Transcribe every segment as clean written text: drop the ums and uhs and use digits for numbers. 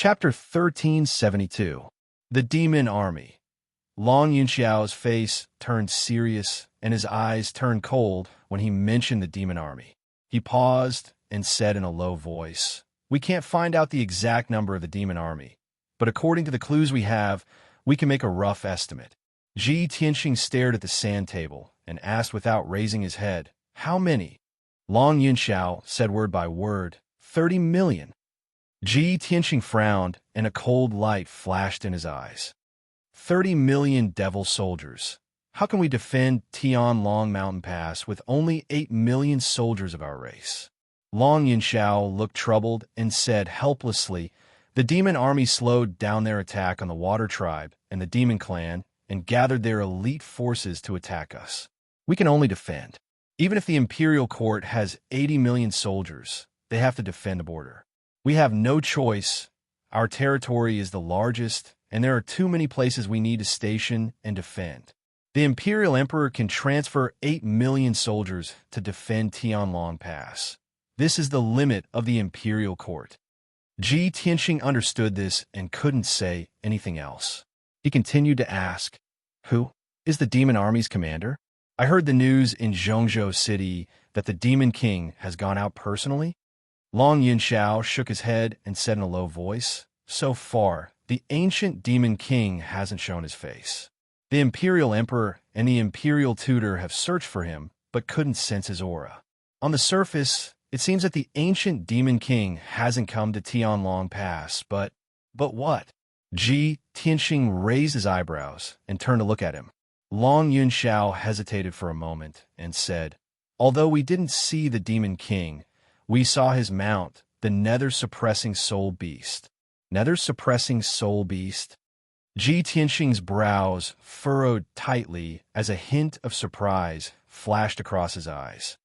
Chapter 1372. The Demon Army. Long Yunxiao's face turned serious and his eyes turned cold when he mentioned the demon army. He paused and said in a low voice, "We can't find out the exact number of the demon army, but according to the clues we have, we can make a rough estimate." Ji Tianxing stared at the sand table and asked without raising his head, "How many?" Long Yunxiao said word by word, 30 million. Ji Tianxing frowned, and a cold light flashed in his eyes. 30 million devil soldiers. How can we defend Tianlong Mountain Pass with only 8 million soldiers of our race? Long Yunxiao looked troubled and said helplessly, "The demon army slowed down their attack on the Water Tribe and the Demon Clan and gathered their elite forces to attack us. We can only defend. Even if the imperial court has 80 million soldiers, they have to defend the border. We have no choice. Our territory is the largest, and there are too many places we need to station and defend. The imperial emperor can transfer 8 million soldiers to defend Tianlong Pass. This is the limit of the imperial court." Ji Tianxing understood this and couldn't say anything else. He continued to ask, "Who is the demon army's commander? I heard the news in Zhongzhou City that the demon king has gone out personally." Long Yunxiao shook his head and said in a low voice, "So far, the ancient demon king hasn't shown his face. The imperial emperor and the imperial tutor have searched for him, but couldn't sense his aura. On the surface, it seems that the ancient demon king hasn't come to Tianlong Pass, but what?" Ji Tianxing raised his eyebrows and turned to look at him. Long Yunxiao hesitated for a moment and said, "Although we didn't see the demon king, we saw his mount, the nether-suppressing soul beast." Nether-suppressing soul beast? Ji Tianxing's brows furrowed tightly as a hint of surprise flashed across his eyes.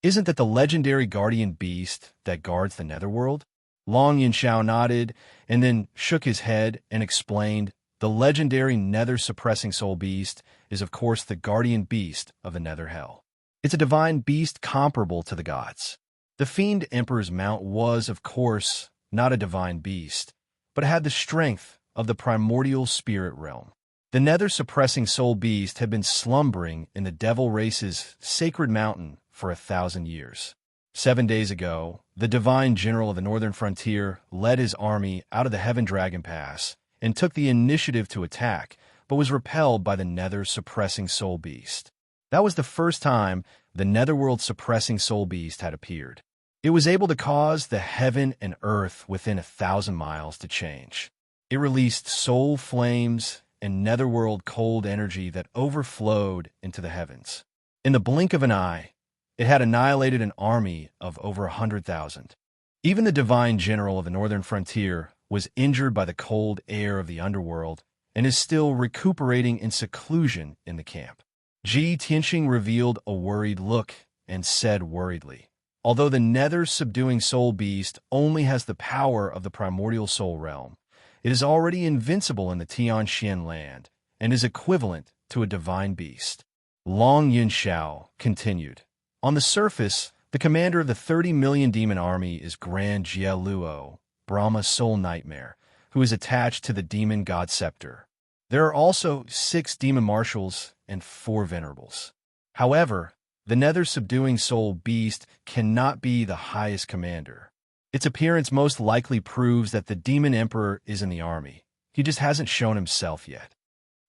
"Isn't that the legendary guardian beast that guards the netherworld?" Long Yunxiao nodded and then shook his head and explained, "The legendary nether-suppressing soul beast is of course the guardian beast of the nether hell. It's a divine beast comparable to the gods. The Fiend Emperor's mount was, of course, not a divine beast, but had the strength of the primordial spirit realm. The nether-suppressing soul beast had been slumbering in the devil race's sacred mountain for 1,000 years. 7 days ago, the divine general of the northern frontier led his army out of the Heaven Dragon Pass and took the initiative to attack, but was repelled by the nether-suppressing soul beast. That was the first time the netherworld-suppressing soul beast had appeared. It was able to cause the heaven and earth within 1,000 miles to change. It released soul flames and netherworld cold energy that overflowed into the heavens. In the blink of an eye, it had annihilated an army of over 100,000. Even the divine general of the northern frontier was injured by the cold air of the underworld and is still recuperating in seclusion in the camp." Ji Tianxing revealed a worried look and said worriedly, "Although the nether-subduing soul beast only has the power of the primordial soul realm, it is already invincible in the Tianxian land and is equivalent to a divine beast." Long Yunxiao continued, "On the surface, the commander of the 30 million demon army is Grand Jie Luo, Brahma's soul nightmare, who is attached to the demon god scepter. There are also 6 demon marshals and 4 venerables. However, the nether-subduing soul beast cannot be the highest commander. Its appearance most likely proves that the demon emperor is in the army. He just hasn't shown himself yet."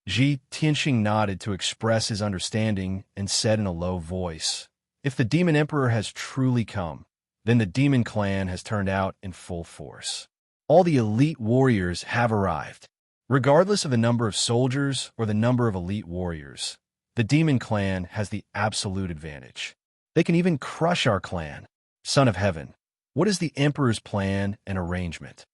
Ji Tianxing nodded to express his understanding and said in a low voice, "If the demon emperor has truly come, then the demon clan has turned out in full force. All the elite warriors have arrived. Regardless of the number of soldiers or the number of elite warriors, the demon clan has the absolute advantage. They can even crush our clan. Son of Heaven, what is the emperor's plan and arrangement?"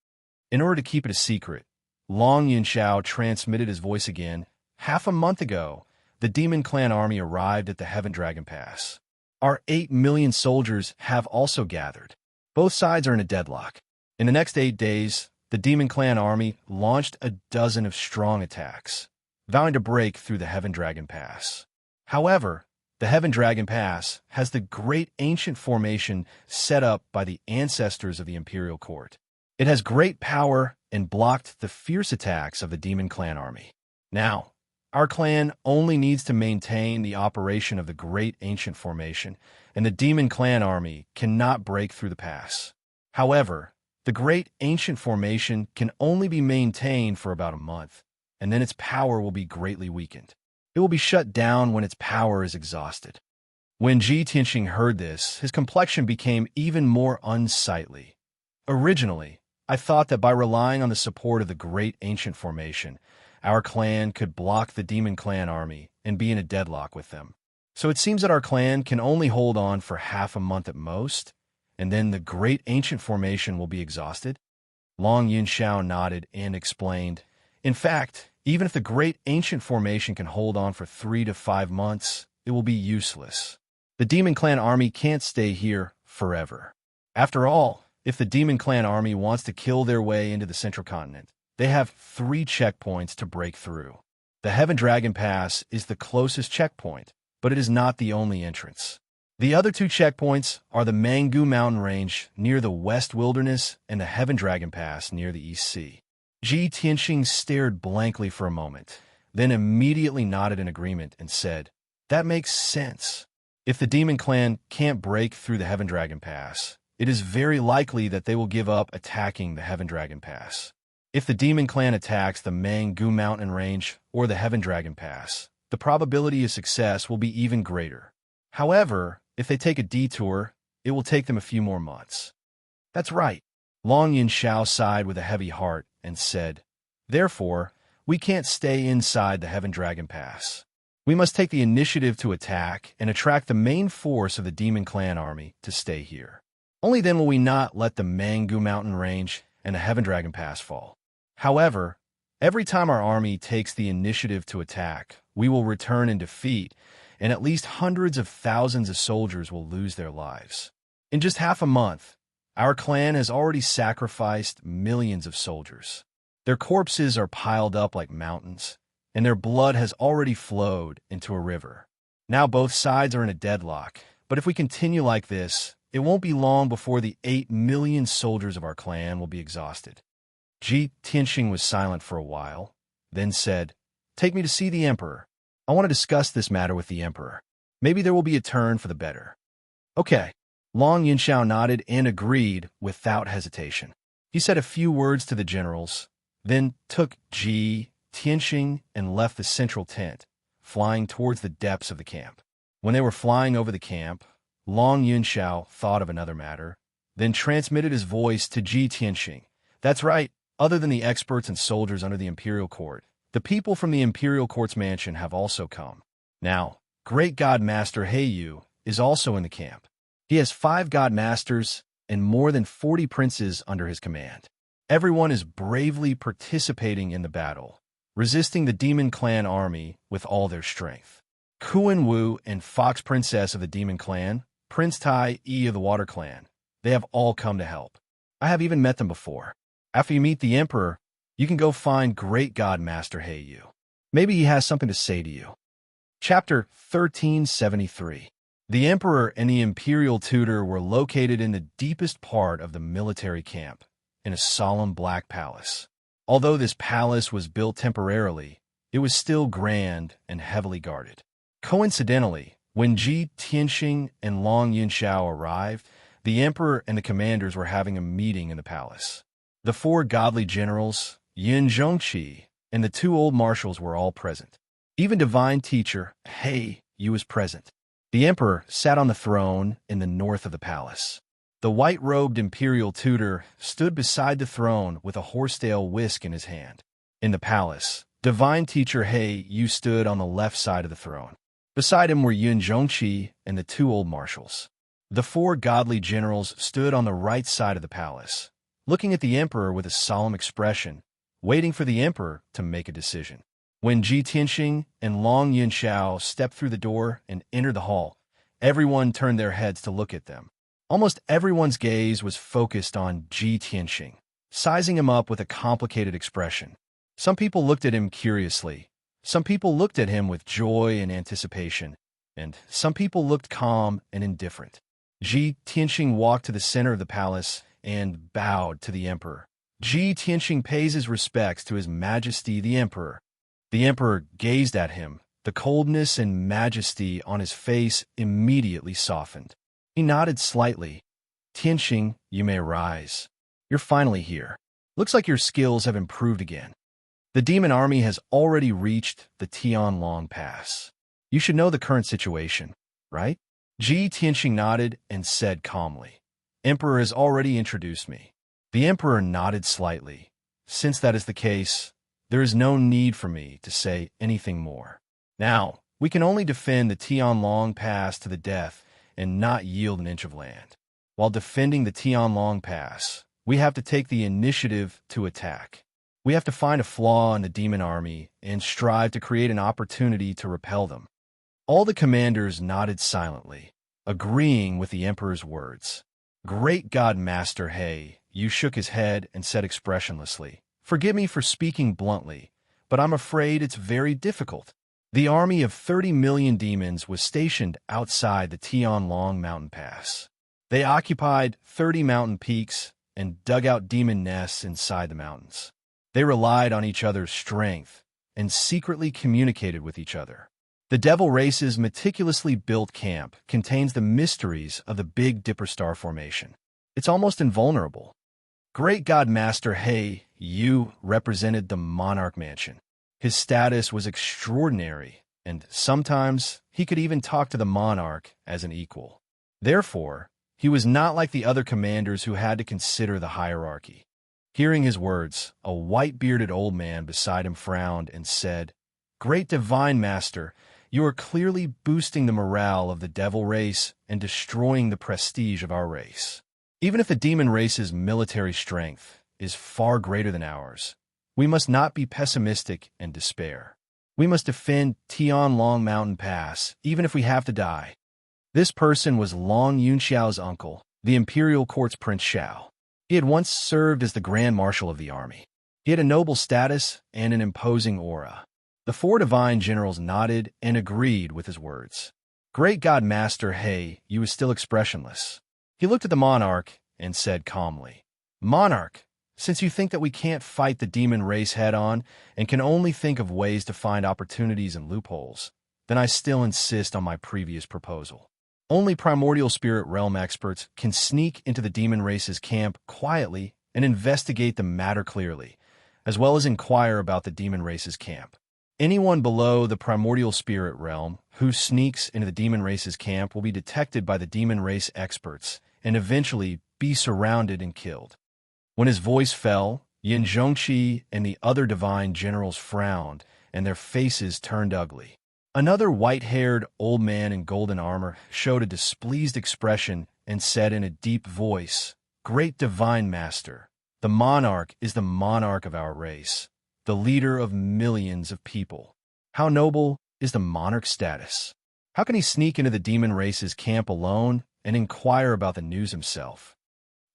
In order to keep it a secret, Long Yunxiao transmitted his voice again. "Half a month ago, the demon clan army arrived at the Heaven Dragon Pass. Our 8 million soldiers have also gathered. Both sides are in a deadlock. In the next 8 days, the demon clan army launched a dozen of strong attacks, vowing to break through the Heaven Dragon Pass. However, the Heaven Dragon Pass has the great ancient formation set up by the ancestors of the imperial court. It has great power and blocked the fierce attacks of the demon clan army. Now, our clan only needs to maintain the operation of the Great Ancient Formation, and the demon clan army cannot break through the pass. However, the Great Ancient Formation can only be maintained for about a month, and then its power will be greatly weakened. It will be shut down when its power is exhausted. When Ji Tianxing heard this, his complexion became even more unsightly. Originally, I thought that by relying on the support of the Great Ancient Formation, our clan could block the demon clan army and be in a deadlock with them. So it seems that our clan can only hold on for half a month at most, and then the Great Ancient Formation will be exhausted? Long Yunxiao nodded and explained, in fact, even if the Great Ancient Formation can hold on for 3 to 5 months, it will be useless. The demon clan army can't stay here forever. After all, if the demon clan army wants to kill their way into the central continent, they have 3 checkpoints to break through. The Heaven Dragon Pass is the closest checkpoint, but it is not the only entrance. The other 2 checkpoints are the Mangu Mountain Range near the West Wilderness and the Heaven Dragon Pass near the East Sea. Ji Tianxing stared blankly for a moment, then immediately nodded in agreement and said, "That makes sense. If the demon clan can't break through the Heaven Dragon Pass, it is very likely that they will give up attacking the Heaven Dragon Pass. If the demon clan attacks the Mangu Mountain Range or the Heaven Dragon Pass, the probability of success will be even greater. However, if they take a detour, it will take them a few more months." "That's right." Long Yunxiao sighed with a heavy heart and said, "Therefore, we can't stay inside the Heaven Dragon Pass. We must take the initiative to attack and attract the main force of the demon clan army to stay here. Only then will we not let the Mangu Mountain Range and the Heaven Dragon Pass fall. However, every time our army takes the initiative to attack, we will return in defeat, and at least hundreds of thousands of soldiers will lose their lives. In just half a month, our clan has already sacrificed millions of soldiers. Their corpses are piled up like mountains, and their blood has already flowed into a river. Now both sides are in a deadlock, but if we continue like this, it won't be long before the 8 million soldiers of our clan will be exhausted." Ji Tianxing was silent for a while, then said, "Take me to see the emperor. I want to discuss this matter with the emperor. Maybe there will be a turn for the better." "Okay." Long Yunxiao nodded and agreed without hesitation. He said a few words to the generals, then took Ji Tianxing and left the central tent, flying towards the depths of the camp. When they were flying over the camp, Long Yunxiao thought of another matter, then transmitted his voice to Ji Tianxing. "That's right. Other than the experts and soldiers under the Imperial Court, the people from the Imperial Court's mansion have also come. Now, Great God Master Heiyu is also in the camp. He has 5 God Masters and more than 40 princes under his command. Everyone is bravely participating in the battle, resisting the Demon Clan army with all their strength. Kuan Wu and Fox Princess of the Demon Clan, Prince Tai Yi of the Water Clan, they have all come to help. I have even met them before. After you meet the Emperor, you can go find Great God Master Heiyu. Maybe he has something to say to you." Chapter 1373. The Emperor and the Imperial Tutor were located in the deepest part of the military camp, in a solemn black palace. Although this palace was built temporarily, it was still grand and heavily guarded. Coincidentally, when Ji Tianxing and Long Yunxiao arrived, the Emperor and the commanders were having a meeting in the palace. The 4 godly generals, Yin Zhongqi, and the 2 old marshals were all present. Even divine teacher Heiyu was present. The Emperor sat on the throne in the north of the palace. The white-robed imperial tutor stood beside the throne with a horsetail whisk in his hand. In the palace, divine teacher Heiyu stood on the left side of the throne. Beside him were Yin Zhongqi and the 2 old marshals. The 4 godly generals stood on the right side of the palace, looking at the Emperor with a solemn expression, waiting for the Emperor to make a decision. When Ji Tianxing and Long Yunxiao stepped through the door and entered the hall, everyone turned their heads to look at them. Almost everyone's gaze was focused on Ji Tianxing, sizing him up with a complicated expression. Some people looked at him curiously, some people looked at him with joy and anticipation, and some people looked calm and indifferent. Ji Tianxing walked to the center of the palace and bowed to the Emperor, Ji Tianxing pays his respects to His Majesty the Emperor. The Emperor gazed at him. The coldness and majesty on his face immediately softened. He nodded slightly. Tianxing, you may rise. You're finally here. Looks like your skills have improved again. The demon army has already reached the Tianlong Pass. You should know the current situation, right? Ji Tianxing nodded and said calmly, Emperor has already introduced me. The Emperor nodded slightly. Since that is the case, there is no need for me to say anything more. Now, we can only defend the Tianlong Pass to the death and not yield an inch of land. While defending the Tianlong Pass, we have to take the initiative to attack. We have to find a flaw in the demon army and strive to create an opportunity to repel them. All the commanders nodded silently, agreeing with the Emperor's words. Great God Master He, Yu shook his head and said expressionlessly, Forgive me for speaking bluntly, but I'm afraid it's very difficult. The army of 30 million demons was stationed outside the Tianlong mountain pass. They occupied 30 mountain peaks and dug out demon nests inside the mountains. They relied on each other's strength and secretly communicated with each other. The Devil Race's meticulously built camp contains the mysteries of the Big Dipper Star Formation. It's almost invulnerable. Great God Master He Yu represented the Monarch Mansion. His status was extraordinary, and sometimes he could even talk to the monarch as an equal. Therefore, he was not like the other commanders who had to consider the hierarchy. Hearing his words, a white-bearded old man beside him frowned and said, Great Divine Master, you are clearly boosting the morale of the Devil Race and destroying the prestige of our race. Even if the Demon Race's military strength is far greater than ours, we must not be pessimistic and despair. We must defend Tianlong Mountain Pass, even if we have to die. This person was Long Yunxiao's uncle, the Imperial Court's Prince Xiao. He had once served as the Grand Marshal of the army. He had a noble status and an imposing aura. The four divine generals nodded and agreed with his words. Great God Master He Yu was still expressionless. He looked at the monarch and said calmly, Monarch, since you think that we can't fight the demon race head-on and can only think of ways to find opportunities and loopholes, then I still insist on my previous proposal. Only primordial spirit realm experts can sneak into the demon race's camp quietly and investigate the matter clearly, as well as inquire about the demon race's camp. Anyone below the primordial spirit realm who sneaks into the demon race's camp will be detected by the demon race experts and eventually be surrounded and killed. When his voice fell, Yin Zhongqi and the other divine generals frowned, and their faces turned ugly. Another white-haired old man in golden armor showed a displeased expression and said in a deep voice, Great Divine Master, the monarch is the monarch of our race, the leader of millions of people. How noble is the monarch's status? How can he sneak into the demon race's camp alone and inquire about the news himself?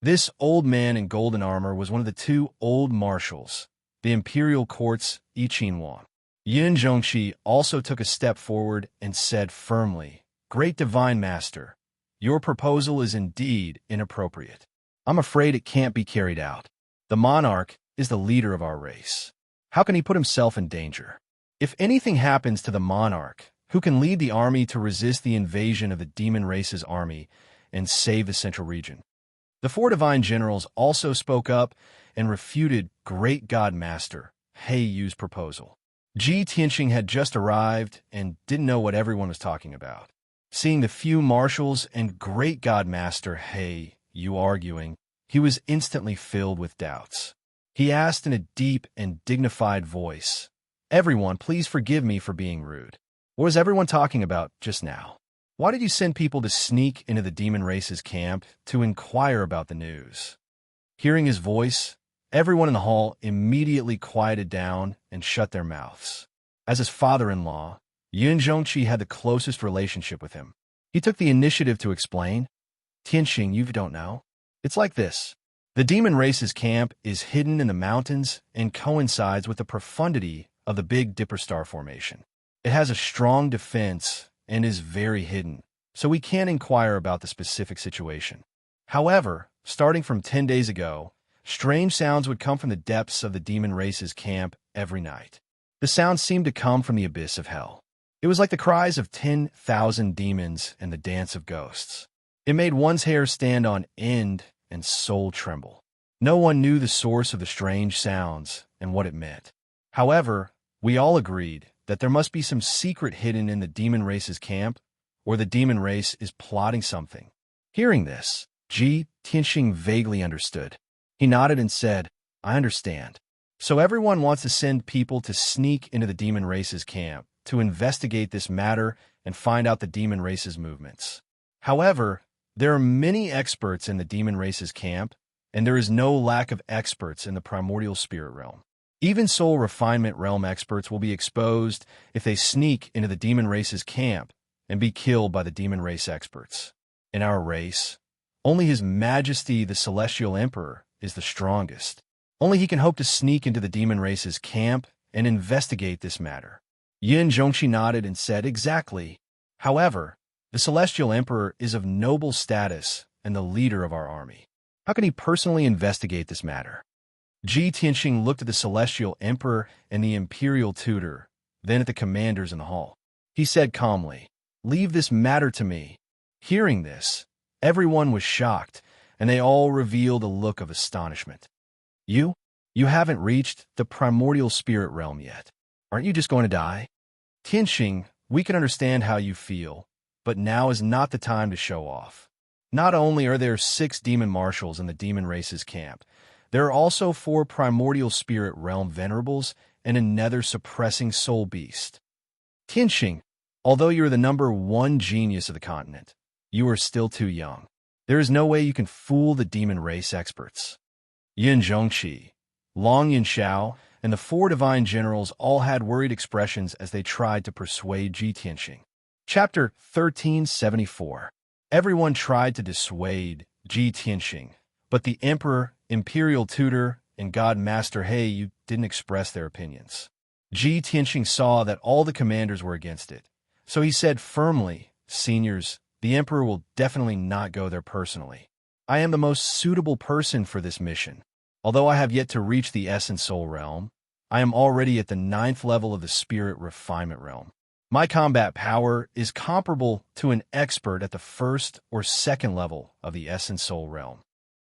This old man in golden armor was one of the two old marshals, the Imperial Court's I Qinhuang. Yin Zhongqi also took a step forward and said firmly, Great Divine Master, your proposal is indeed inappropriate. I'm afraid it can't be carried out. The monarch is the leader of our race. How can he put himself in danger? If anything happens to the monarch, who can lead the army to resist the invasion of the demon race's army and save the central region? The four divine generals also spoke up and refuted Great God Master He Yu's proposal. Ji Tianxing had just arrived and didn't know what everyone was talking about. Seeing the few marshals and Great God Master He Yu arguing, he was instantly filled with doubts. He asked in a deep and dignified voice, Everyone, please forgive me for being rude. What was everyone talking about just now? Why did you send people to sneak into the demon race's camp to inquire about the news? Hearing his voice, everyone in the hall immediately quieted down and shut their mouths. As his father-in-law, Yin Zhongqi had the closest relationship with him. He took the initiative to explain, Tianxing, you don't know. It's like this. The demon race's camp is hidden in the mountains and coincides with the profundity of the Big Dipper Star Formation. It has a strong defense and is very hidden, so we can't inquire about the specific situation. However, starting from 10 days ago, Strange sounds would come from the depths of the demon race's camp every night. The sounds seemed to come from the abyss of hell. It was like the cries of 10,000 demons and the dance of ghosts. It made one's hair stand on end and soul tremble. No one knew the source of the strange sounds and what it meant. However, we all agreed that there must be some secret hidden in the demon race's camp, or the demon race is plotting something. Hearing this, Ji Tianxing vaguely understood. He nodded and said, "I understand. So everyone wants to send people to sneak into the demon race's camp to investigate this matter and find out the demon race's movements. However, there are many experts in the demon race's camp, and there is no lack of experts in the primordial spirit realm. Even soul refinement realm experts will be exposed if they sneak into the demon race's camp and be killed by the demon race experts. In our race, only His Majesty the Celestial Emperor is the strongest. Only he can hope to sneak into the demon race's camp and investigate this matter." Yin Zhongxi nodded and said, "Exactly. However, the Celestial Emperor is of noble status and the leader of our army. How can he personally investigate this matter?" Ji Tianxing looked at the Celestial Emperor and the Imperial Tutor, then at the commanders in the hall. He said calmly, "Leave this matter to me." Hearing this, everyone was shocked, and they all revealed a look of astonishment. You haven't reached the primordial spirit realm yet. Aren't you just going to die?" "Tianxing, we can understand how you feel, but now is not the time to show off. Not only are there 6 demon marshals in the demon race's camp, there are also 4 primordial spirit realm venerables and a nether suppressing soul beast. Tianxing, although you are the #1 genius of the continent, you are still too young. There is no way you can fool the demon race experts." Yin Zhongqi, Long Yinxiao, and the 4 divine generals all had worried expressions as they tried to persuade Ji Tianxing. Chapter 1374. Everyone tried to dissuade Ji Tianxing, but the Emperor, Imperial Tutor, and God Master He didn't express their opinions. Ji Tianxing saw that all the commanders were against it, so he said firmly, "Seniors, the Emperor will definitely not go there personally. I am the most suitable person for this mission. Although I have yet to reach the Essence Soul realm, I am already at the 9th level of the Spirit Refinement realm. My combat power is comparable to an expert at the 1st or 2nd level of the Essence Soul realm.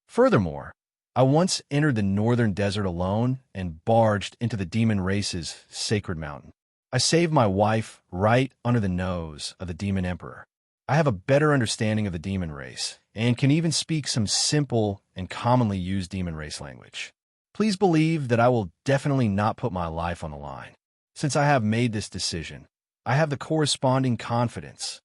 Furthermore, I once entered the northern desert alone and barged into the demon race's sacred mountain. I saved my wife right under the nose of the demon emperor. I have a better understanding of the demon race, and can even speak some simple and commonly used demon race language. Please believe that I will definitely not put my life on the line. Since I have made this decision, I have the corresponding confidence."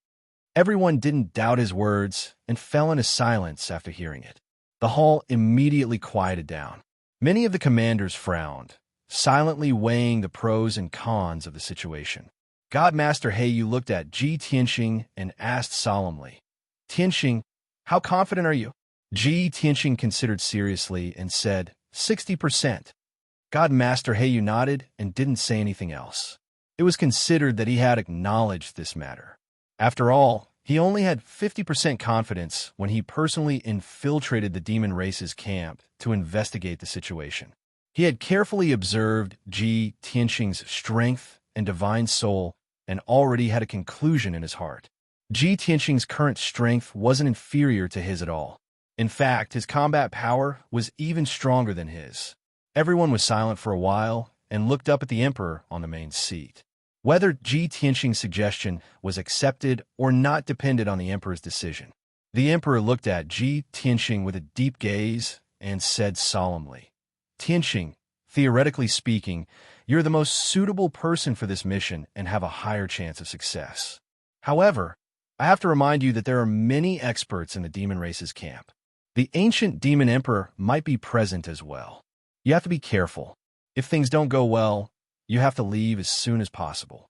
Everyone didn't doubt his words and fell into silence after hearing it. The hall immediately quieted down. Many of the commanders frowned, silently weighing the pros and cons of the situation. God Master Heyu looked at Ji Tianxing and asked solemnly, "Tianxing, how confident are you?" Ji Tianxing considered seriously and said, 60%. God Master Heyu nodded and didn't say anything else. It was considered that he had acknowledged this matter. After all, he only had 50% confidence when he personally infiltrated the demon race's camp to investigate the situation. He had carefully observed Ji Tianxing's strength and divine soul and already had a conclusion in his heart. Ji Tianxing's current strength wasn't inferior to his at all. In fact, his combat power was even stronger than his. Everyone was silent for a while and looked up at the emperor on the main seat. Whether Ji Tianxing's suggestion was accepted or not depended on the emperor's decision. The emperor looked at Ji Tianxing with a deep gaze and said solemnly, "Tianxing, theoretically speaking, you're the most suitable person for this mission and have a higher chance of success. However, I have to remind you that there are many experts in the demon race's camp. The ancient demon emperor might be present as well. You have to be careful. If things don't go well, you have to leave as soon as possible.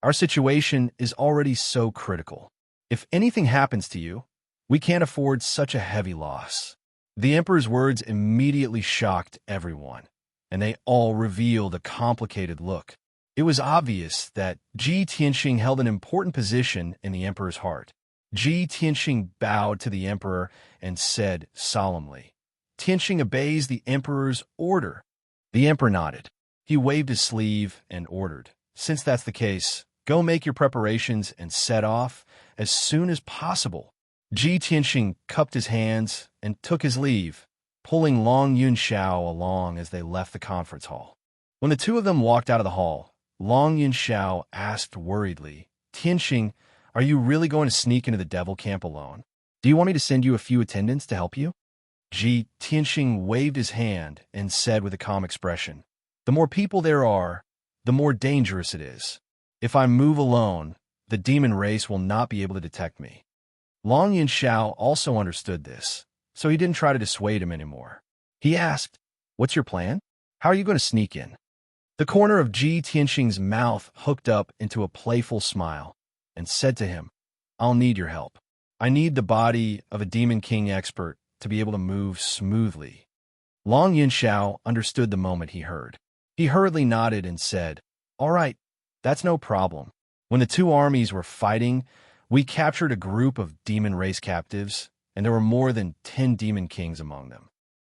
Our situation is already so critical. If anything happens to you, we can't afford such a heavy loss." The emperor's words immediately shocked everyone, and they all revealed a complicated look. It was obvious that Ji Tianxing held an important position in the emperor's heart. Ji Tianxing bowed to the emperor and said solemnly, Tianxing obeys the emperor's order. The emperor nodded. He waved his sleeve and ordered, since that's the case, go make your preparations and set off as soon as possible. Tianxing cupped his hands and took his leave, pulling Long Yunxiao along as they left the conference hall. When the two of them walked out of the hall, Long Yunxiao asked worriedly, Tianxing, are you really going to sneak into the devil camp alone? Do you want me to send you a few attendants to help you? Tianxing waved his hand and said with a calm expression, the more people there are, the more dangerous it is. If I move alone, the demon race will not be able to detect me. Long Yunxiao also understood this, so he didn't try to dissuade him anymore. He asked, what's your plan? How are you going to sneak in? The corner of Tianxing's mouth hooked up into a playful smile and said to him, I'll need your help. I need the body of a demon king expert to be able to move smoothly. Long Yunxiao understood the moment he heard. He hurriedly nodded and said, all right, that's no problem. When the two armies were fighting, we captured a group of demon race captives, and there were more than 10 demon kings among them.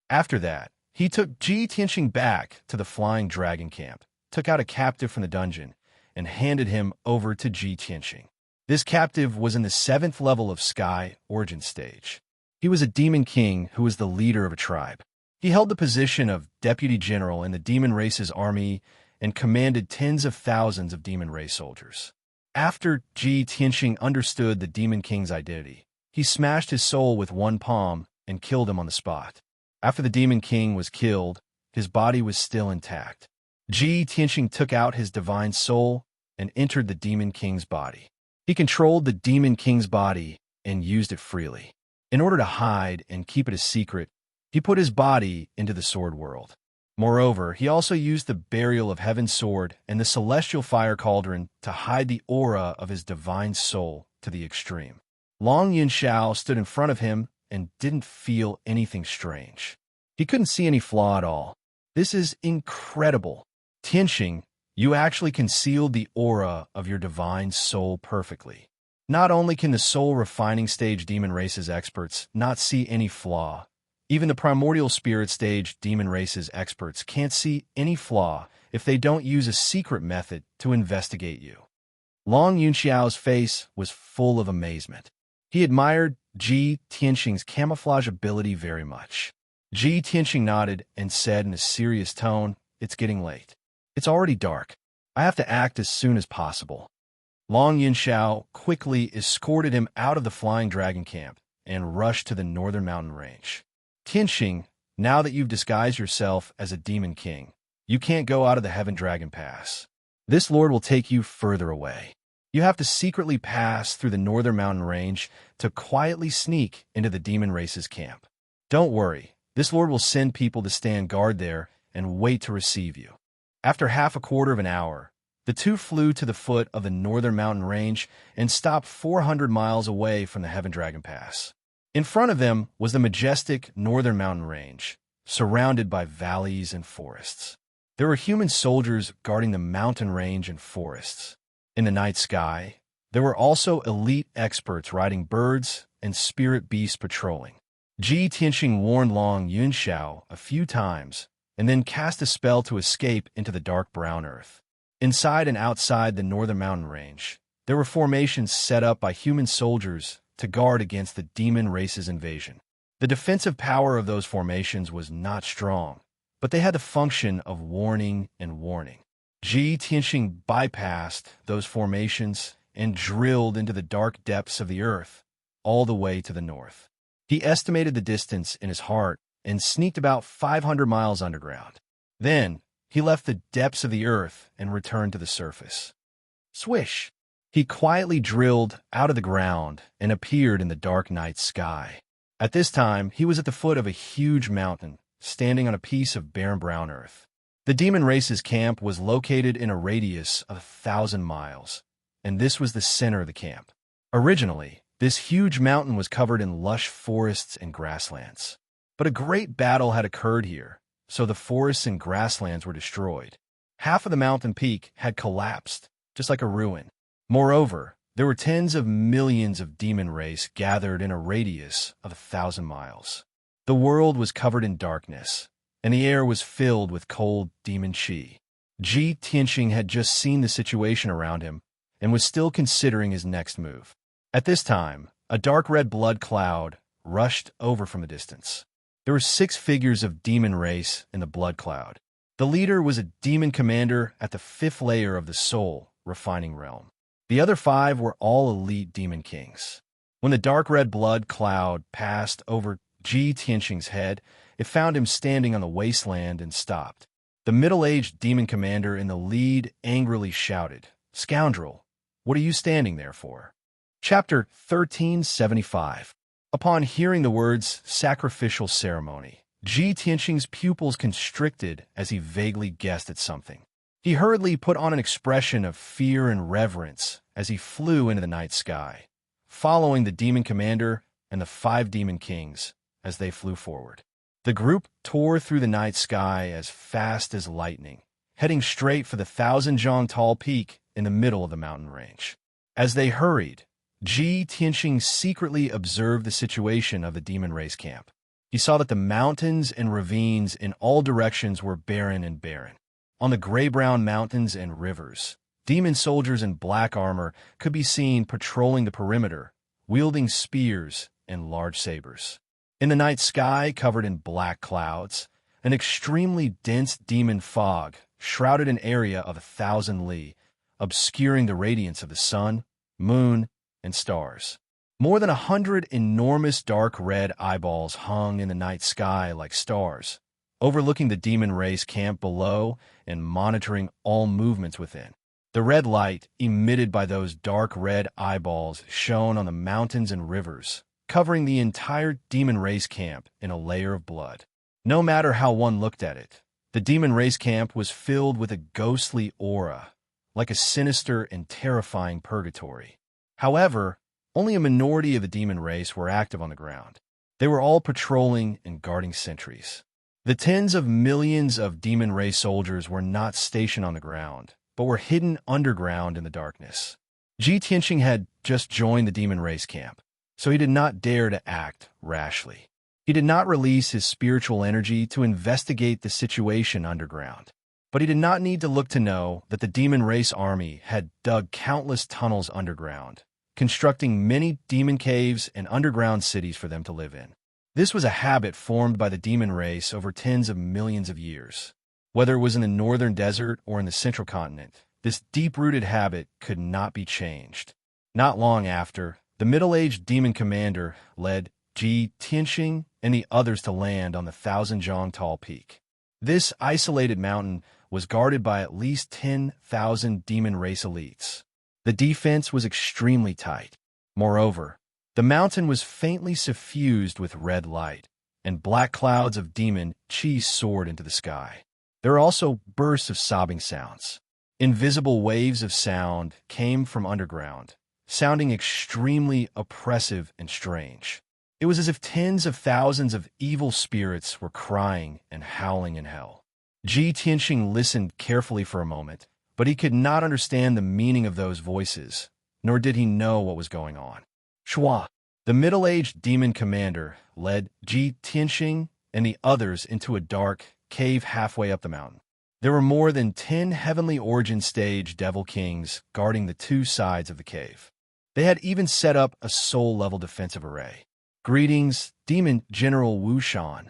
After that, he took Tianxing back to the Flying Dragon camp, took out a captive from the dungeon, and handed him over to Tianxing. This captive was in the 7th level of Sky Origin Stage. He was a demon king who was the leader of a tribe. He held the position of deputy general in the demon race's army and commanded tens of thousands of demon race soldiers. After Tianxing understood the demon king's identity, he smashed his soul with one palm and killed him on the spot. After the demon king was killed, his body was still intact. Tianxing took out his divine soul and entered the demon king's body. He controlled the demon king's body and used it freely. In order to hide and keep it a secret, he put his body into the sword world. Moreover, he also used the burial of Heaven's sword and the celestial fire cauldron to hide the aura of his divine soul to the extreme. Long Yunxiao stood in front of him and didn't feel anything strange. He couldn't see any flaw at all. This is incredible. Tianxing, you actually concealed the aura of your divine soul perfectly. Not only can the soul refining stage demon race's experts not see any flaw, even the primordial spirit stage demon race's experts can't see any flaw if they don't use a secret method to investigate you. Long Yunxiao's face was full of amazement. He admired Tianxing's camouflage ability very much. Tianxing nodded and said in a serious tone, it's getting late. It's already dark. I have to act as soon as possible. Long Yunxiao quickly escorted him out of the Flying Dragon camp and rushed to the northern mountain range. Tianxing, now that you've disguised yourself as a demon king, you can't go out of the Heaven Dragon Pass. This lord will take you further away. You have to secretly pass through the northern mountain range to quietly sneak into the demon race's camp. Don't worry, this lord will send people to stand guard there and wait to receive you. After half a quarter of an hour, the two flew to the foot of the northern mountain range and stopped 400 miles away from the Heaven Dragon Pass. In front of them was the majestic northern mountain range, surrounded by valleys and forests. There were human soldiers guarding the mountain range and forests. In the night sky, there were also elite experts riding birds and spirit beasts patrolling. Tianxing warned Long Yunxiao a few times, and then cast a spell to escape into the dark brown earth. Inside and outside the northern mountain range, there were formations set up by human soldiers to guard against the demon race's invasion. The defensive power of those formations was not strong, but they had the function of warning and warning. Tianxing bypassed those formations and drilled into the dark depths of the earth, all the way to the north. He estimated the distance in his heart and sneaked about 500 miles underground. Then, he left the depths of the earth and returned to the surface. Swish! He quietly drilled out of the ground and appeared in the dark night sky. At this time, he was at the foot of a huge mountain, standing on a piece of barren brown earth. The demon race's camp was located in a radius of 1,000 miles, and this was the center of the camp. Originally, this huge mountain was covered in lush forests and grasslands. But a great battle had occurred here, so the forests and grasslands were destroyed. Half of the mountain peak had collapsed, just like a ruin. Moreover, there were tens of millions of demon race gathered in a radius of 1,000 miles. The world was covered in darkness, and the air was filled with cold demon chi. Ji Tianxing had just seen the situation around him and was still considering his next move. At this time, a dark red blood cloud rushed over from a distance. There were 6 figures of demon race in the blood cloud. The leader was a demon commander at the 5th layer of the soul refining realm. The other 5 were all elite demon kings. When the dark red blood cloud passed over Ji Tianxing's head, it found him standing on the wasteland and stopped. The middle-aged demon commander in the lead angrily shouted, "Scoundrel, what are you standing there for?" Chapter 1375. Upon hearing the words sacrificial ceremony, Ji Tianxing's pupils constricted as he vaguely guessed at something. He hurriedly put on an expression of fear and reverence as he flew into the night sky, following the demon commander and the 5 demon kings as they flew forward. The group tore through the night sky as fast as lightning, heading straight for the 1,000-zhang-tall peak in the middle of the mountain range. As they hurried, Ji Tianxing secretly observed the situation of the demon race camp. He saw that the mountains and ravines in all directions were barren and barren. On the gray-brown mountains and rivers, demon soldiers in black armor could be seen patrolling the perimeter, wielding spears and large sabers. In the night sky covered in black clouds, an extremely dense demon fog shrouded an area of 1,000 li, obscuring the radiance of the sun, moon, and stars. More than 100 enormous dark red eyeballs hung in the night sky like stars, overlooking the demon race camp below and monitoring all movements within. The red light emitted by those dark red eyeballs shone on the mountains and rivers, covering the entire demon race camp in a layer of blood. No matter how one looked at it, the demon race camp was filled with a ghostly aura, like a sinister and terrifying purgatory. However, only a minority of the demon race were active on the ground. They were all patrolling and guarding sentries. The tens of millions of demon race soldiers were not stationed on the ground, but were hidden underground in the darkness. Ji Tianxing had just joined the demon race camp, so he did not dare to act rashly. He did not release his spiritual energy to investigate the situation underground. But he did not need to look to know that the demon race army had dug countless tunnels underground, constructing many demon caves and underground cities for them to live in. This was a habit formed by the demon race over tens of millions of years. Whether it was in the northern desert or in the central continent, this deep-rooted habit could not be changed. Not long after, the middle-aged demon commander led Ji Tianxing and the others to land on the 1,000-zhang-tall peak. This isolated mountain was guarded by at least 10,000 demon race elites. The defense was extremely tight. Moreover, the mountain was faintly suffused with red light, and black clouds of demon chi soared into the sky. There were also bursts of sobbing sounds. Invisible waves of sound came from underground, sounding extremely oppressive and strange. It was as if tens of thousands of evil spirits were crying and howling in hell. Ji Tianxing listened carefully for a moment, but he could not understand the meaning of those voices, nor did he know what was going on. Shua, the middle-aged demon commander, led Ji Tianxing and the others into a dark cave halfway up the mountain. There were more than 10 heavenly origin stage devil kings guarding the 2 sides of the cave. They had even set up a soul-level defensive array. "Greetings, Demon General Wu Shan."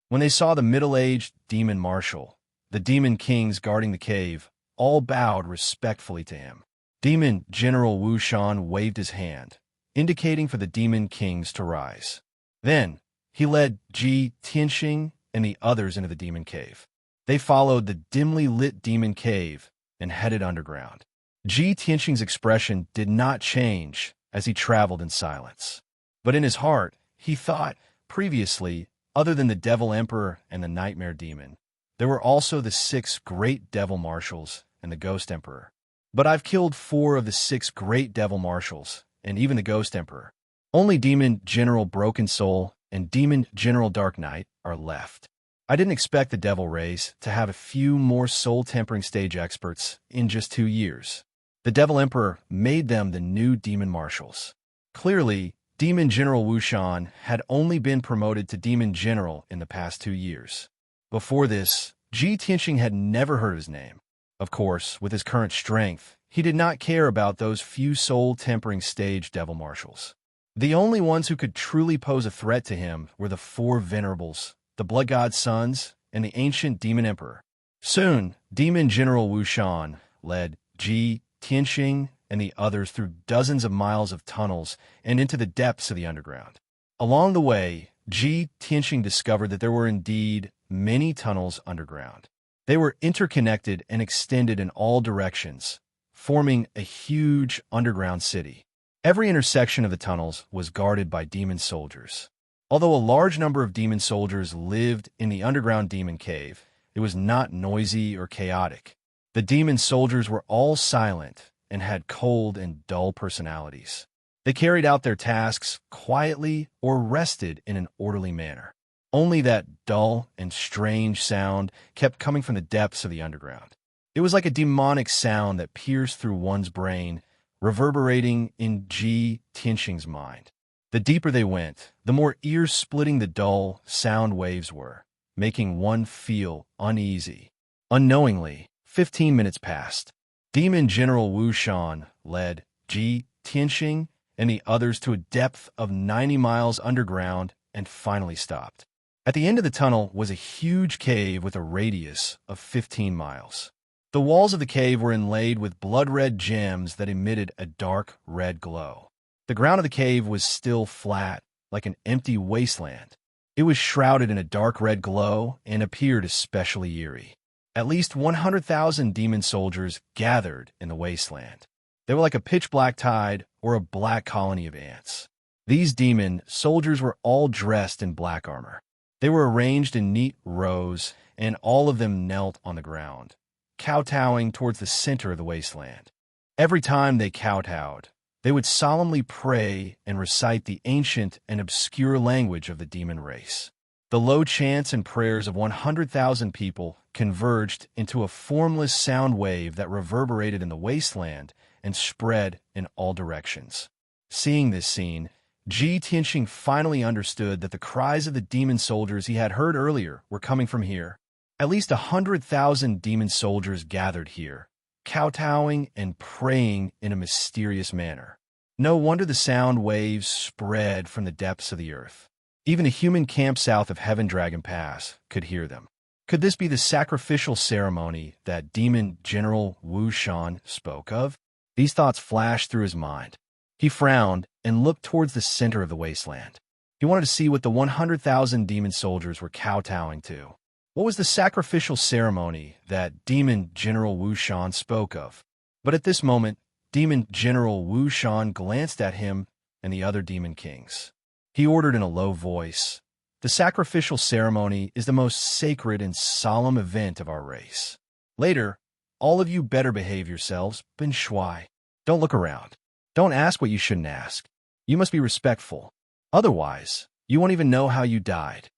When they saw the middle-aged demon marshal, the demon kings guarding the cave, all bowed respectfully to him. Demon General Wu Shan waved his hand, indicating for the demon kings to rise. Then, he led Ji Tianxing and the others into the demon cave. They followed the dimly lit demon cave and headed underground. Ji Tianxing's expression did not change as he traveled in silence. But in his heart, he thought, previously, other than the Devil Emperor and the Nightmare Demon, there were also the 6 great Devil Marshals and the Ghost Emperor. But I've killed 4 of the 6 great Devil Marshals, and even the Ghost Emperor. Only Demon General Broken Soul and Demon General Dark Knight are left. I didn't expect the Devil race to have a few more soul-tempering stage experts in just 2 years. The Devil Emperor made them the new Demon Marshals. Clearly, Demon General Wu Shan had only been promoted to Demon General in the past 2 years. Before this, Ji Tianxing had never heard of his name. Of course, with his current strength, he did not care about those few soul-tempering stage devil marshals. The only ones who could truly pose a threat to him were the 4 venerables, the Blood God's sons, and the ancient Demon Emperor. Soon, Demon General Wu Shan led Ji Tianxing and the others through dozens of miles of tunnels and into the depths of the underground. Along the way, Ji Tianxing discovered that there were indeed many tunnels underground. They were interconnected and extended in all directions, forming a huge underground city. Every intersection of the tunnels was guarded by demon soldiers. Although a large number of demon soldiers lived in the underground demon cave, it was not noisy or chaotic. The demon soldiers were all silent and had cold and dull personalities. They carried out their tasks quietly or rested in an orderly manner. Only that dull and strange sound kept coming from the depths of the underground. It was like a demonic sound that pierced through one's brain, reverberating in Ji Tianxing's mind. The deeper they went, the more ear-splitting the dull sound waves were, making one feel uneasy. Unknowingly, 15 minutes passed. Demon General Wu Shan led Ji Tianxing and the others to a depth of 90 miles underground and finally stopped. At the end of the tunnel was a huge cave with a radius of 15 miles. The walls of the cave were inlaid with blood-red gems that emitted a dark red glow. The ground of the cave was still flat, like an empty wasteland. It was shrouded in a dark red glow and appeared especially eerie. At least 100,000 demon soldiers gathered in the wasteland. They were like a pitch-black tide or a black colony of ants. These demon soldiers were all dressed in black armor. They were arranged in neat rows, and all of them knelt on the ground, kowtowing towards the center of the wasteland. Every time they kowtowed, they would solemnly pray and recite the ancient and obscure language of the demon race. The low chants and prayers of 100,000 people converged into a formless sound wave that reverberated in the wasteland and spread in all directions. Seeing this scene, Ji Tianxing finally understood that the cries of the demon soldiers he had heard earlier were coming from here. At least 100,000 demon soldiers gathered here, kowtowing and praying in a mysterious manner. No wonder the sound waves spread from the depths of the earth. Even the human camp south of Heaven Dragon Pass could hear them. Could this be the sacrificial ceremony that Demon General Wu Shan spoke of? These thoughts flashed through his mind. He frowned and looked towards the center of the wasteland. He wanted to see what the 100,000 demon soldiers were kowtowing to. What was the sacrificial ceremony that Demon General Wu Shan spoke of? But at this moment, Demon General Wu Shan glanced at him and the other demon kings. He ordered in a low voice, "The sacrificial ceremony is the most sacred and solemn event of our race. Later, all of you better behave yourselves, bin shui. Don't look around. Don't ask what you shouldn't ask. You must be respectful. Otherwise, you won't even know how you died."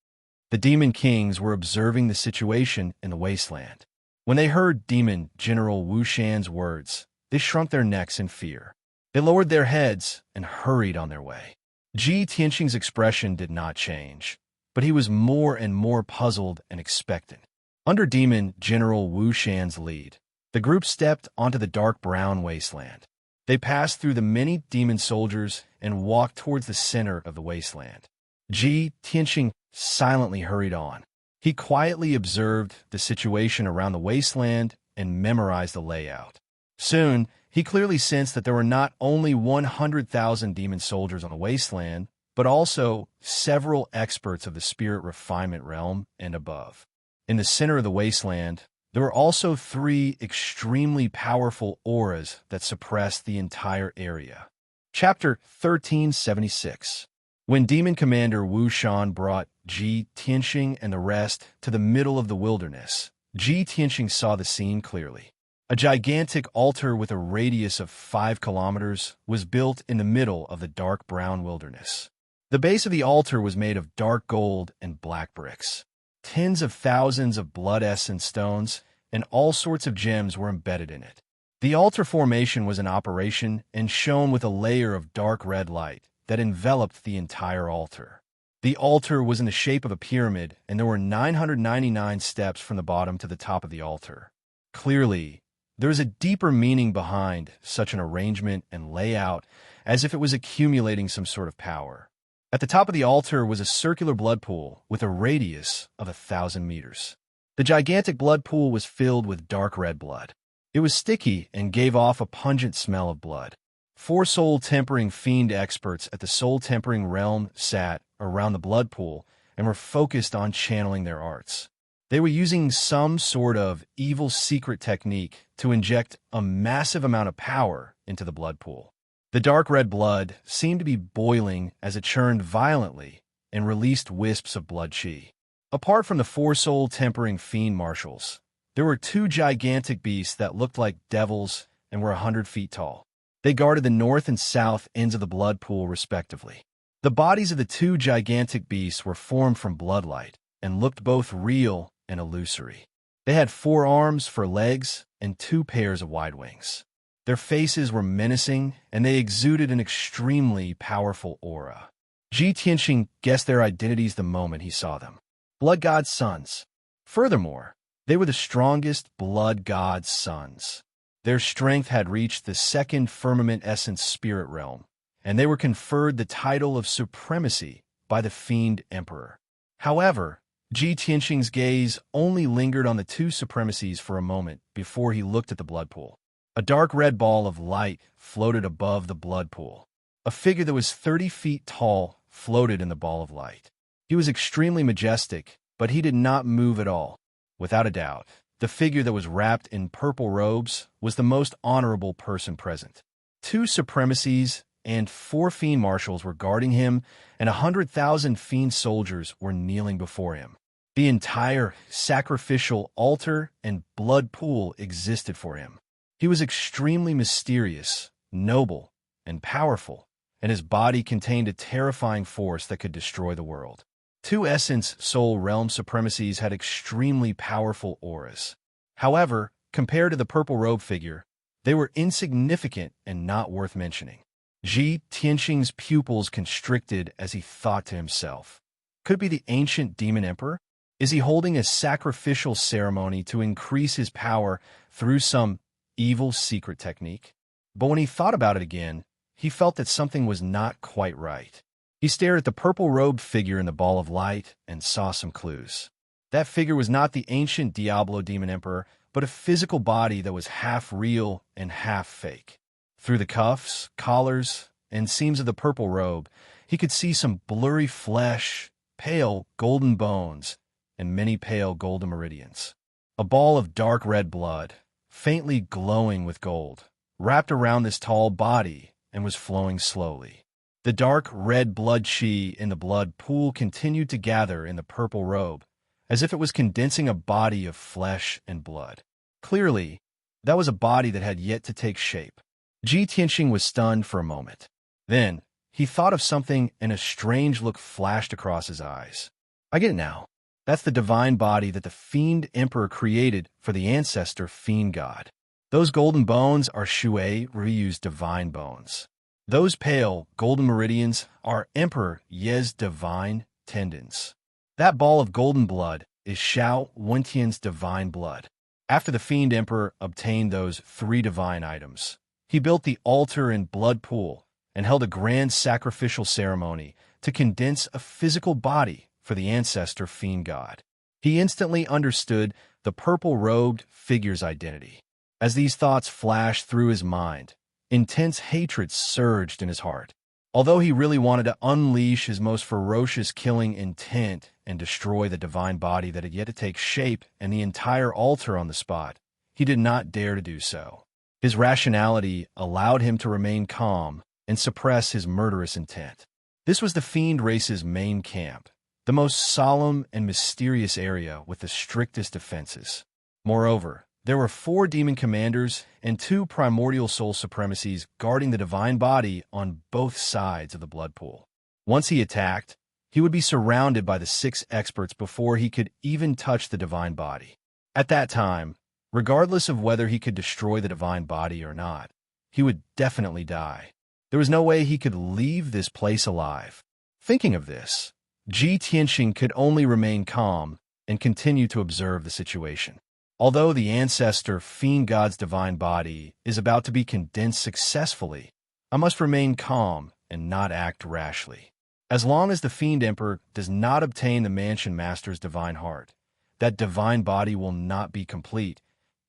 The demon kings were observing the situation in the wasteland. When they heard Demon General Wu Shan's words, they shrunk their necks in fear. They lowered their heads and hurried on their way. Ji Tianxing's expression did not change, but he was more and more puzzled and expectant. Under Demon General Wu Shan's lead, the group stepped onto the dark brown wasteland. They passed through the many demon soldiers and walked towards the center of the wasteland. Ji Tianxing silently hurried on. He quietly observed the situation around the wasteland and memorized the layout. Soon, he clearly sensed that there were not only 100,000 demon soldiers on the wasteland, but also several experts of the spirit refinement realm and above. In the center of the wasteland, there were also 3 extremely powerful auras that suppressed the entire area. Chapter 1376. When Demon Commander Wu Shan brought Ji Tianxing and the rest to the middle of the wilderness, Ji Tianxing saw the scene clearly. A gigantic altar with a radius of 5 kilometers was built in the middle of the dark brown wilderness. The base of the altar was made of dark gold and black bricks. Tens of thousands of blood essence stones and all sorts of gems were embedded in it. The altar formation was in operation and shone with a layer of dark red light, that enveloped the entire altar. The altar was in the shape of a pyramid, and there were 999 steps from the bottom to the top of the altar. Clearly, there is a deeper meaning behind such an arrangement and layout, as if it was accumulating some sort of power. At the top of the altar was a circular blood pool with a radius of 1,000 meters. The gigantic blood pool was filled with dark red blood. It was sticky and gave off a pungent smell of blood. 4 soul-tempering fiend experts at the soul-tempering realm sat around the blood pool and were focused on channeling their arts. They were using some sort of evil secret technique to inject a massive amount of power into the blood pool. The dark red blood seemed to be boiling as it churned violently and released wisps of blood chi. Apart from the 4 soul-tempering fiend marshals, there were 2 gigantic beasts that looked like devils and were 100 feet tall. They guarded the north and south ends of the blood pool, respectively. The bodies of the 2 gigantic beasts were formed from bloodlight and looked both real and illusory. They had 4 arms for legs and 2 pairs of wide wings. Their faces were menacing, and they exuded an extremely powerful aura. Ji Tianxing guessed their identities the moment he saw them. Blood God's sons. Furthermore, they were the strongest Blood God's sons. Their strength had reached the 2nd firmament essence spirit realm, and they were conferred the title of supremacy by the Fiend Emperor. However, Ji Tianxing's gaze only lingered on the 2 supremacies for a moment before he looked at the blood pool. A dark red ball of light floated above the blood pool. A figure that was 30 feet tall floated in the ball of light. He was extremely majestic, but he did not move at all. Without a doubt, the figure that was wrapped in purple robes was the most honorable person present. 2 supremacies and 4 fiend marshals were guarding him, and 100,000 fiend soldiers were kneeling before him. The entire sacrificial altar and blood pool existed for him. He was extremely mysterious, noble, and powerful, and his body contained a terrifying force that could destroy the world. 2 essence soul realm supremacies had extremely powerful auras. However, compared to the purple robe figure, they were insignificant and not worth mentioning. Ji Tianxing's pupils constricted as he thought to himself, could it be the ancient demon emperor? Is he holding a sacrificial ceremony to increase his power through some evil secret technique? But when he thought about it again, he felt that something was not quite right. He stared at the purple-robed figure in the ball of light and saw some clues. That figure was not the ancient Diablo demon emperor, but a physical body that was half real and half fake. Through the cuffs, collars, and seams of the purple robe, he could see some blurry flesh, pale golden bones, and many pale golden meridians. A ball of dark red blood, faintly glowing with gold, wrapped around this tall body and was flowing slowly. The dark red blood chi in the blood pool continued to gather in the purple robe, as if it was condensing a body of flesh and blood. Clearly, that was a body that had yet to take shape. Ji Tianxing was stunned for a moment. Then, he thought of something and a strange look flashed across his eyes. I get it now. That's the divine body that the Fiend Emperor created for the ancestor Fiend God. Those golden bones are Shui Ryu's divine bones. Those pale golden meridians are Emperor Ye's divine tendons. That ball of golden blood is Xiao Wentian's divine blood. After the Fiend Emperor obtained those 3 divine items, he built the altar and blood pool and held a grand sacrificial ceremony to condense a physical body for the ancestor Fiend God. He instantly understood the purple-robed figure's identity. As these thoughts flashed through his mind, intense hatred surged in his heart. Although he really wanted to unleash his most ferocious killing intent and destroy the divine body that had yet to take shape and the entire altar on the spot, he did not dare to do so. His rationality allowed him to remain calm and suppress his murderous intent. This was the fiend race's main camp, the most solemn and mysterious area with the strictest defenses. Moreover, there were 4 demon commanders and 2 primordial soul supremacies guarding the divine body on both sides of the blood pool. Once he attacked, he would be surrounded by the 6 experts before he could even touch the divine body. At that time, regardless of whether he could destroy the divine body or not, he would definitely die. There was no way he could leave this place alive. Thinking of this, Ji Tianxing could only remain calm and continue to observe the situation. Although the ancestor fiend god's divine body is about to be condensed successfully, I must remain calm and not act rashly. As long as the fiend emperor does not obtain the mansion master's divine heart, that divine body will not be complete.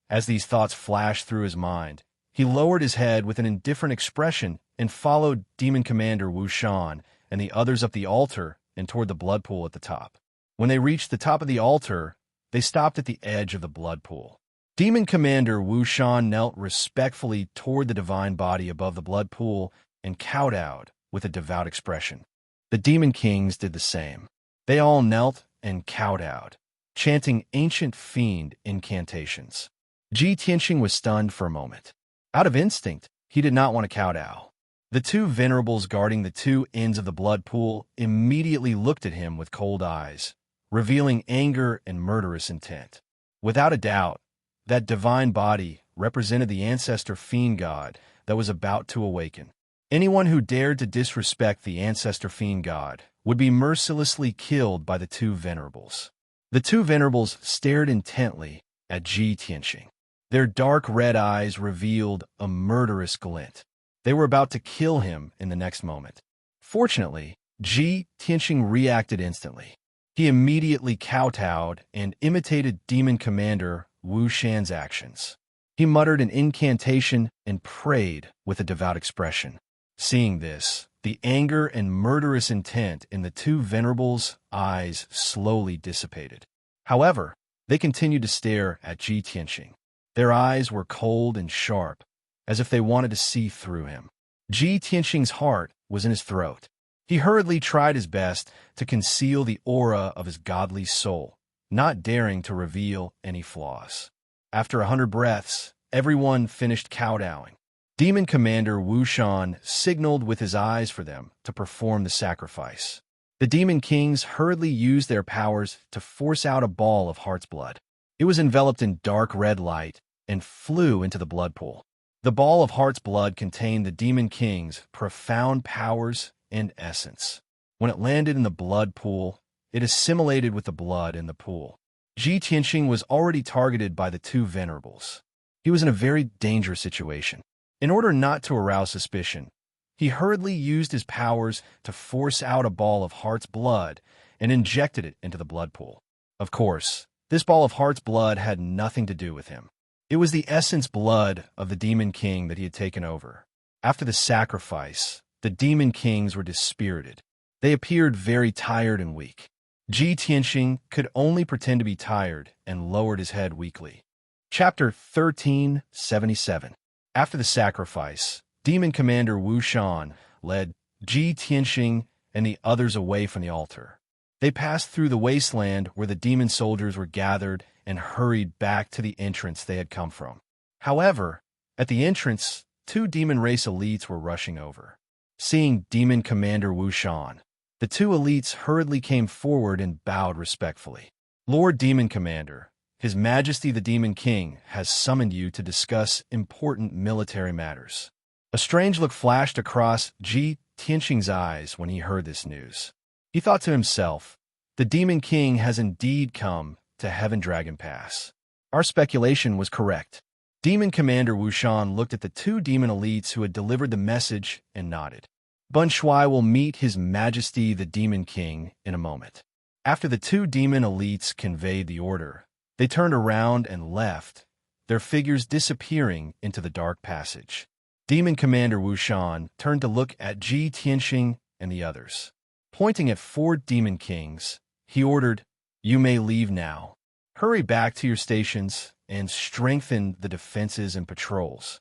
As these thoughts flashed through his mind, he lowered his head with an indifferent expression and followed Demon Commander Wu Shan and the others up the altar and toward the blood pool at the top. When they reached the top of the altar, they stopped at the edge of the blood pool. Demon Commander Wu Shan knelt respectfully toward the divine body above the blood pool and kowtowed with a devout expression. The Demon Kings did the same. They all knelt and kowtowed, chanting ancient fiend incantations. Ji Tianxing was stunned for a moment. Out of instinct, he did not want to kowtow. The two venerables guarding the two ends of the blood pool immediately looked at him with cold eyes, revealing anger and murderous intent. Without a doubt, that divine body represented the ancestor fiend god that was about to awaken. Anyone who dared to disrespect the ancestor fiend god would be mercilessly killed by the two venerables. The two venerables stared intently at Ji Tianxing. Their dark red eyes revealed a murderous glint. They were about to kill him in the next moment. Fortunately, Ji Tianxing reacted instantly. He immediately kowtowed and imitated Demon Commander Wu Shan's actions. He muttered an incantation and prayed with a devout expression. Seeing this, the anger and murderous intent in the two venerables' eyes slowly dissipated. However, they continued to stare at Ji Tianxing. Their eyes were cold and sharp, as if they wanted to see through him. Ji Tianxing's heart was in his throat. He hurriedly tried his best to conceal the aura of his godly soul, not daring to reveal any flaws. After 100 breaths, everyone finished kowtowing. Demon Commander Wu Shan signaled with his eyes for them to perform the sacrifice. The Demon Kings hurriedly used their powers to force out a ball of heart's blood. It was enveloped in dark red light and flew into the blood pool. The ball of heart's blood contained the Demon King's profound powers and essence. When it landed in the blood pool, it assimilated with the blood in the pool. Ji Tianxing was already targeted by the two venerables. He was in a very dangerous situation. In order not to arouse suspicion, he hurriedly used his powers to force out a ball of heart's blood and injected it into the blood pool. Of course, this ball of heart's blood had nothing to do with him. It was the essence blood of the Demon King that he had taken over. After the sacrifice, the Demon Kings were dispirited. They appeared very tired and weak. Ji Tianxing could only pretend to be tired and lowered his head weakly. Chapter 1377. After the sacrifice, Demon Commander Wu Shan led Ji Tianxing and the others away from the altar. They passed through the wasteland where the demon soldiers were gathered and hurried back to the entrance they had come from. However, at the entrance, two demon race elites were rushing over. Seeing Demon Commander Wu Shan, the two elites hurriedly came forward and bowed respectfully. Lord Demon Commander, His Majesty the Demon King has summoned you to discuss important military matters. A strange look flashed across Ji Tianxing's eyes when he heard this news. He thought to himself, the Demon King has indeed come to Heaven Dragon Pass. Our speculation was correct. Demon Commander Wu Shan looked at the two demon elites who had delivered the message and nodded. Bun Shui will meet His Majesty the Demon King in a moment. After the two demon elites conveyed the order, they turned around and left, their figures disappearing into the dark passage. Demon Commander Wu Shan turned to look at Ji Tianxing and the others. Pointing at 4 demon kings, he ordered, "You may leave now. Hurry back to your stations and strengthen the defenses and patrols."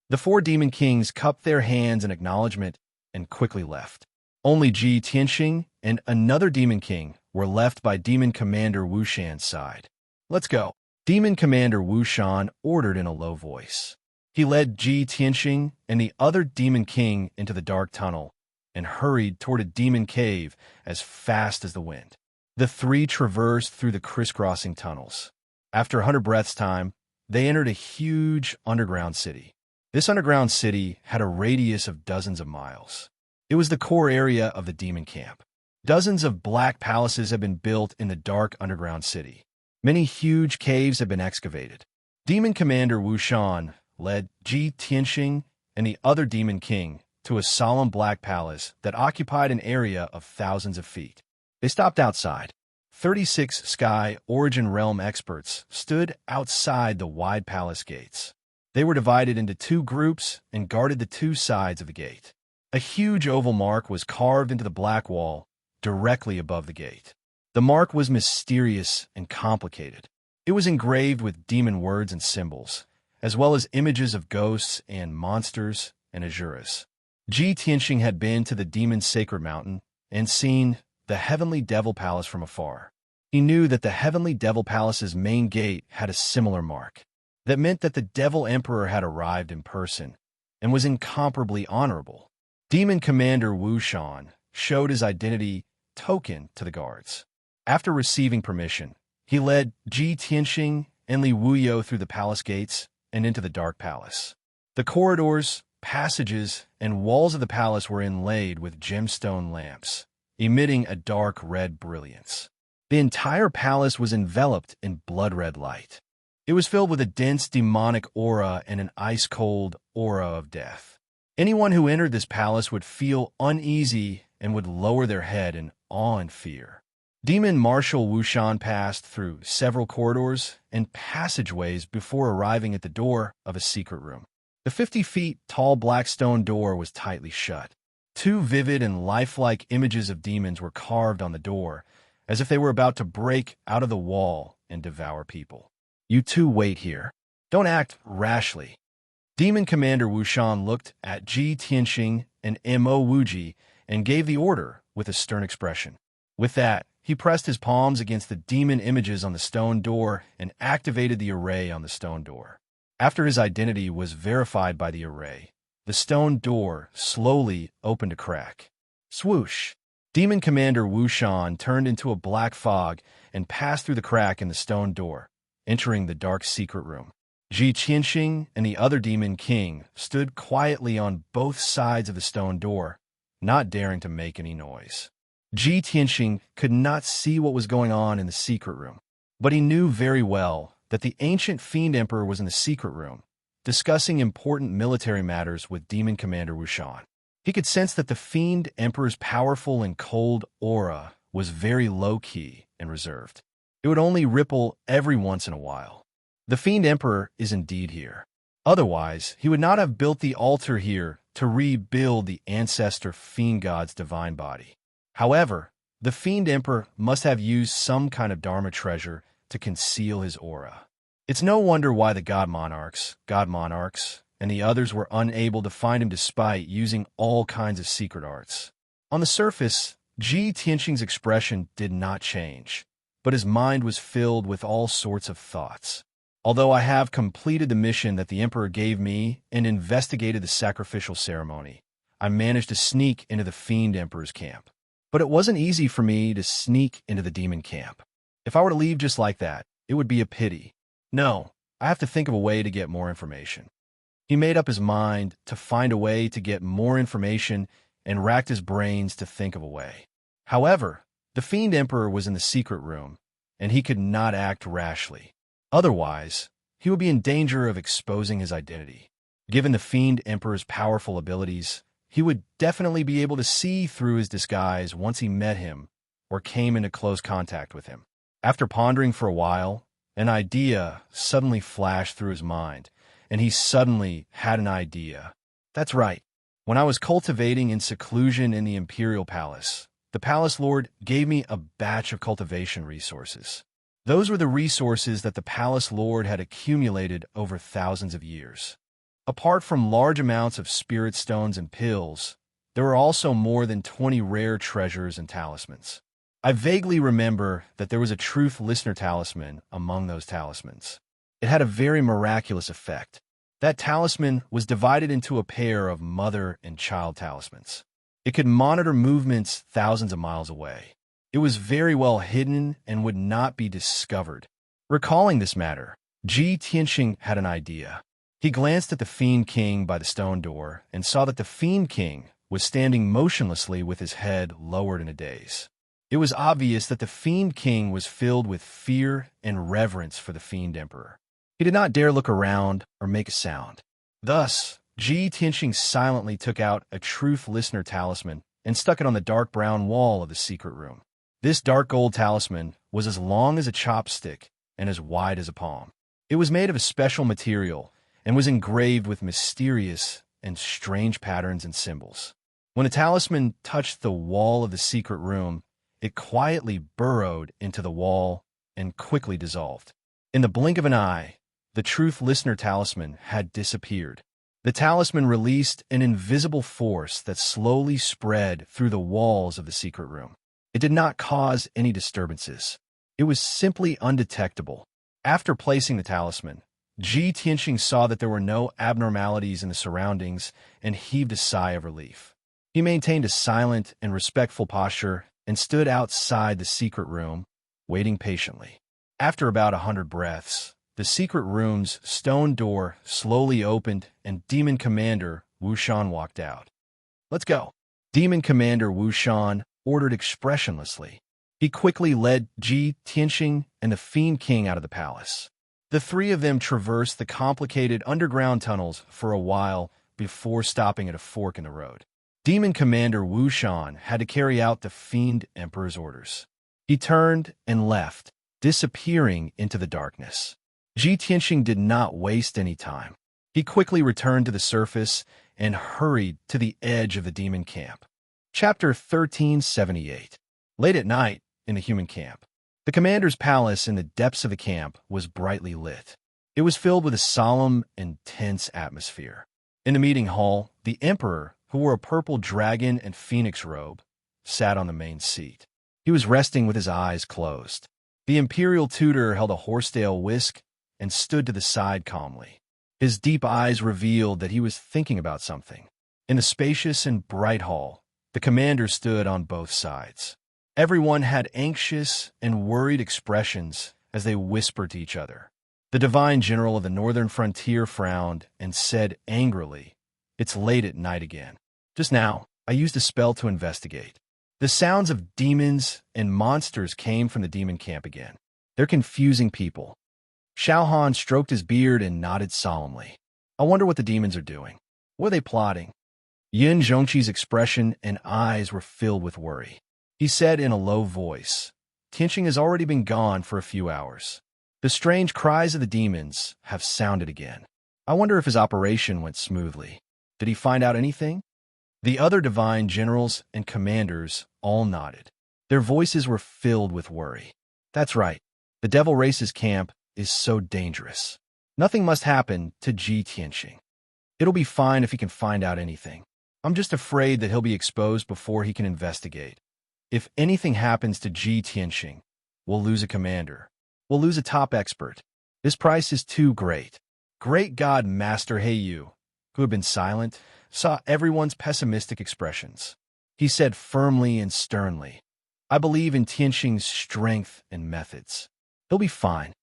The 4 demon kings cupped their hands in acknowledgement and quickly left. Only Ji Tianxing and another demon king were left by Demon Commander Wu Shan's side. "Let's go," Demon Commander Wu Shan ordered in a low voice. He led Ji Tianxing and the other demon king into the dark tunnel and hurried toward a demon cave as fast as the wind. The 3 traversed through the crisscrossing tunnels. After 100 breaths' time, they entered a huge underground city. This underground city had a radius of dozens of miles. It was the core area of the demon camp. Dozens of black palaces had been built in the dark underground city. Many huge caves had been excavated. Demon Commander Wu Shan led Ji Tianxing and the other Demon King to a solemn black palace that occupied an area of thousands of feet. They stopped outside. 36 Sky Origin Realm experts stood outside the wide palace gates. They were divided into two groups and guarded the two sides of the gate. A huge oval mark was carved into the black wall directly above the gate. The mark was mysterious and complicated. It was engraved with demon words and symbols, as well as images of ghosts and monsters and asuras. Ji Tianxing had been to the demon's sacred mountain and seen the Heavenly Devil Palace from afar. He knew that the Heavenly Devil Palace's main gate had a similar mark. That meant that the Devil Emperor had arrived in person and was incomparably honorable. Demon Commander Wu Shan showed his identity token to the guards. After receiving permission, he led Ji Tianxing and Li Wuyo through the palace gates and into the dark palace. The corridors, passages, and walls of the palace were inlaid with gemstone lamps, emitting a dark red brilliance. The entire palace was enveloped in blood-red light. It was filled with a dense demonic aura and an ice-cold aura of death. Anyone who entered this palace would feel uneasy and would lower their head in awe and fear. Demon Marshal Wu Shan passed through several corridors and passageways before arriving at the door of a secret room. The 50 feet tall black stone door was tightly shut. Two vivid and lifelike images of demons were carved on the door, as if they were about to break out of the wall and devour people. You two wait here. Don't act rashly. Demon Commander Wu Shan looked at Ji Tianxing and Mo Wuji and gave the order with a stern expression. With that, he pressed his palms against the demon images on the stone door and activated the array on the stone door. After his identity was verified by the array, the stone door slowly opened a crack. Swoosh! Demon Commander Wu Shan turned into a black fog and passed through the crack in the stone door, entering the dark secret room. Ji Tianxing and the other Demon King stood quietly on both sides of the stone door, not daring to make any noise. Ji Tianxing could not see what was going on in the secret room, but he knew very well that the ancient Fiend Emperor was in the secret room, discussing important military matters with Demon Commander Wu Shan. He could sense that the Fiend Emperor's powerful and cold aura was very low-key and reserved. It would only ripple every once in a while. The Fiend Emperor is indeed here. Otherwise, he would not have built the altar here to rebuild the ancestor Fiend God's divine body. However, the Fiend Emperor must have used some kind of Dharma treasure to conceal his aura. It's no wonder why the God Monarchs, and the others were unable to find him despite using all kinds of secret arts. On the surface, Ji Tianxing's expression did not change, but his mind was filled with all sorts of thoughts. Although I have completed the mission that the Emperor gave me and investigated the sacrificial ceremony, I managed to sneak into the Fiend Emperor's camp. But it wasn't easy for me to sneak into the demon camp. If I were to leave just like that, it would be a pity. No, I have to think of a way to get more information. He made up his mind to find a way to get more information and racked his brains to think of a way. However, the Fiend Emperor was in the secret room, and he could not act rashly. Otherwise, he would be in danger of exposing his identity. Given the Fiend Emperor's powerful abilities, he would definitely be able to see through his disguise once he met him or came into close contact with him. After pondering for a while, an idea suddenly flashed through his mind, and he suddenly had an idea. That's right. When I was cultivating in seclusion in the Imperial Palace, the Palace Lord gave me a batch of cultivation resources. Those were the resources that the Palace Lord had accumulated over thousands of years. Apart from large amounts of spirit stones and pills, there were also more than 20 rare treasures and talismans. I vaguely remember that there was a Truth Listener talisman among those talismans. It had a very miraculous effect. That talisman was divided into a pair of mother and child talismans. It could monitor movements thousands of miles away. It was very well hidden and would not be discovered. Recalling this matter, Ji Tianxing had an idea. He glanced at the Fiend King by the stone door and saw that the Fiend King was standing motionlessly with his head lowered in a daze. It was obvious that the Fiend King was filled with fear and reverence for the Fiend Emperor. He did not dare look around or make a sound. Thus, Ji Tianqing silently took out a Truth Listener talisman and stuck it on the dark brown wall of the secret room. This dark gold talisman was as long as a chopstick and as wide as a palm. It was made of a special material and was engraved with mysterious and strange patterns and symbols. When the talisman touched the wall of the secret room, it quietly burrowed into the wall and quickly dissolved. In the blink of an eye, the Truth Listener talisman had disappeared. The talisman released an invisible force that slowly spread through the walls of the secret room. It did not cause any disturbances. It was simply undetectable. After placing the talisman, Ji Tianqing saw that there were no abnormalities in the surroundings and heaved a sigh of relief. He maintained a silent and respectful posture and stood outside the secret room, waiting patiently. After about 100 breaths, the secret room's stone door slowly opened and Demon Commander Wu Shan walked out. "Let's go," Demon Commander Wu Shan ordered expressionlessly. He quickly led Ji Tianqing and the Fiend King out of the palace. The three of them traversed the complicated underground tunnels for a while before stopping at a fork in the road. Demon Commander Wu Shan had to carry out the Fiend Emperor's orders. He turned and left, disappearing into the darkness. Ji Tianqing did not waste any time. He quickly returned to the surface and hurried to the edge of the demon camp. Chapter 1378. Late at night, in the human camp, the commander's palace in the depths of the camp was brightly lit. It was filled with a solemn and tense atmosphere. In the meeting hall, the emperor, who wore a purple dragon and phoenix robe, sat on the main seat. He was resting with his eyes closed. The imperial tutor held a horsetail whisk and stood to the side calmly. His deep eyes revealed that he was thinking about something. In the spacious and bright hall, the commander stood on both sides. Everyone had anxious and worried expressions as they whispered to each other. The divine general of the northern frontier frowned and said angrily, "It's late at night again. Just now, I used a spell to investigate." The sounds of demons and monsters came from the demon camp again. "They're confusing people." Xiao Han stroked his beard and nodded solemnly. "I wonder what the demons are doing. What are they plotting?" Yin Zhongqi's expression and eyes were filled with worry. He said in a low voice, "Tianqing has already been gone for a few hours. The strange cries of the demons have sounded again. I wonder if his operation went smoothly. Did he find out anything?" The other divine generals and commanders all nodded. Their voices were filled with worry. "That's right. The Devil Race's camp is so dangerous. Nothing must happen to Ji Tianqing. It'll be fine if he can find out anything. I'm just afraid that he'll be exposed before he can investigate. If anything happens to Ji Tianqing, we'll lose a commander. We'll lose a top expert. This price is too great." Great God Master Heiyu, who had been silent, saw everyone's pessimistic expressions. He said firmly and sternly, "I believe in Tianqing's strength and methods. He'll be fine."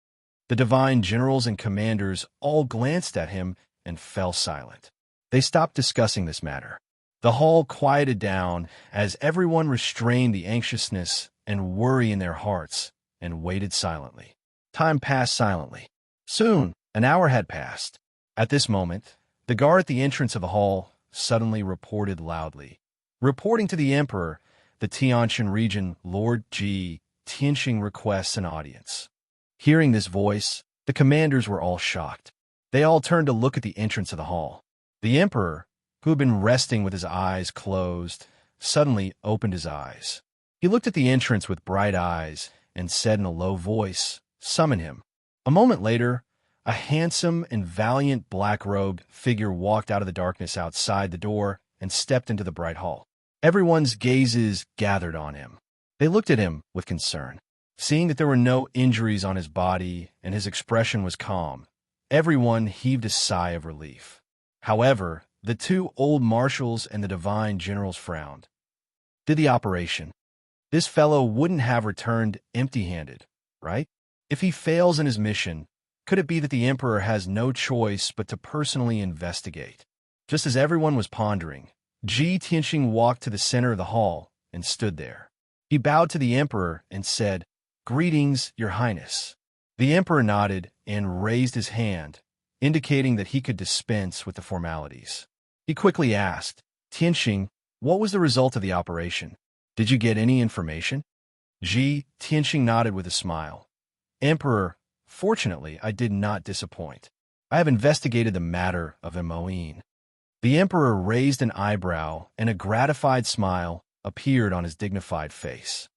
The divine generals and commanders all glanced at him and fell silent. They stopped discussing this matter. The hall quieted down as everyone restrained the anxiousness and worry in their hearts and waited silently. Time passed silently. Soon, an hour had passed. At this moment, the guard at the entrance of the hall suddenly reported loudly. "Reporting to the emperor, the Tianqian region Lord Ji Tianqing requests an audience." Hearing this voice, the commanders were all shocked. They all turned to look at the entrance of the hall. The emperor, who had been resting with his eyes closed, suddenly opened his eyes. He looked at the entrance with bright eyes and said in a low voice, "Summon him." A moment later, a handsome and valiant black-robed figure walked out of the darkness outside the door and stepped into the bright hall. Everyone's gazes gathered on him. They looked at him with concern. Seeing that there were no injuries on his body and his expression was calm, everyone heaved a sigh of relief. However, the two old marshals and the divine generals frowned. Did the operation. This fellow wouldn't have returned empty-handed, right? If he fails in his mission, Could it be that the emperor has no choice but to personally investigate? Just as everyone was pondering, Ji Tianxing walked to the center of the hall and stood there. He bowed to the emperor and said, "Greetings, Your Highness." The emperor nodded and raised his hand, indicating that he could dispense with the formalities. He quickly asked, "Tianxing, what was the result of the operation? Did you get any information?" Ji Tianxing nodded with a smile. "Emperor, fortunately, I did not disappoint. I have investigated the matter of Emoine." The emperor raised an eyebrow, and a gratified smile appeared on his dignified face.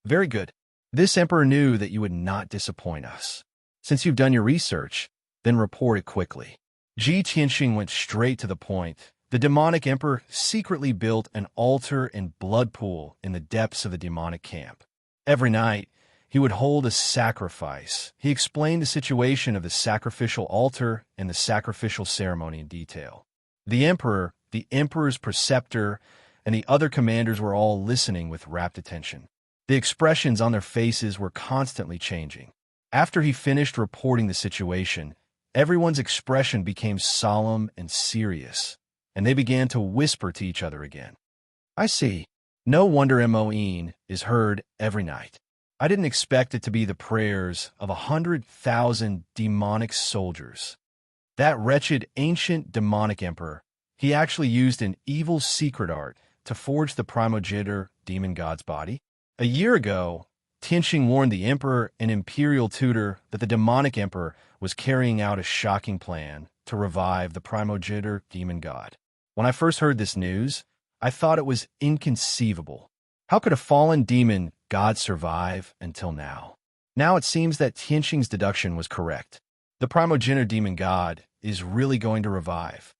"Very good. This emperor knew that you would not disappoint us. Since you've done your research, then report it quickly." Ji Tianxing went straight to the point. The demonic emperor secretly built an altar and blood pool in the depths of the demonic camp. Every night, he would hold a sacrifice. He explained the situation of the sacrificial altar and the sacrificial ceremony in detail. The emperor, the emperor's preceptor, and the other commanders were all listening with rapt attention. The expressions on their faces were constantly changing. After he finished reporting the situation, everyone's expression became solemn and serious, and they began to whisper to each other again. "I see. No wonder Emoine is heard every night. I didn't expect it to be the prayers of 100,000 demonic soldiers. That wretched ancient demonic emperor, he actually used an evil secret art to forge the primogenitor demon god's body." A year ago, Tianxing warned the emperor and imperial tutor that the demonic emperor was carrying out a shocking plan to revive the primogenitor demon god. When I first heard this news, I thought it was inconceivable. How could a fallen demon god survive until now? Now it seems that Tianxing's deduction was correct. The primogenitor demon god is really going to revive.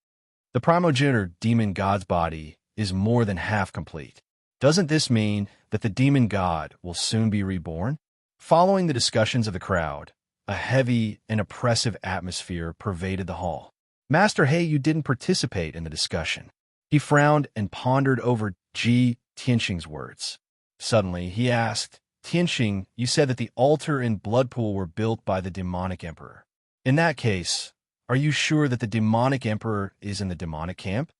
The primogenitor demon god's body is more than half complete. Doesn't this mean that the demon god will soon be reborn? Following the discussions of the crowd, a heavy and oppressive atmosphere pervaded the hall. Master He, you didn't participate in the discussion. He frowned and pondered over Ji Tianxing's words. Suddenly, he asked, "Tianxing, you said that the altar and blood pool were built by the demonic emperor. In that case, are you sure that the demonic emperor is in the demonic camp?"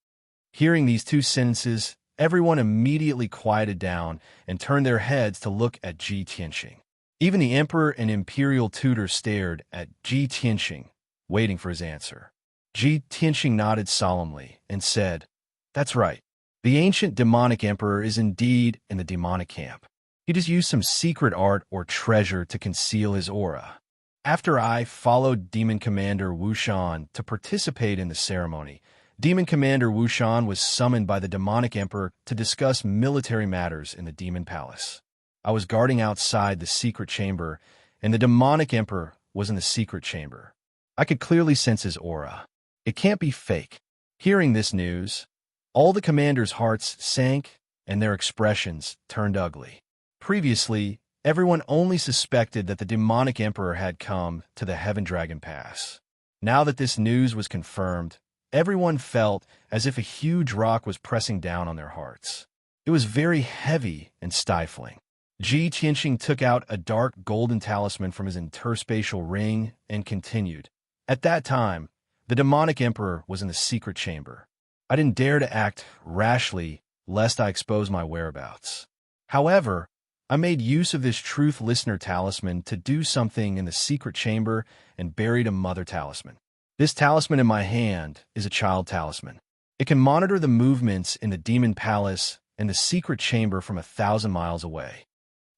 Hearing these two sentences, everyone immediately quieted down and turned their heads to look at Ji Tianxing. Even the emperor and imperial tutor stared at Ji Tianxing, waiting for his answer. Ji Tianxing nodded solemnly and said, "That's right. The ancient demonic emperor is indeed in the demonic camp. He just used some secret art or treasure to conceal his aura." After I followed Demon Commander Wu Shan to participate in the ceremony, Demon Commander Wu Shan was summoned by the demonic emperor to discuss military matters in the demon palace. I was guarding outside the secret chamber, and the demonic emperor was in the secret chamber. I could clearly sense his aura. It can't be fake. Hearing this news, all the commanders' hearts sank and their expressions turned ugly. Previously, everyone only suspected that the demonic emperor had come to the Heaven Dragon Pass. Now that this news was confirmed, everyone felt as if a huge rock was pressing down on their hearts. It was very heavy and stifling. Ji Tianxing took out a dark golden talisman from his interspatial ring and continued. At that time, the demonic emperor was in the secret chamber. I didn't dare to act rashly, lest I expose my whereabouts. However, I made use of this truth listener talisman to do something in the secret chamber and buried a mother talisman. This talisman in my hand is a child talisman. It can monitor the movements in the demon palace and the secret chamber from 1,000 miles away.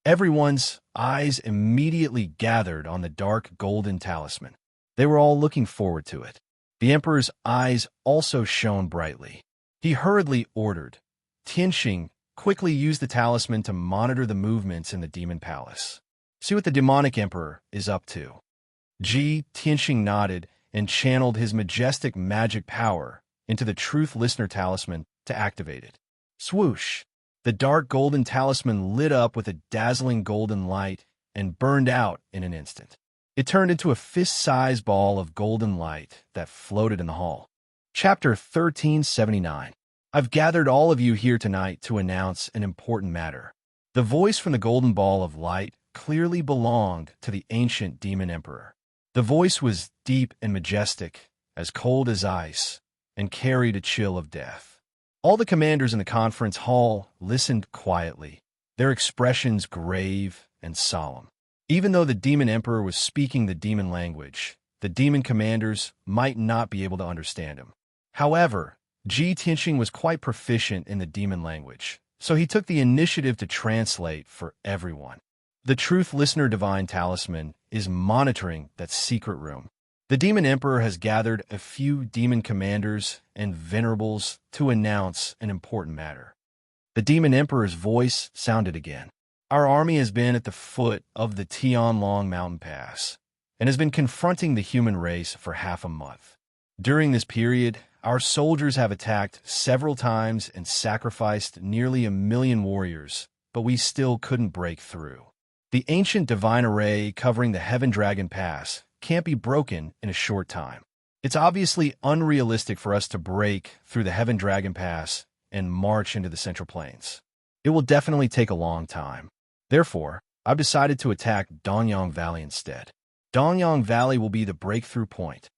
Everyone's eyes immediately gathered on the dark golden talisman. They were all looking forward to it. The emperor's eyes also shone brightly. He hurriedly ordered, "Tianxing, quickly use the talisman to monitor the movements in the demon palace. See what the demonic emperor is up to." Ji Tianxing nodded and channeled his majestic magic power into the Truth Listener talisman to activate it. Swoosh! The dark golden talisman lit up with a dazzling golden light and burned out in an instant. It turned into a fist-sized ball of golden light that floated in the hall. Chapter 1379. I've gathered all of you here tonight to announce an important matter. The voice from the golden ball of light clearly belonged to the ancient demon emperor. The voice was deep and majestic, as cold as ice, and carried a chill of death. All the commanders in the conference hall listened quietly, their expressions grave and solemn. Even though the demon emperor was speaking the demon language, the demon commanders might not be able to understand him. However, Ji Tianxing was quite proficient in the demon language, so he took the initiative to translate for everyone. The Truth Listener Divine Talisman is monitoring that secret room. The demon emperor has gathered a few demon commanders and venerables to announce an important matter. The demon emperor's voice sounded again. Our army has been at the foot of the Tianlong mountain pass and has been confronting the human race for half a month. During this period, our soldiers have attacked several times and sacrificed nearly 1 million warriors, but we still couldn't break through. The ancient divine array covering the Heaven Dragon Pass can't be broken in a short time. It's obviously unrealistic for us to break through the Heaven Dragon Pass and march into the Central Plains. It will definitely take a long time. Therefore, I've decided to attack Danyang Valley instead. Danyang Valley will be the breakthrough point.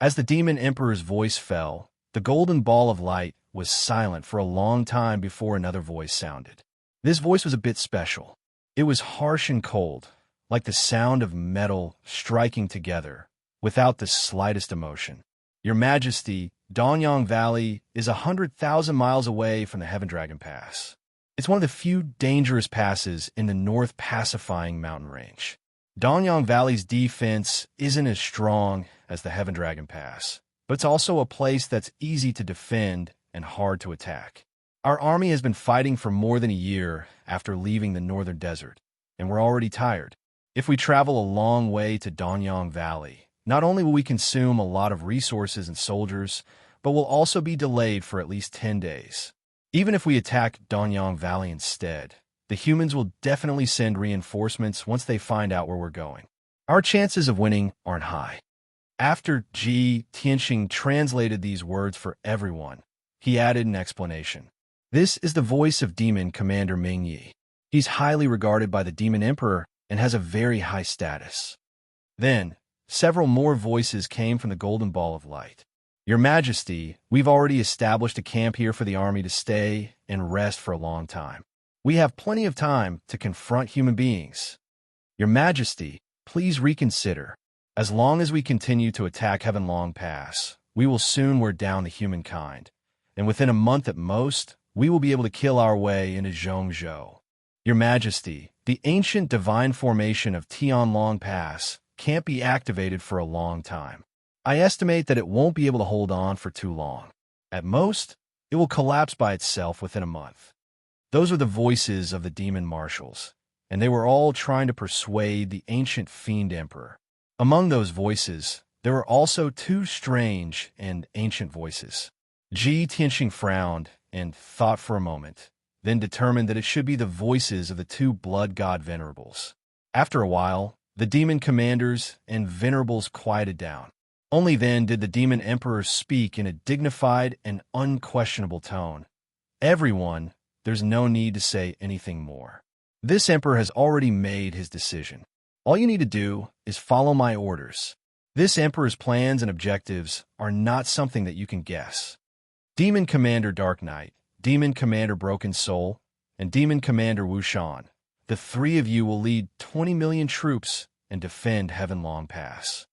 As the demon emperor's voice fell, the golden ball of light was silent for a long time before another voice sounded. This voice was a bit special. It was harsh and cold, like the sound of metal striking together, without the slightest emotion. Your Majesty, Danyang Valley is 100,000 miles away from the Heaven Dragon Pass. It's one of the few dangerous passes in the North Pacifying mountain range. Danyang Valley's defense isn't as strong as the Heaven Dragon Pass, but it's also a place that's easy to defend and hard to attack. Our army has been fighting for more than a year after leaving the northern desert, and we're already tired. If we travel a long way to Danyang Valley, not only will we consume a lot of resources and soldiers, but we'll also be delayed for at least 10 days. Even if we attack Danyang Valley instead, the humans will definitely send reinforcements once they find out where we're going. Our chances of winning aren't high. After Ji Tianxing translated these words for everyone, he added an explanation. This is the voice of Demon Commander Ming Yi. He's highly regarded by the Demon Emperor and has a very high status. Then, several more voices came from the Golden Ball of Light. Your Majesty, we've already established a camp here for the army to stay and rest for a long time. We have plenty of time to confront human beings. Your Majesty, please reconsider. As long as we continue to attack Heavenlong Pass, we will soon wear down the humankind, and within a month at most, we will be able to kill our way into Zhongzhou. Your Majesty, the ancient divine formation of Tianlong Pass can't be activated for a long time. I estimate that it won't be able to hold on for too long. At most, it will collapse by itself within a month. Those are the voices of the demon marshals, and they were all trying to persuade the ancient fiend emperor. Among those voices, there were also two strange and ancient voices. Ji Tianxing frowned and thought for a moment, then determined that it should be the voices of the two blood god venerables. After a while, the demon commanders and venerables quieted down. Only then did the demon emperor speak in a dignified and unquestionable tone. Everyone, there's no need to say anything more. This emperor has already made his decision. All you need to do is follow my orders. This emperor's plans and objectives are not something that you can guess. Demon Commander Dark Knight, Demon Commander Broken Soul, and Demon Commander Wushan, the three of you will lead 20 million troops and defend Heavenlong Pass.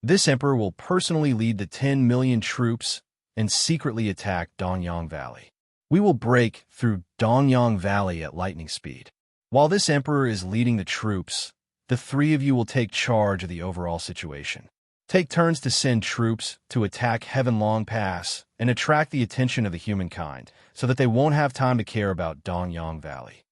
This emperor will personally lead the 10 million troops and secretly attack Danyang Valley. We will break through Danyang Valley at lightning speed. While this emperor is leading the troops, the three of you will take charge of the overall situation. Take turns to send troops to attack Heavenlong Pass and attract the attention of the humankind so that they won't have time to care about Danyang Valley.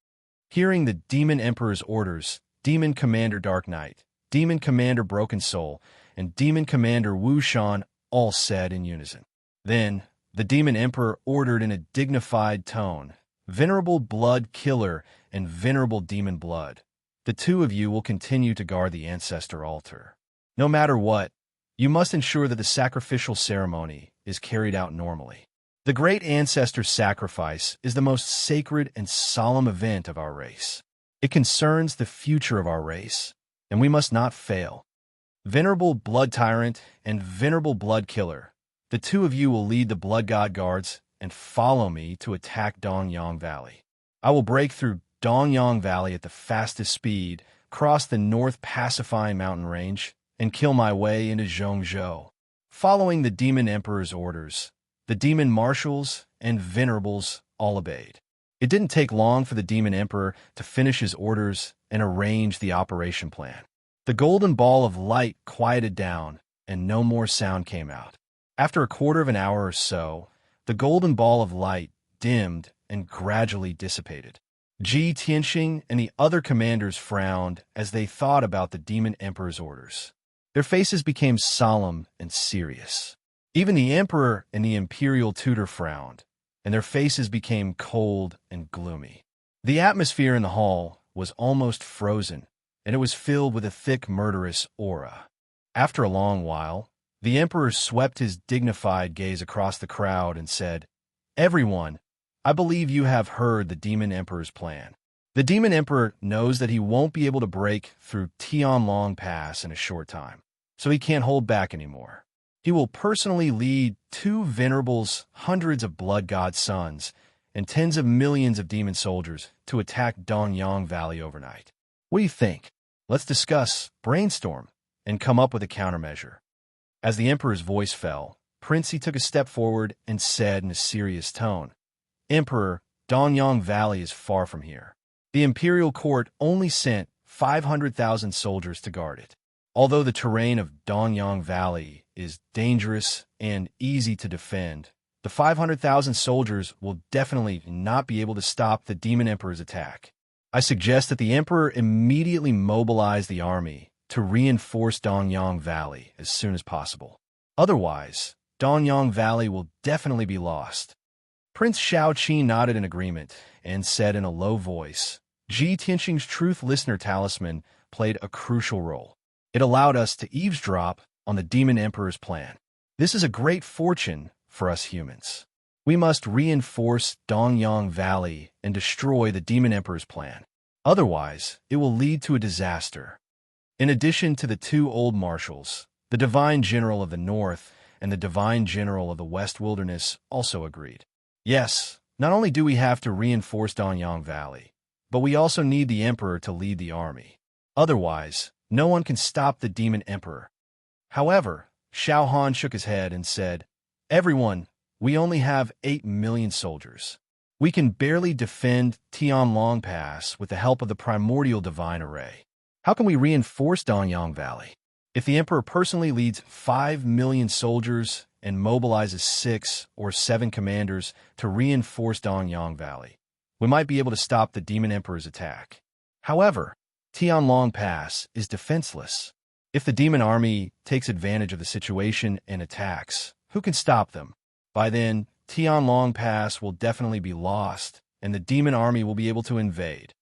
Hearing the Demon Emperor's orders, Demon Commander Dark Knight, Demon Commander Broken Soul, and Demon Commander Wushan all said in unison. Then, the Demon Emperor ordered in a dignified tone, Venerable Blood Killer and Venerable Demon Blood, the two of you will continue to guard the ancestor altar. No matter what, you must ensure that the sacrificial ceremony is carried out normally. The great ancestor sacrifice is the most sacred and solemn event of our race. It concerns the future of our race, and we must not fail. Venerable Blood Tyrant and Venerable Blood Killer, the two of you will lead the Blood God Guards and follow me to attack Dongyang Valley. I will break through Dongyang Valley at the fastest speed, cross the North Pacifying Mountain Range, and kill my way into Zhongzhou. Following the Demon Emperor's orders, the Demon Marshals and Venerables all obeyed. It didn't take long for the Demon Emperor to finish his orders and arrange the operation plan. The golden ball of light quieted down, and no more sound came out. After a quarter of an hour or so, the golden ball of light dimmed and gradually dissipated. Ji Tianxing and the other commanders frowned as they thought about the Demon Emperor's orders. Their faces became solemn and serious. Even the Emperor and the Imperial Tutor frowned, and their faces became cold and gloomy. The atmosphere in the hall was almost frozen, and it was filled with a thick, murderous aura. After a long while, the Emperor swept his dignified gaze across the crowd and said, "Everyone, I believe you have heard the Demon Emperor's plan. The Demon Emperor knows that he won't be able to break through Tianlong Pass in a short time, so he can't hold back anymore. He will personally lead 2 venerables, hundreds of blood god sons, and tens of millions of demon soldiers to attack Dongyang Valley overnight. What do you think? Let's discuss, brainstorm, and come up with a countermeasure." As the Emperor's voice fell, Princey took a step forward and said in a serious tone, "Emperor, Dongyang Valley is far from here. The imperial court only sent 500,000 soldiers to guard it. Although the terrain of Dongyang Valley is dangerous and easy to defend, the 500,000 soldiers will definitely not be able to stop the Demon Emperor's attack. I suggest that the Emperor immediately mobilize the army to reinforce Dongyang Valley as soon as possible. Otherwise, Dongyang Valley will definitely be lost." Prince Shaoqi nodded in agreement and said in a low voice, "Ji Tianxing's Truth Listener Talisman played a crucial role. It allowed us to eavesdrop on the Demon Emperor's plan. This is a great fortune for us humans. We must reinforce Dongyang Valley and destroy the Demon Emperor's plan. Otherwise, it will lead to a disaster." In addition to the 2 old marshals, the Divine General of the North and the Divine General of the West Wilderness also agreed. "Yes, not only do we have to reinforce Dongyang Valley, but we also need the Emperor to lead the army. Otherwise, no one can stop the Demon Emperor." However, Xiao Han shook his head and said, "Everyone, we only have 8 million soldiers. We can barely defend Tianlong Pass with the help of the primordial divine array. How can we reinforce Dongyang Valley? If the Emperor personally leads 5 million soldiers and mobilizes 6 or 7 commanders to reinforce Dongyang Valley, we might be able to stop the Demon Emperor's attack. However, Tianlong Pass is defenseless. If the demon army takes advantage of the situation and attacks, who can stop them? By then, Tianlong Pass will definitely be lost, and the demon army will be able to invade."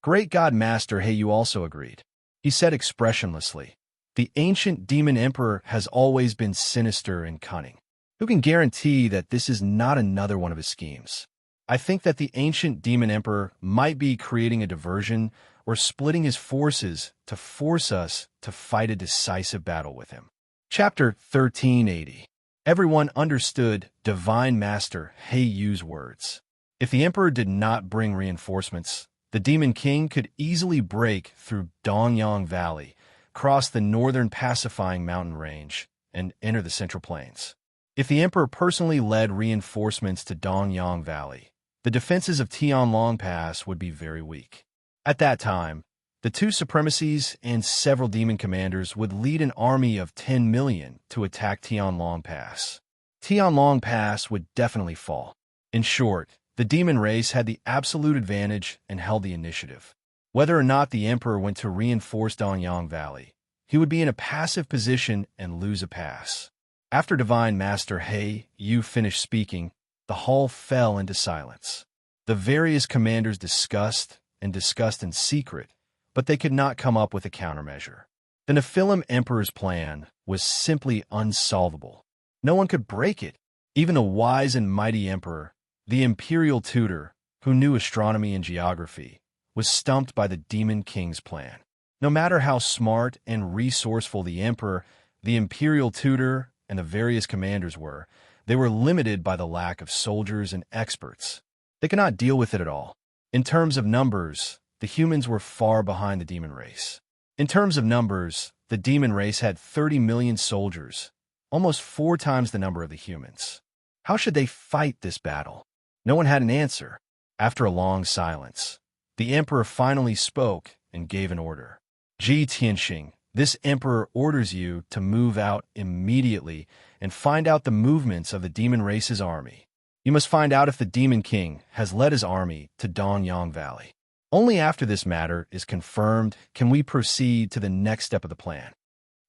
Great God Master Heyu also agreed. He said expressionlessly, "The ancient Demon Emperor has always been sinister and cunning. Who can guarantee that this is not another one of his schemes? I think that the ancient Demon Emperor might be creating a diversion or splitting his forces to force us to fight a decisive battle with him." Chapter 1380. Everyone understood Divine Master Heiyu's words. If the Emperor did not bring reinforcements, the Demon King could easily break through Dongyang Valley, cross the northern pacifying mountain range, and enter the Central Plains. If the Emperor personally led reinforcements to Dongyang Valley, the defenses of Tianlong Pass would be very weak. At that time, the 2 supremacies and several demon commanders would lead an army of 10 million to attack Tianlong Pass. Tianlong Pass would definitely fall. In short, the demon race had the absolute advantage and held the initiative. Whether or not the Emperor went to reinforce Dongyang Valley, he would be in a passive position and lose a pass. After Divine Master Heyu finished speaking, the hall fell into silence. The various commanders discussed in secret, but they could not come up with a countermeasure. The Nephilim Emperor's plan was simply unsolvable. No one could break it. Even the wise and mighty Emperor, the Imperial Tutor, who knew astronomy and geography, was stumped by the Demon King's plan. No matter how smart and resourceful the emperor, the imperial tutor, and the various commanders were, they were limited by the lack of soldiers and experts. They could not deal with it at all. In terms of numbers, the humans were far behind the demon race. In terms of numbers, the demon race had 30 million soldiers, almost 4 times the number of the humans. How should they fight this battle? No one had an answer. After a long silence, the emperor finally spoke and gave an order. Ji Tianxing, this emperor orders you to move out immediately and find out the movements of the demon race's army. You must find out if the demon king has led his army to Danyang Valley. Only after this matter is confirmed can we proceed to the next step of the plan.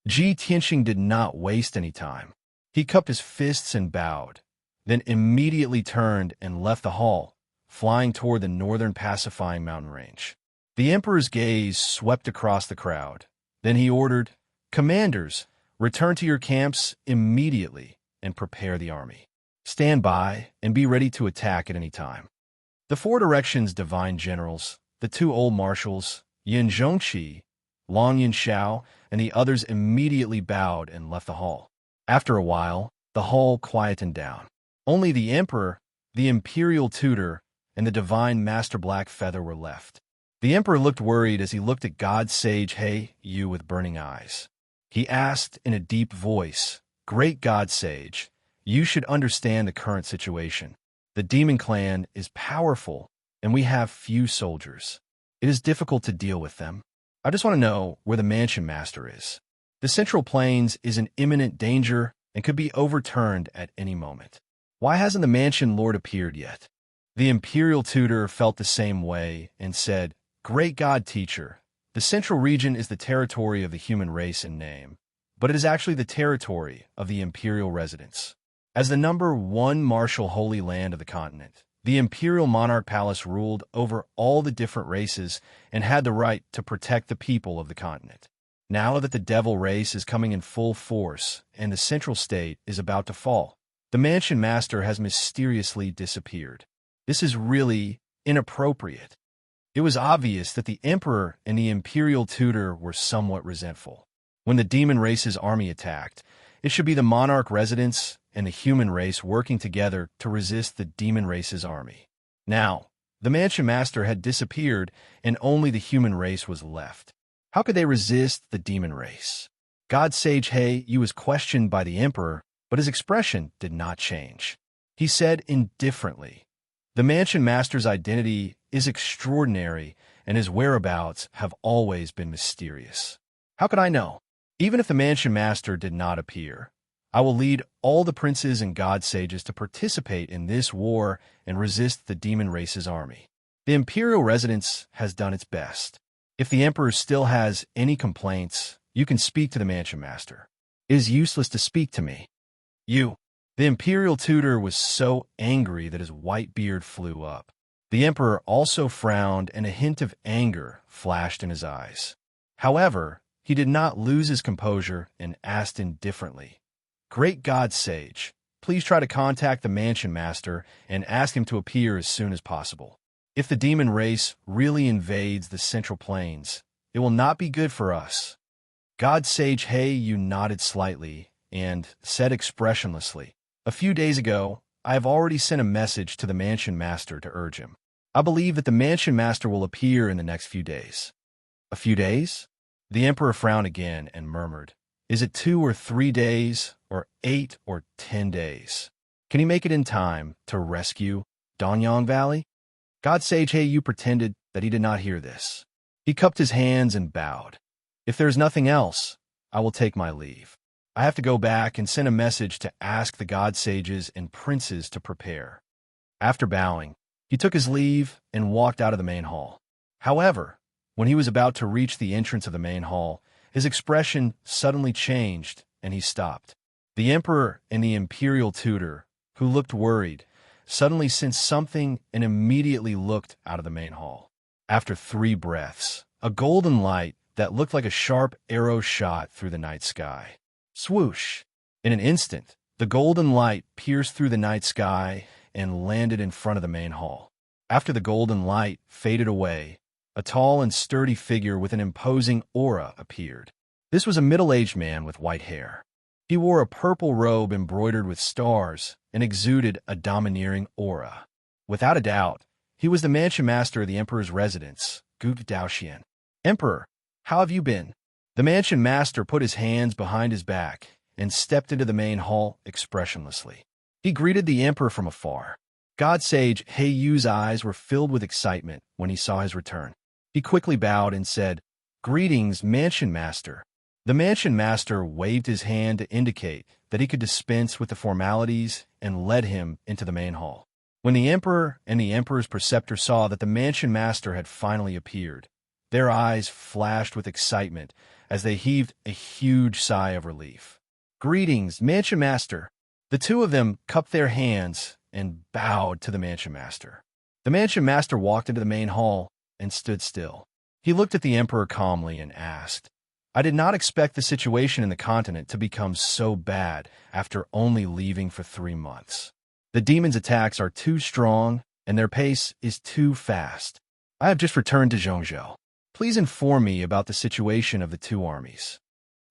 Ji Tianxing did not waste any time. He cupped his fists and bowed, then immediately turned and left the hall, flying toward the northern pacifying mountain range. The emperor's gaze swept across the crowd. Then he ordered, "Commanders, return to your camps immediately and prepare the army. Stand by and be ready to attack at any time." The 4 directions' divine generals, the 2 old marshals, Yin Zhongqi, Long Yunxiao, and the others immediately bowed and left the hall. After a while, the hall quietened down. Only the emperor, the imperial tutor, and the divine master Black Feather were left. The emperor looked worried as he looked at God Sage He Yu with burning eyes. He asked in a deep voice, "Great God Sage, you should understand the current situation. The demon clan is powerful, and we have few soldiers. It is difficult to deal with them. I just want to know where the mansion master is. The Central Plains is in imminent danger and could be overturned at any moment. Why hasn't the mansion lord appeared yet?" The imperial tutor felt the same way and said, "Great God Teacher, the Central region is the territory of the human race in name, but it is actually the territory of the imperial residents. As the number 1 martial holy land of the continent, the imperial monarch palace ruled over all the different races and had the right to protect the people of the continent. Now that the devil race is coming in full force and the central state is about to fall, the mansion master has mysteriously disappeared. This is really inappropriate." It was obvious that the emperor and the imperial tutor were somewhat resentful. When the demon race's army attacked, it should be the monarch residents and the human race working together to resist the demon race's army. Now, the mansion master had disappeared and only the human race was left. How could they resist the demon race? God Sage He Yu was questioned by the emperor, but his expression did not change. He said indifferently, "The mansion master's identity is extraordinary, and his whereabouts have always been mysterious. How could I know? Even if the mansion master did not appear, I will lead all the princes and god sages to participate in this war and resist the demon race's army. The imperial residence has done its best. If the emperor still has any complaints, you can speak to the mansion master. It is useless to speak to me." The imperial tutor was so angry that his white beard flew up. The emperor also frowned, and a hint of anger flashed in his eyes. However, he did not lose his composure and asked indifferently, "Great God Sage, please try to contact the mansion master and ask him to appear as soon as possible. If the demon race really invades the Central Plains, it will not be good for us." God Sage He Yu nodded slightly and said expressionlessly, "A few days ago, I have already sent a message to the mansion master to urge him. I believe that the mansion master will appear in the next few days." "A few days?" The emperor frowned again and murmured, "Is it 2 or 3 days, or 8 or 10 days? Can he make it in time to rescue Danyang Valley?" God Sage He Yu pretended that he did not hear this. He cupped his hands and bowed. "If there is nothing else, I will take my leave. I have to go back and send a message to ask the god sages and princes to prepare." After bowing, he took his leave and walked out of the main hall. However, when he was about to reach the entrance of the main hall, his expression suddenly changed and he stopped. The emperor and the imperial tutor, who looked worried, suddenly sensed something and immediately looked out of the main hall. After 3 breaths, a golden light that looked like a sharp arrow shot through the night sky. Swoosh! In an instant, the golden light pierced through the night sky and landed in front of the main hall. After the golden light faded away, A tall and sturdy figure with an imposing aura appeared. This was a middle-aged man with white hair. He wore a purple robe embroidered with stars and exuded a domineering aura. Without a doubt, he was the mansion master of the emperor's residence, Gu Daoxian. "Emperor, how have you been?" The mansion master put his hands behind his back and stepped into the main hall expressionlessly. He greeted the emperor from afar. God Sage He Yu's eyes were filled with excitement when he saw his return. He quickly bowed and said, "Greetings, mansion master." The mansion master waved his hand to indicate that he could dispense with the formalities and led him into the main hall. When the emperor and the emperor's preceptor saw that the mansion master had finally appeared, their eyes flashed with excitement as they heaved a huge sigh of relief. "Greetings, mansion master." The two of them cupped their hands and bowed to the mansion master. The mansion master walked into the main hall and stood still. He looked at the emperor calmly and asked, "I did not expect the situation in the continent to become so bad after only leaving for 3 months. The demons' attacks are too strong, and their pace is too fast. I have just returned to Zhongzhou. Please inform me about the situation of the two armies."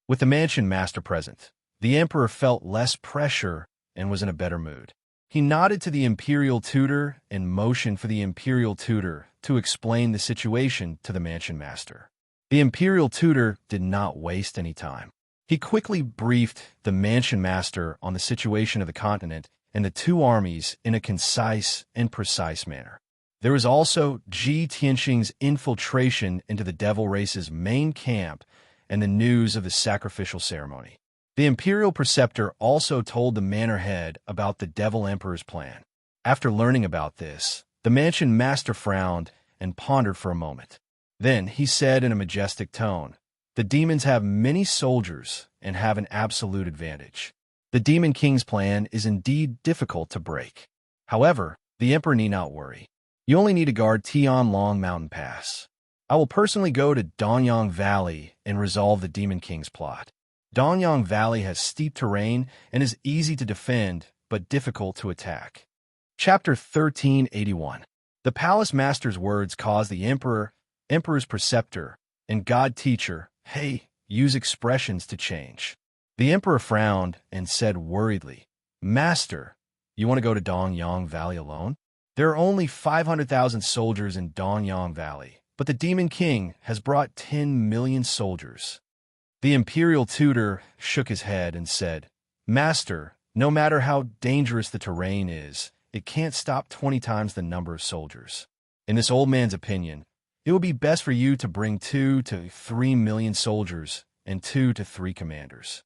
With the mansion master present, the emperor felt less pressure and was in a better mood. He nodded to the imperial tutor and motioned for the imperial tutor to explain the situation to the mansion master. The imperial tutor did not waste any time. He quickly briefed the mansion master on the situation of the continent and the two armies in a concise and precise manner. There was also Ji Tianxing's infiltration into the devil race's main camp and the news of the sacrificial ceremony. The imperial preceptor also told the manor head about the devil emperor's plan. After learning about this, the mansion master frowned and pondered for a moment. Then he said in a majestic tone, "The demons have many soldiers and have an absolute advantage. The Demon King's plan is indeed difficult to break. However, the emperor need not worry. You only need to guard Tianlong Mountain Pass. I will personally go to Dongyang Valley and resolve the Demon King's plot. Dongyang Valley has steep terrain and is easy to defend, but difficult to attack." Chapter 1381. The palace master's words caused the emperor's preceptor, and god teacher, He Yu's expressions to change. The emperor frowned and said worriedly, "Master, you want to go to Dongyang Valley alone? There are only 500,000 soldiers in Dongyang Valley, but the Demon King has brought 10 million soldiers." The imperial tutor shook his head and said, "Master, no matter how dangerous the terrain is, it can't stop 20 times the number of soldiers. In this old man's opinion, it would be best for you to bring 2 to 3 million soldiers and 2 to 3 commanders."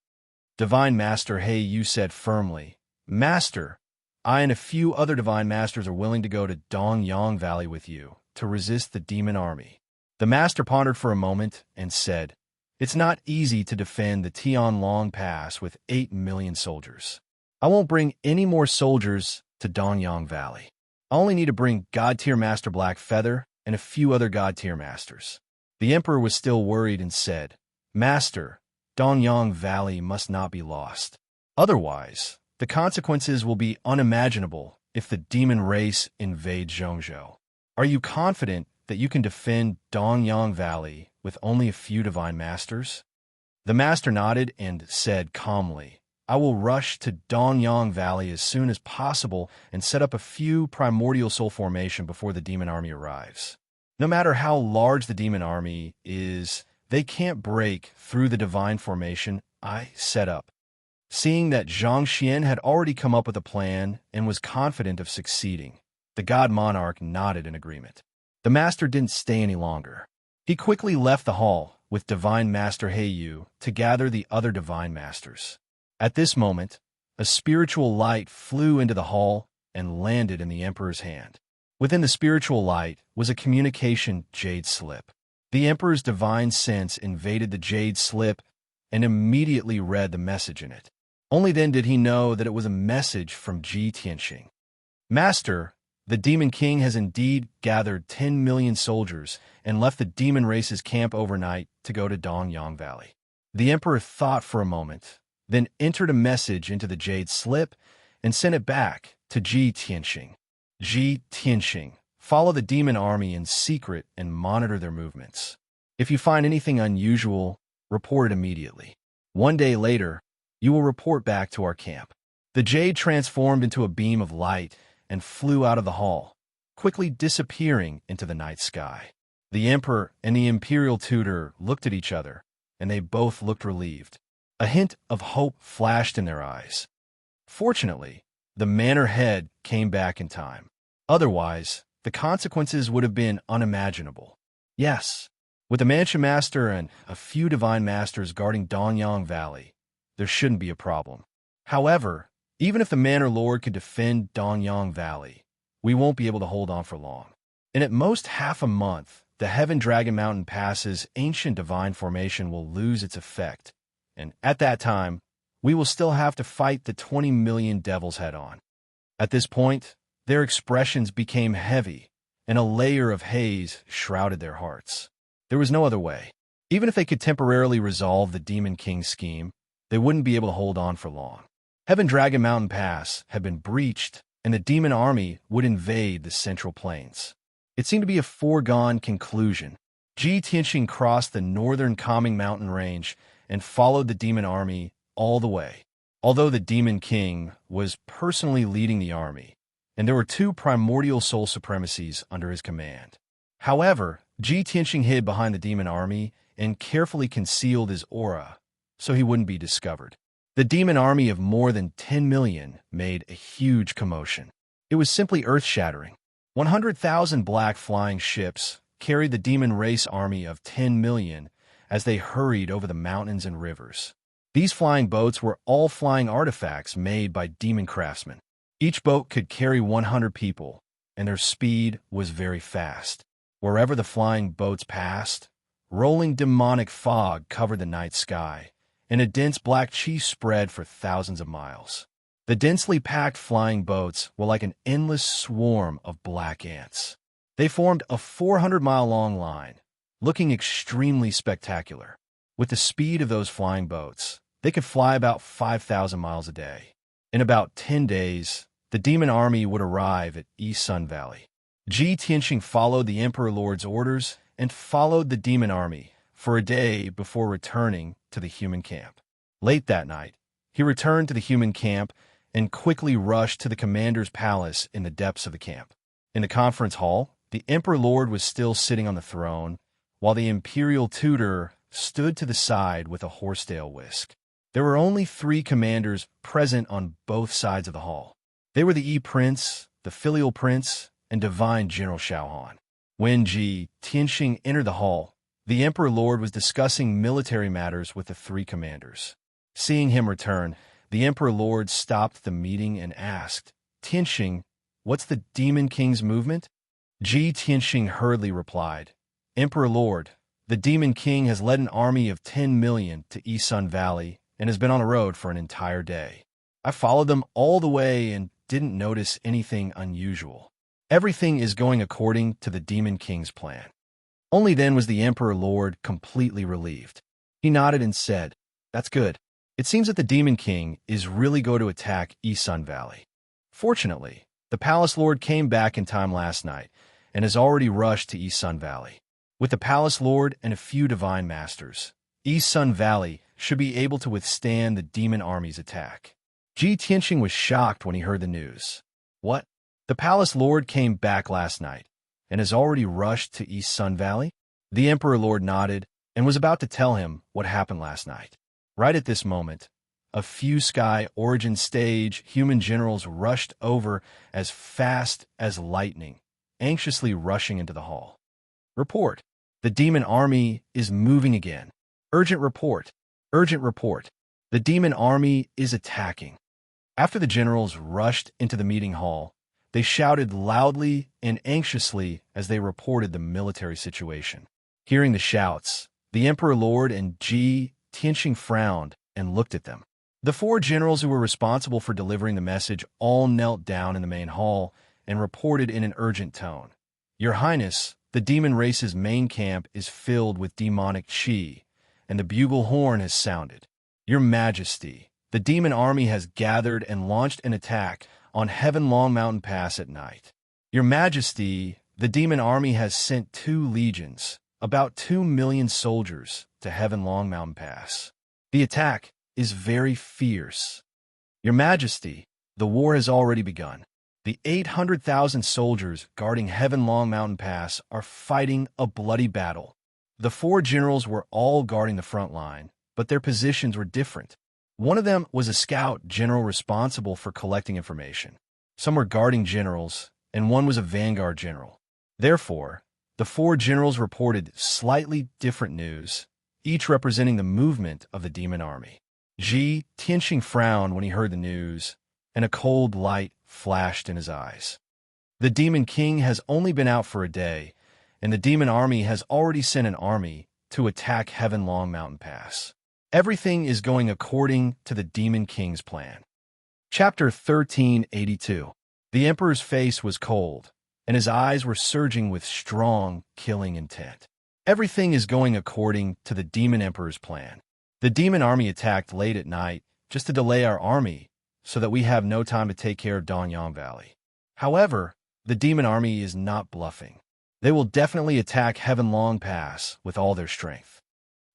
Divine Master He Yu said firmly, "Master, I and a few other divine masters are willing to go to Dongyang Valley with you to resist the demon army." The master pondered for a moment and said, "It's not easy to defend the Tianlong Pass with 8 million soldiers. I won't bring any more soldiers to Dongyang Valley. I only need to bring God-tier Master Black Feather and a few other God-tier masters." The emperor was still worried and said, "Master, Dongyang Valley must not be lost. Otherwise, the consequences will be unimaginable if the demon race invades Zhongzhou. Are you confident that you can defend Dongyang Valley with only a few divine masters?" The master nodded and said calmly, "I will rush to Dongyang Valley as soon as possible and set up a few primordial soul formation before the demon army arrives. No matter how large the demon army is, they can't break through the divine formation I set up." Seeing that Zhang Xian had already come up with a plan and was confident of succeeding, the god monarch nodded in agreement. The master didn't stay any longer. He quickly left the hall with Divine Master He Yu to gather the other divine masters. At this moment, a spiritual light flew into the hall and landed in the emperor's hand. Within the spiritual light was a communication jade slip. The emperor's divine sense invaded the jade slip and immediately read the message in it. Only then did he know that it was a message from Ji Tianxing. "Master, the Demon King has indeed gathered 10 million soldiers and left the demon race's camp overnight to go to Dongyang Valley." The emperor thought for a moment, then entered a message into the jade slip and sent it back to Ji Tianxing. "Ji Tianxing, Follow the demon army in secret and monitor their movements. If you find anything unusual, report it immediately. 1 day later, you will report back to our camp. The jade transformed into a beam of light and flew out of the hall, quickly disappearing into the night sky. The emperor and the imperial tutor looked at each other, and they both looked relieved. A hint of hope flashed in their eyes. Fortunately, the manor head came back in time. Otherwise, the consequences would have been unimaginable. Yes, with the mansion master and a few divine masters guarding Donyang Valley, there shouldn't be a problem. However, even if the manor lord could defend Donyang Valley, we won't be able to hold on for long. In at most half a month, the Heaven Dragon Mountain Pass's ancient divine formation will lose its effect, and at that time, we will still have to fight the 20 million devils head-on. At this point, their expressions became heavy, and a layer of haze shrouded their hearts. There was no other way. Even if they could temporarily resolve the Demon King's scheme, they wouldn't be able to hold on for long. Heaven Dragon Mountain Pass had been breached, and the demon army would invade the Central Plains. It seemed to be a foregone conclusion. Ji Tianxing crossed the northern Calming Mountain range and followed the demon army all the way. Although the Demon King was personally leading the army, and there were 2 primordial soul supremacies under his command. However, Ji Tianxing hid behind the demon army and carefully concealed his aura so he wouldn't be discovered. The demon army of more than 10 million made a huge commotion. It was simply earth-shattering. 100,000 black flying ships carried the demon race army of 10 million as they hurried over the mountains and rivers. These flying boats were all flying artifacts made by demon craftsmen. Each boat could carry 100 people, and their speed was very fast. Wherever the flying boats passed, rolling demonic fog covered the night sky, and a dense black chi spread for thousands of miles. The densely packed flying boats were like an endless swarm of black ants. They formed a 400-mile-long line, looking extremely spectacular. With the speed of those flying boats, they could fly about 5,000 miles a day. In about 10 days, the demon army would arrive at East Sun Valley. Ji Tianxing followed the Emperor Lord's orders and followed the demon army for a day before returning to the human camp. Late that night, he returned to the human camp and quickly rushed to the commander's palace in the depths of the camp. In the conference hall, the Emperor Lord was still sitting on the throne, while the imperial tutor stood to the side with a horsetail whisk. There were only 3 commanders present on both sides of the hall. They were the E-Prince, the Filial Prince, and Divine General Shaohan. When Ji Tianxing entered the hall, the Emperor Lord was discussing military matters with the 3 commanders. Seeing him return, the Emperor Lord stopped the meeting and asked, "Tianxing, what's the Demon King's movement?" Ji Tianxing hurriedly replied, "Emperor Lord, the Demon King has led an army of 10 million to East Sun Valley and has been on the road for an entire day. I followed them all the way and didn't notice anything unusual. Everything is going according to the Demon King's plan." Only then was the Emperor Lord completely relieved. He nodded and said, "That's good. It seems that the Demon King is really going to attack East Sun Valley." Fortunately, the Palace Lord came back in time last night and has already rushed to East Sun Valley. With the Palace Lord and a few divine masters, East Sun Valley should be able to withstand the demon army's attack. Ji Tianxing was shocked when he heard the news. What? The Palace Lord came back last night and has already rushed to East Sun Valley? The Emperor Lord nodded and was about to tell him what happened last night. Right at this moment, a few Sky Origin stage human generals rushed over as fast as lightning, anxiously rushing into the hall. "Report. The demon army is moving again. Urgent report. Urgent report. The demon army is attacking." After the generals rushed into the meeting hall, they shouted loudly and anxiously as they reported the military situation. Hearing the shouts, the Emperor Lord and Ji Tianxing frowned and looked at them. The 4 generals who were responsible for delivering the message all knelt down in the main hall and reported in an urgent tone. "Your Highness, the demon race's main camp is filled with demonic chi, and the bugle horn has sounded. Your Majesty, the demon army has gathered and launched an attack on Heaven Long Mountain Pass at night. Your Majesty, The demon army has sent 2 legions, about 2 million soldiers, to Heaven Long Mountain Pass. The attack is very fierce. Your Majesty, the war has already begun. The 800,000 soldiers guarding Heaven Long Mountain Pass are fighting a bloody battle. The 4 generals were all guarding the front line, but their positions were different. One of them was a scout general responsible for collecting information. Some were guarding generals, and one was a vanguard general. Therefore, the 4 generals reported slightly different news, each representing the movement of the demon army. Ji Tianxing frowned when he heard the news, and a cold light flashed in his eyes. The demon king has only been out for a day, and the demon army has already sent an army to attack Heaven Long Mountain Pass. Everything is going according to the demon king's plan. Chapter 1382. The emperor's face was cold, and his eyes were surging with strong, killing intent. Everything is going according to the demon emperor's plan. The demon army attacked late at night just to delay our army so that we have no time to take care of Donyang Valley. However, the demon army is not bluffing. They will definitely attack Heaven Long Pass with all their strength.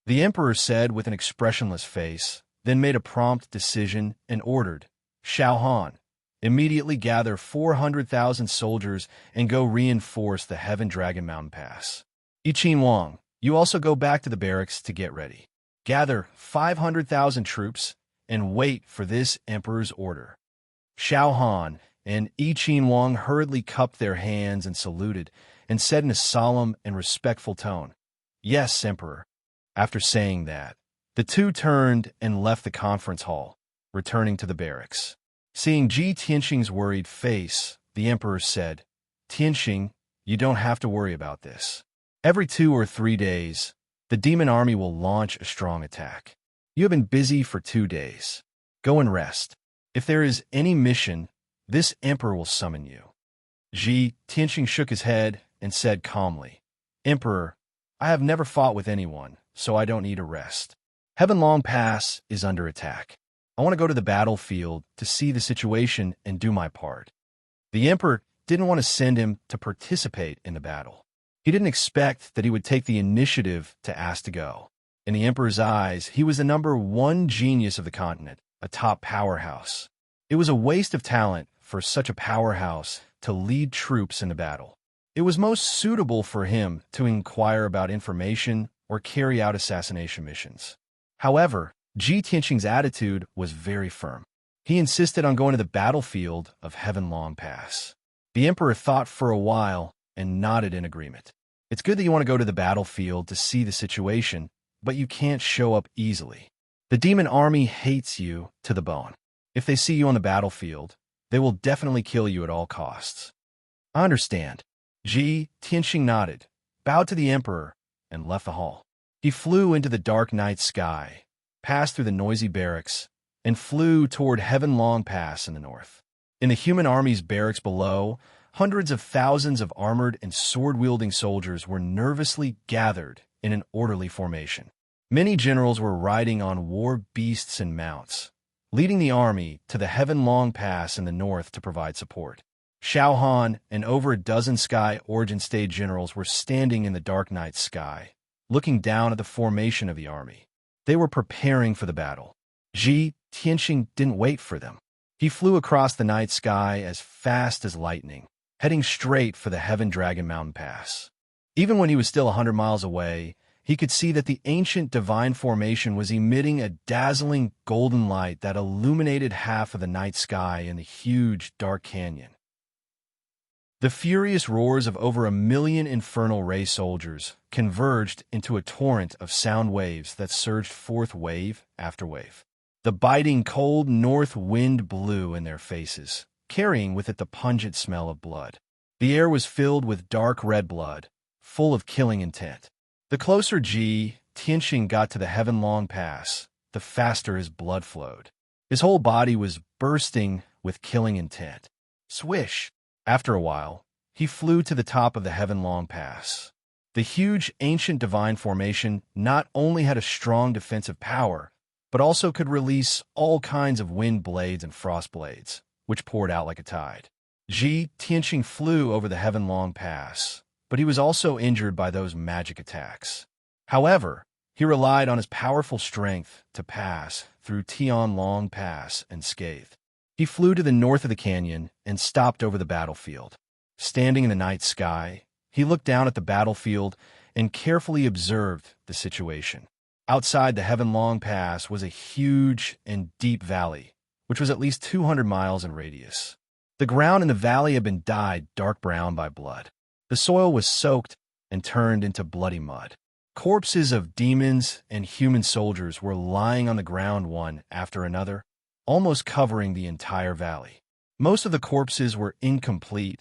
The emperor said with an expressionless face, then made a prompt decision and ordered, Xiao Han, immediately gather 400,000 soldiers and go reinforce the Heaven Dragon Mountain Pass. Yiqin Wang, you also go back to the barracks to get ready. Gather 500,000 troops and wait for this emperor's order. Xiao Han and Yiqin Wang hurriedly cupped their hands and saluted, and said in a solemn and respectful tone, Yes, Emperor. After saying that, the 2 turned and left the conference hall, returning to the barracks. Seeing Ji Tianxing's worried face, the emperor said, Tianxing, you don't have to worry about this. Every 2 or 3 days, the demon army will launch a strong attack. You have been busy for 2 days. Go and rest. If there is any mission, this emperor will summon you. Ji Tianxing shook his head and said calmly, Emperor, I have never fought with anyone, so I don't need a rest. Heaven Long Pass is under attack. I want to go to the battlefield to see the situation and do my part. The emperor didn't want to send him to participate in the battle. He didn't expect that he would take the initiative to ask to go. In the emperor's eyes, he was the #1 genius of the continent, a top powerhouse. It was a waste of talent for such a powerhouse to lead troops into battle. It was most suitable for him to inquire about information or carry out assassination missions. However, Ji Tianxing's attitude was very firm. He insisted on going to the battlefield of Heaven Long Pass. The emperor thought for a while and nodded in agreement. It's good that you want to go to the battlefield to see the situation, but you can't show up easily. The demon army hates you to the bone. If they see you on the battlefield, they will definitely kill you at all costs. I understand. Ji Tianxing nodded, bowed to the emperor, and left the hall. He flew into the dark night sky, passed through the noisy barracks, and flew toward Heaven Long Pass in the north. In the human army's barracks below, hundreds of thousands of armored and sword-wielding soldiers were nervously gathered in an orderly formation. Many generals were riding on war beasts and mounts, leading the army to the Heaven Long Pass in the north to provide support. Xiao Han and over a dozen Sky Origin Stage generals were standing in the dark night sky, looking down at the formation of the army. They were preparing for the battle. Ji Tianxing didn't wait for them. He flew across the night sky as fast as lightning, heading straight for the Heaven Dragon Mountain Pass. Even when he was still 100 miles away, he could see that the ancient divine formation was emitting a dazzling golden light that illuminated half of the night sky in the huge dark canyon. The furious roars of over 1 million infernal ray soldiers converged into a torrent of sound waves that surged forth wave after wave. The biting cold north wind blew in their faces, carrying with it the pungent smell of blood. The air was filled with dark red blood, full of killing intent. The closer Ji Tianxing got to the Heaven Long Pass, the faster his blood flowed. His whole body was bursting with killing intent. Swish! After a while, he flew to the top of the Heaven Long Pass. The huge ancient divine formation not only had a strong defensive power, but also could release all kinds of wind blades and frost blades, which poured out like a tide. Ji Tianqing flew over the Heaven-Long Pass, but he was also injured by those magic attacks. However, he relied on his powerful strength to pass through Tianlong Pass unscathed. He flew to the north of the canyon and stopped over the battlefield. Standing in the night sky, he looked down at the battlefield and carefully observed the situation. Outside the Heaven-Long Pass was a huge and deep valley, which was at least 200 miles in radius. The ground in the valley had been dyed dark brown by blood. The soil was soaked and turned into bloody mud. Corpses of demons and human soldiers were lying on the ground one after another, almost covering the entire valley. Most of the corpses were incomplete,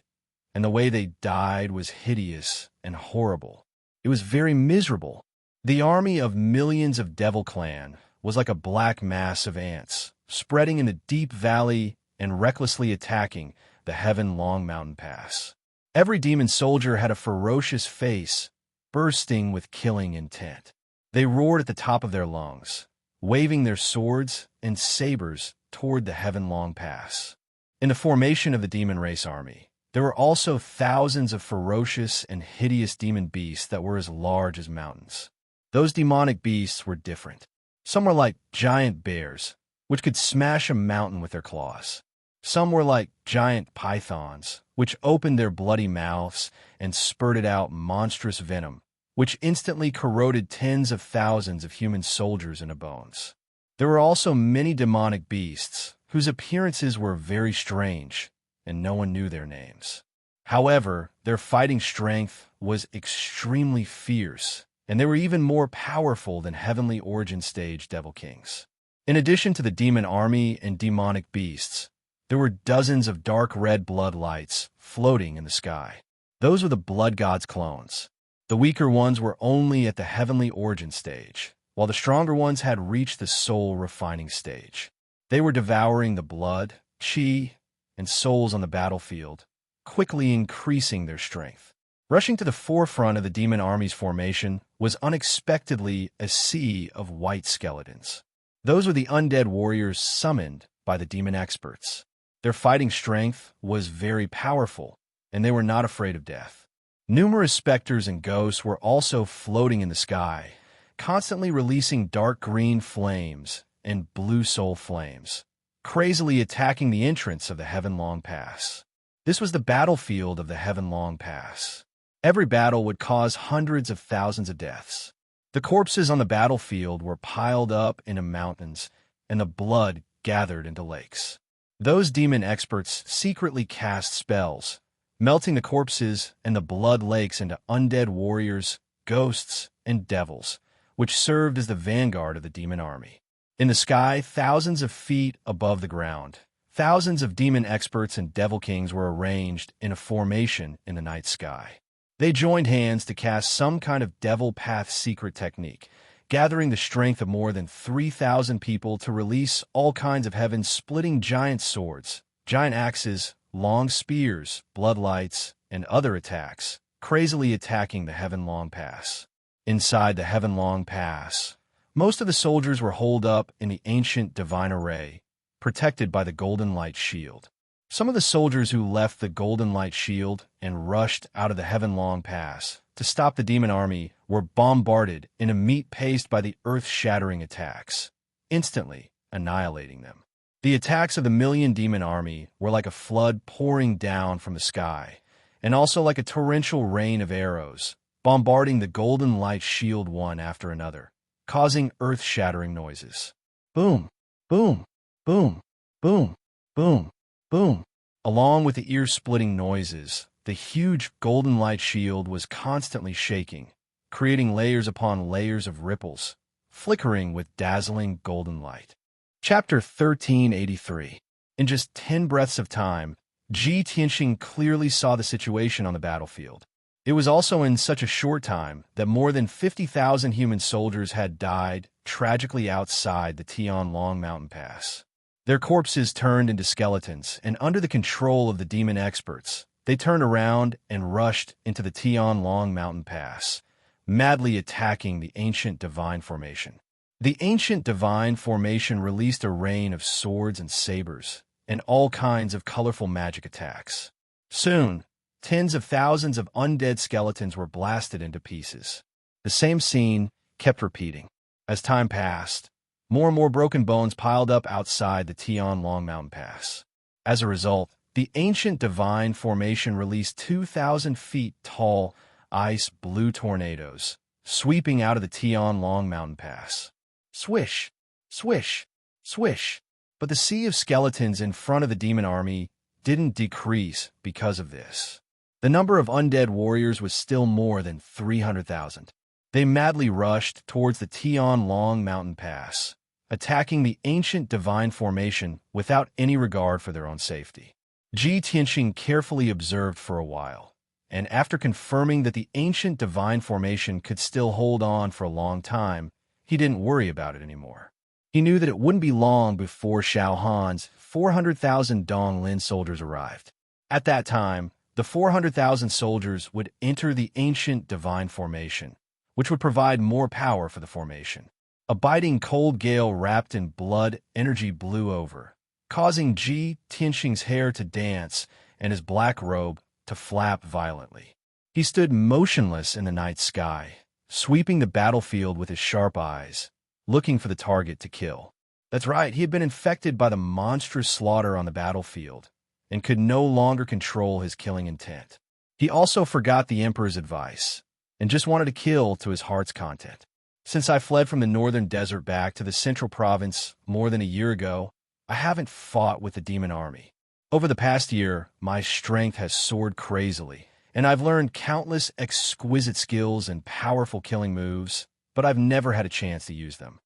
and the way they died was hideous and horrible. It was very miserable. The army of millions of Devil Clan was like a black mass of ants, spreading in the deep valley and recklessly attacking the Heaven-Long Mountain Pass. Every demon soldier had a ferocious face, bursting with killing intent. They roared at the top of their lungs, waving their swords and sabers toward the Heaven-Long Pass. In the formation of the demon race army, there were also thousands of ferocious and hideous demon beasts that were as large as mountains. Those demonic beasts were different. Some were like giant bears, which could smash a mountain with their claws. Some were like giant pythons, which opened their bloody mouths and spurted out monstrous venom, which instantly corroded tens of thousands of human soldiers into bones. There were also many demonic beasts, whose appearances were very strange, and no one knew their names. However, their fighting strength was extremely fierce, and they were even more powerful than Heavenly Origin Stage Devil Kings. In addition to the demon army and demonic beasts, there were dozens of dark red blood lights floating in the sky. Those were the Blood God's clones. The weaker ones were only at the Heavenly Origin Stage, while the stronger ones had reached the Soul Refining Stage. They were devouring the blood, chi, and souls on the battlefield, quickly increasing their strength. Rushing to the forefront of the demon army's formation was unexpectedly a sea of white skeletons. Those were the undead warriors summoned by the demon experts. Their fighting strength was very powerful, and they were not afraid of death. Numerous specters and ghosts were also floating in the sky, constantly releasing dark green flames and blue soul flames, crazily attacking the entrance of the Heaven-Long Pass. This was the battlefield of the Heaven-Long Pass. Every battle would cause hundreds of thousands of deaths. The corpses on the battlefield were piled up into mountains, and the blood gathered into lakes. Those demon experts secretly cast spells, melting the corpses and the blood lakes into undead warriors, ghosts, and devils, which served as the vanguard of the demon army. In the sky, thousands of feet above the ground, thousands of demon experts and devil kings were arranged in a formation in the night sky. They joined hands to cast some kind of devil path secret technique, gathering the strength of more than 3,000 people to release all kinds of heaven-splitting giant swords, giant axes, long spears, bloodlights, and other attacks, crazily attacking the Heaven-Long Pass. Inside the Heaven-Long Pass, most of the soldiers were holed up in the ancient divine array, protected by the Golden Light Shield. Some of the soldiers who left the Golden Light Shield and rushed out of the Heaven-Long Pass to stop the demon army were bombarded in a meat paste by the earth-shattering attacks, instantly annihilating them. The attacks of the million demon army were like a flood pouring down from the sky, and also like a torrential rain of arrows, bombarding the Golden Light Shield one after another, causing earth-shattering noises. Boom, boom, boom, boom, boom, boom. Along with the ear-splitting noises, the huge Golden Light Shield was constantly shaking, creating layers upon layers of ripples, flickering with dazzling golden light. Chapter 1383. In just 10 breaths of time, Ji Tianqing clearly saw the situation on the battlefield. It was also in such a short time that more than 50,000 human soldiers had died tragically outside the Tianlong Mountain Pass. Their corpses turned into skeletons, and under the control of the demon experts, they turned around and rushed into the Tianlong Mountain Pass, madly attacking the ancient divine formation. The ancient divine formation released a rain of swords and sabers, and all kinds of colorful magic attacks. Soon, tens of thousands of undead skeletons were blasted into pieces. The same scene kept repeating. As time passed, more and more broken bones piled up outside the Tian Long Mountain Pass. As a result, the ancient divine formation released 2,000 feet tall ice blue tornadoes, sweeping out of the Tian Long Mountain Pass. Swish, swish, swish. But the sea of skeletons in front of the demon army didn't decrease because of this. The number of undead warriors was still more than 300,000. They madly rushed towards the Tian Long Mountain Pass, attacking the ancient divine formation without any regard for their own safety. Ji Tianxing carefully observed for a while, and after confirming that the ancient divine formation could still hold on for a long time, he didn't worry about it anymore. He knew that it wouldn't be long before Xiao Han's 400,000 Dong Lin soldiers arrived. At that time, the 400,000 soldiers would enter the ancient divine formation, which would provide more power for the formation. A biting cold gale wrapped in blood energy blew over, causing Ji Tianxing's hair to dance and his black robe to flap violently. He stood motionless in the night sky, sweeping the battlefield with his sharp eyes, looking for the target to kill. That's right, he had been infected by the monstrous slaughter on the battlefield and could no longer control his killing intent. He also forgot the Emperor's advice and just wanted to kill to his heart's content. Since I fled from the northern desert back to the central province more than a year ago, I haven't fought with the demon army. Over the past year, my strength has soared crazily, and I've learned countless exquisite skills and powerful killing moves, but I've never had a chance to use them.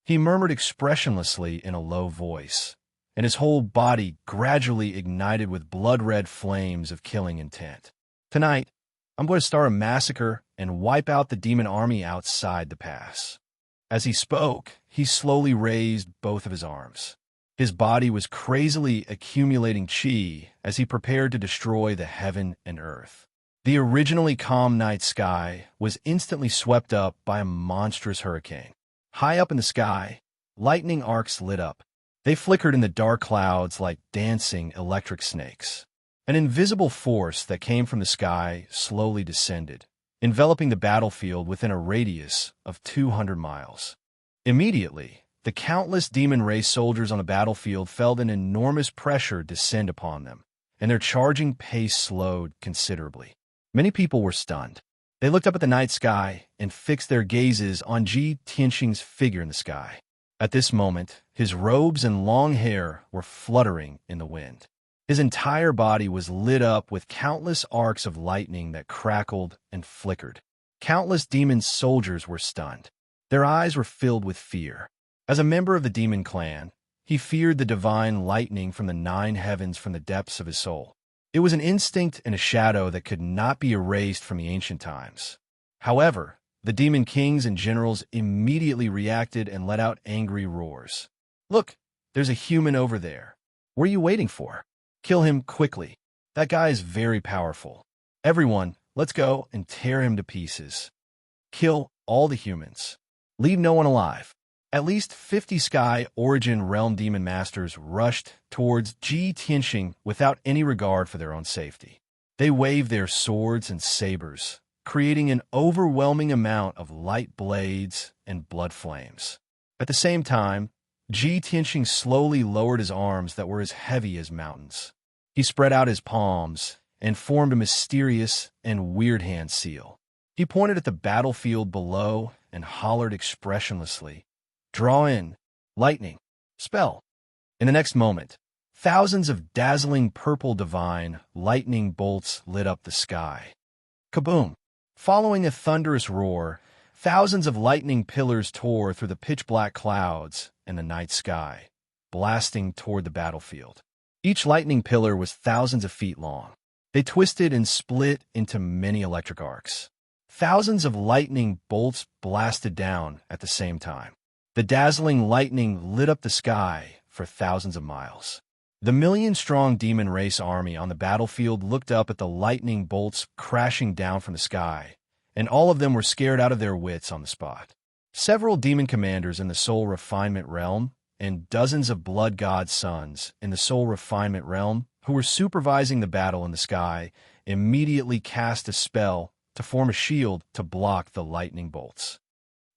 He murmured expressionlessly in a low voice, and his whole body gradually ignited with blood-red flames of killing intent. Tonight, I'm going to start a massacre and wipe out the demon army outside the pass. As he spoke, he slowly raised both of his arms. His body was crazily accumulating chi as he prepared to destroy the heaven and earth. The originally calm night sky was instantly swept up by a monstrous hurricane. High up in the sky, lightning arcs lit up. They flickered in the dark clouds like dancing electric snakes. An invisible force that came from the sky slowly descended, enveloping the battlefield within a radius of 200 miles. Immediately, the countless demon race soldiers on the battlefield felt an enormous pressure descend upon them, and their charging pace slowed considerably. Many people were stunned. They looked up at the night sky and fixed their gazes on Ji Tianxing's figure in the sky. At this moment, his robes and long hair were fluttering in the wind. His entire body was lit up with countless arcs of lightning that crackled and flickered. Countless demon soldiers were stunned. Their eyes were filled with fear. As a member of the demon clan, he feared the divine lightning from the 9 heavens from the depths of his soul. It was an instinct and a shadow that could not be erased from the ancient times. However, the demon kings and generals immediately reacted and let out angry roars. "Look, there's a human over there. What are you waiting for? Kill him quickly. That guy is very powerful. Everyone, let's go and tear him to pieces. Kill all the humans. Leave no one alive." At least 50 Sky Origin Realm Demon Masters rushed towards Ji Tianxing without any regard for their own safety. They waved their swords and sabers, creating an overwhelming amount of light blades and blood flames. At the same time, Ji Tianxing slowly lowered his arms that were as heavy as mountains. He spread out his palms and formed a mysterious and weird hand seal. He pointed at the battlefield below and hollered expressionlessly, "Draw in, lightning, spell." In the next moment, thousands of dazzling purple divine lightning bolts lit up the sky. Kaboom! Following a thunderous roar, thousands of lightning pillars tore through the pitch-black clouds and the night sky, blasting toward the battlefield. Each lightning pillar was thousands of feet long. They twisted and split into many electric arcs. Thousands of lightning bolts blasted down at the same time. The dazzling lightning lit up the sky for thousands of miles. The million-strong demon race army on the battlefield looked up at the lightning bolts crashing down from the sky, and all of them were scared out of their wits on the spot. Several demon commanders in the soul refinement realm and dozens of blood god sons in the soul refinement realm who were supervising the battle in the sky, immediately cast a spell to form a shield to block the lightning bolts.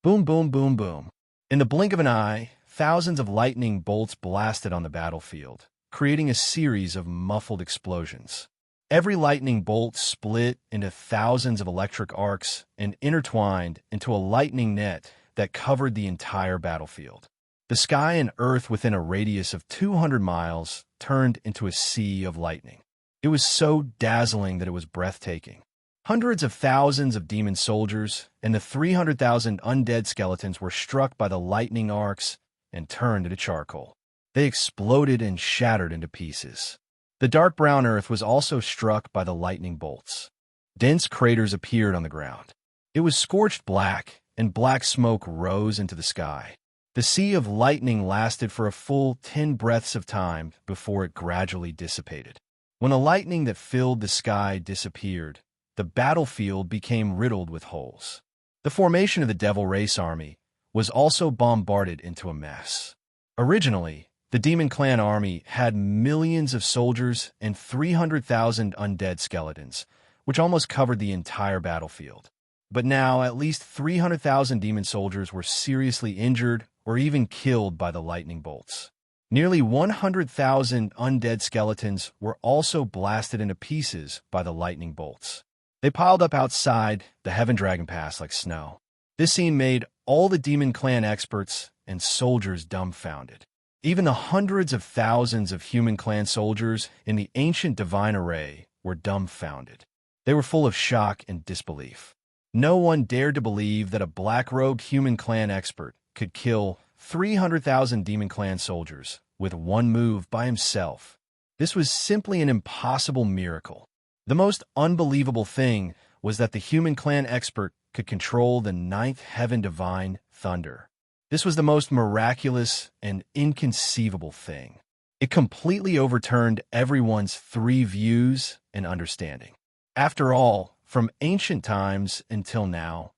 Boom, boom, boom, boom. In the blink of an eye, thousands of lightning bolts blasted on the battlefield, creating a series of muffled explosions. Every lightning bolt split into thousands of electric arcs and intertwined into a lightning net that covered the entire battlefield. The sky and earth within a radius of 200 miles turned into a sea of lightning. It was so dazzling that it was breathtaking. Hundreds of thousands of demon soldiers and the 300,000 undead skeletons were struck by the lightning arcs and turned into charcoal. They exploded and shattered into pieces. The dark brown earth was also struck by the lightning bolts. Dense craters appeared on the ground. It was scorched black, and black smoke rose into the sky. The sea of lightning lasted for a full 10 breaths of time before it gradually dissipated. When the lightning that filled the sky disappeared, the battlefield became riddled with holes. The formation of the Devil Race Army was also bombarded into a mess. Originally, the Demon Clan army had millions of soldiers and 300,000 undead skeletons, which almost covered the entire battlefield. But now, at least 300,000 demon soldiers were seriously injured or even killed by the lightning bolts. Nearly 100,000 undead skeletons were also blasted into pieces by the lightning bolts. They piled up outside the Heaven Dragon Pass like snow. This scene made all the Demon Clan experts and soldiers dumbfounded. Even the hundreds of thousands of human clan soldiers in the ancient divine array were dumbfounded. They were full of shock and disbelief. No one dared to believe that a black-robed human clan expert could kill 300,000 Demon Clan soldiers with one move by himself. This was simply an impossible miracle. The most unbelievable thing was that the human clan expert could control the ninth heaven divine thunder. This was the most miraculous and inconceivable thing. It completely overturned everyone's three views and understanding. After all, from ancient times until now,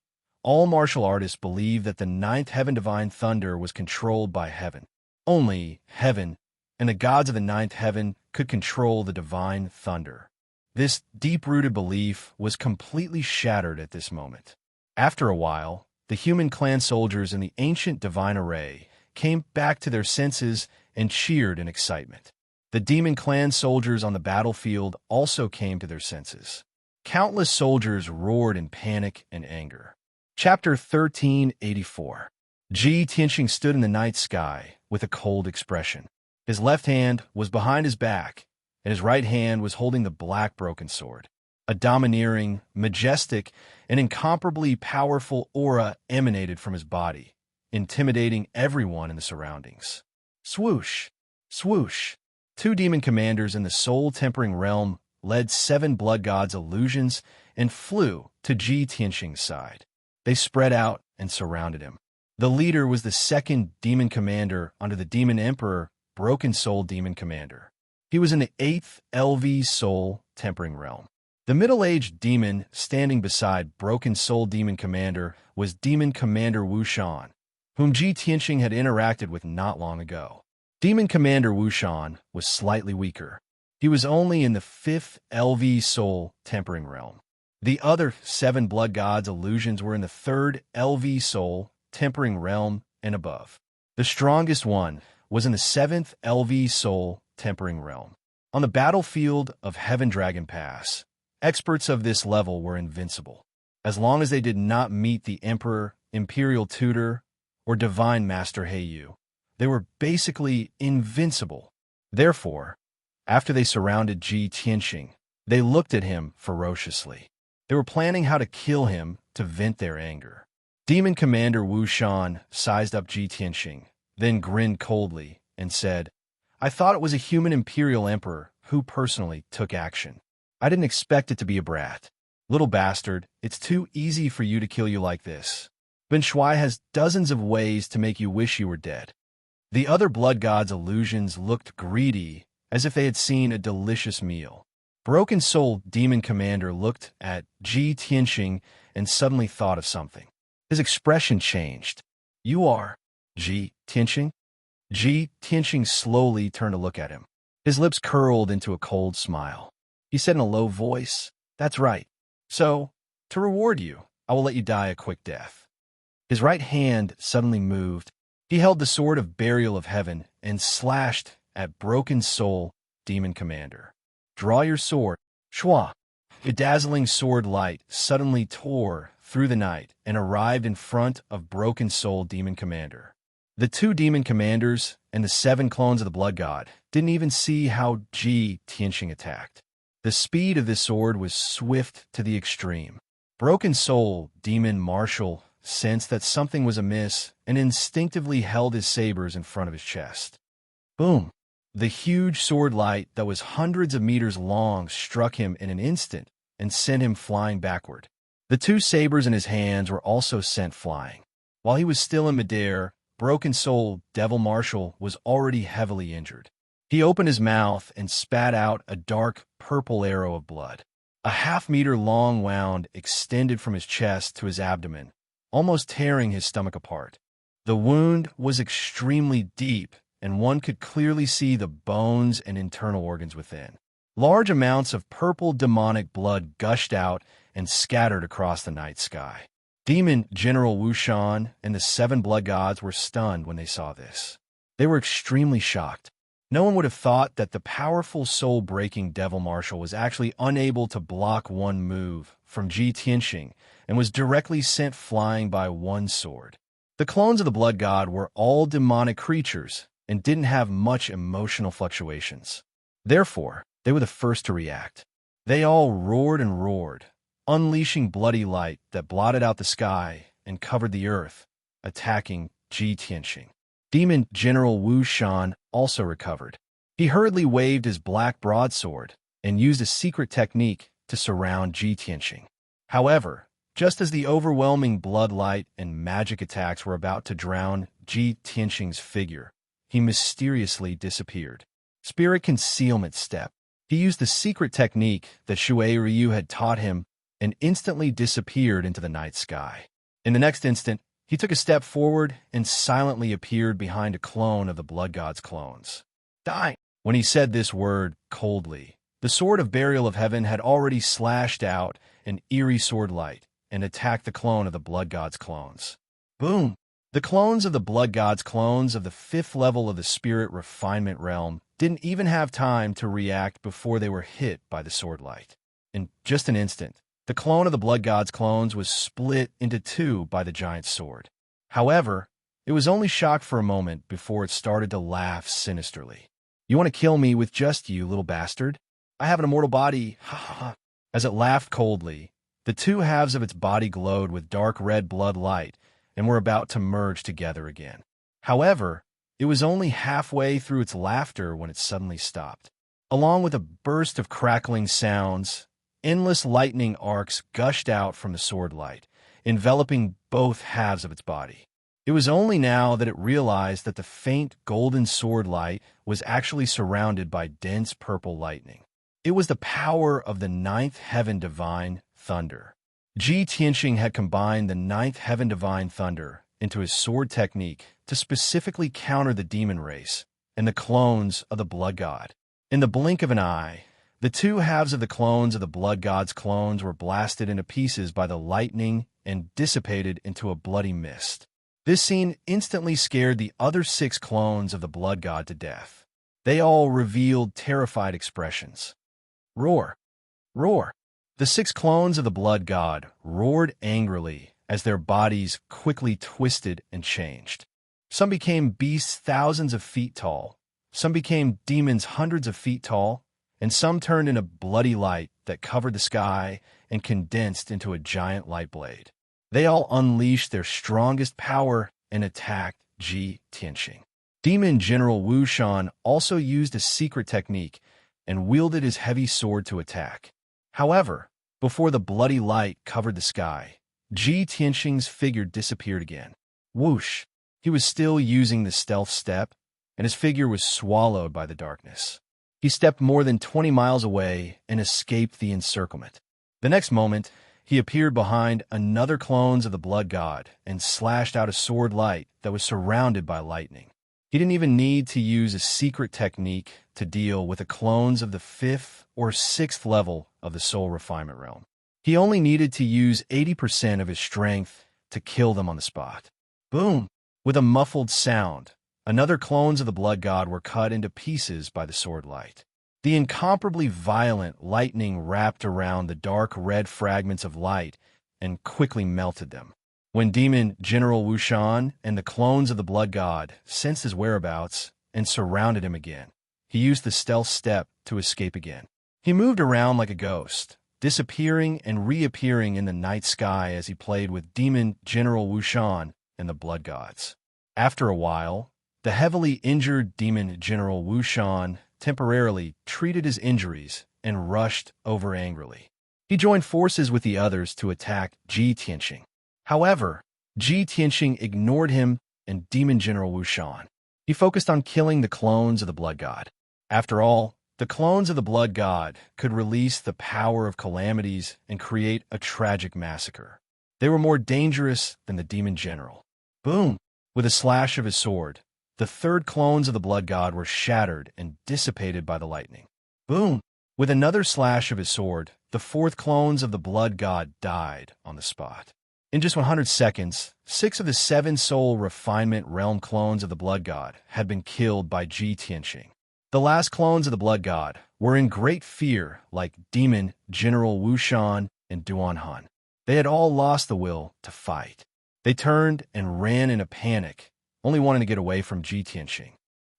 all martial artists believed that the ninth heaven divine thunder was controlled by heaven. Only heaven and the gods of the ninth heaven could control the divine thunder. This deep-rooted belief was completely shattered at this moment. After a while, the human clan soldiers in the ancient divine array came back to their senses and cheered in excitement. The demon clan soldiers on the battlefield also came to their senses. Countless soldiers roared in panic and anger. Chapter 1384. Ji Tianxing stood in the night sky with a cold expression. His left hand was behind his back, and his right hand was holding the black broken sword. A domineering, majestic, and incomparably powerful aura emanated from his body, intimidating everyone in the surroundings. Swoosh! Swoosh! Two demon commanders in the soul-tempering realm led 7 blood gods' illusions and flew to Ji Tianxing's side. They spread out and surrounded him. The leader was the second demon commander under the demon emperor, Broken Soul Demon Commander. He was in the 8th LV Soul Tempering Realm. The middle-aged demon standing beside Broken Soul Demon Commander was Demon Commander Wu Shan, whom Ji Tianxing had interacted with not long ago. Demon Commander Wu Shan was slightly weaker. He was only in the 5th LV Soul Tempering Realm. The other 7 blood gods' illusions were in the 3rd LV Soul Tempering Realm and above. The strongest one was in the 7th LV Soul Tempering Realm. On the battlefield of Heaven Dragon Pass, experts of this level were invincible. As long as they did not meet the Emperor, Imperial Tutor, or Divine Master Heiyu, they were basically invincible. Therefore, after they surrounded Ji Tianxing, they looked at him ferociously. They were planning how to kill him to vent their anger. Demon Commander Wu Shan sized up Ji Tianxing, then grinned coldly and said, "I thought it was a human Imperial Emperor who personally took action. I didn't expect it to be a brat. Little bastard, it's too easy for you to kill you like this. Ben Shui has dozens of ways to make you wish you were dead." The other blood gods' illusions looked greedy, as if they had seen a delicious meal. Broken Soul Demon Commander looked at Ji Tianxing and suddenly thought of something. His expression changed. "You are Ji Tianxing?" Ji Tianxing slowly turned to look at him. His lips curled into a cold smile. He said in a low voice, "That's right. So, to reward you, I will let you die a quick death." His right hand suddenly moved. He held the sword of burial of heaven and slashed at Broken Soul, demon commander. "Draw your sword." Shwa! A dazzling sword light suddenly tore through the night and arrived in front of Broken Soul, demon commander. The two demon commanders and the 7 clones of the blood god didn't even see how Ji Tianxing attacked. The speed of this sword was swift to the extreme. Broken Soul, demon marshal, sensed that something was amiss and instinctively held his sabers in front of his chest. Boom! The huge sword light that was hundreds of meters long struck him in an instant and sent him flying backward. The 2 sabers in his hands were also sent flying. While he was still in midair, Broken Soul, Devil Marshal, was already heavily injured. He opened his mouth and spat out a dark purple arrow of blood. A half-meter long wound extended from his chest to his abdomen, almost tearing his stomach apart. The wound was extremely deep, and one could clearly see the bones and internal organs within. Large amounts of purple demonic blood gushed out and scattered across the night sky. Demon General Wu Shan and the 7 blood gods were stunned when they saw this. They were extremely shocked. No one would have thought that the powerful soul-breaking Devil Marshal was actually unable to block one move from Ji Tianxing and was directly sent flying by one sword. The clones of the blood god were all demonic creatures and didn't have much emotional fluctuations. Therefore, they were the first to react. They all roared and roared, unleashing bloody light that blotted out the sky and covered the earth, attacking Ji Tianxing. Demon General Wu Shan also recovered. He hurriedly waved his black broadsword and used a secret technique to surround Ji Tianxing. However, just as the overwhelming blood light and magic attacks were about to drown Ji Tianxing's figure, he mysteriously disappeared. Spirit Concealment Step. He used the secret technique that Shui Ryu had taught him and instantly disappeared into the night sky. In the next instant, he took a step forward and silently appeared behind a clone of the blood god's clones. Die! When he said this word coldly, the sword of burial of heaven had already slashed out an eerie sword light and attacked the clone of the blood god's clones. Boom! The clones of the blood god's clones of the 5th level of the spirit refinement realm didn't even have time to react before they were hit by the sword light. In just an instant, the clone of the blood god's clones was split into 2 by the giant sword. However, it was only shocked for a moment before it started to laugh sinisterly. "You want to kill me with just you, little bastard? I have an immortal body, ha ha ha." As it laughed coldly, the 2 halves of its body glowed with dark red blood light and were about to merge together again. However, it was only halfway through its laughter when it suddenly stopped. Along with a burst of crackling sounds, endless lightning arcs gushed out from the sword light, enveloping both halves of its body. It was only now that it realized that the faint golden sword light was actually surrounded by dense purple lightning. It was the power of the 9th heaven divine thunder. Ji Tianxing had combined the 9th heaven divine thunder into his sword technique to specifically counter the demon race and the clones of the blood god. In the blink of an eye, the 2 halves of the clones of the blood god's clones were blasted into pieces by the lightning and dissipated into a bloody mist. This scene instantly scared the other 6 clones of the blood god to death. They all revealed terrified expressions. Roar! Roar! The 6 clones of the blood god roared angrily as their bodies quickly twisted and changed. Some became beasts thousands of feet tall, some became demons hundreds of feet tall, and some turned into bloody light that covered the sky and condensed into a giant light blade. They all unleashed their strongest power and attacked Ji Tianxing. Demon General Wu Shan also used a secret technique and wielded his heavy sword to attack. However, before the bloody light covered the sky, Ji Tianxing's figure disappeared again. Whoosh! He was still using the stealth step, and his figure was swallowed by the darkness. He stepped more than 20 miles away and escaped the encirclement. The next moment, he appeared behind another clones of the blood god and slashed out a sword light that was surrounded by lightning. He didn't even need to use a secret technique to deal with the clones of the 5th or 6th level of the soul refinement realm. He only needed to use 80% of his strength to kill them on the spot. Boom! With a muffled sound, another clones of the blood god were cut into pieces by the sword light. The incomparably violent lightning wrapped around the dark red fragments of light and quickly melted them. When Demon General Wushan and the clones of the blood god sensed his whereabouts and surrounded him again, he used the stealth step to escape again. He moved around like a ghost, disappearing and reappearing in the night sky as he played with Demon General Wushan and the blood gods. After a while, the heavily injured Demon General Wushan temporarily treated his injuries and rushed over angrily. He joined forces with the others to attack Ji Tianqing. However, Ji Tianqing ignored him and Demon General Wushan. He focused on killing the clones of the blood god. After all, the clones of the blood god could release the power of calamities and create a tragic massacre. They were more dangerous than the demon general. Boom! With a slash of his sword, the 3rd clones of the blood god were shattered and dissipated by the lightning. Boom! With another slash of his sword, the 4th clones of the blood god died on the spot. In just 100 seconds, 6 of the 7 soul refinement realm clones of the blood god had been killed by Ji Tianqing. The last clones of the blood god were in great fear, like Demon General Wushan and Duanhan. They had all lost the will to fight. They turned and ran in a panic, only wanting to get away from Ji Tianqing.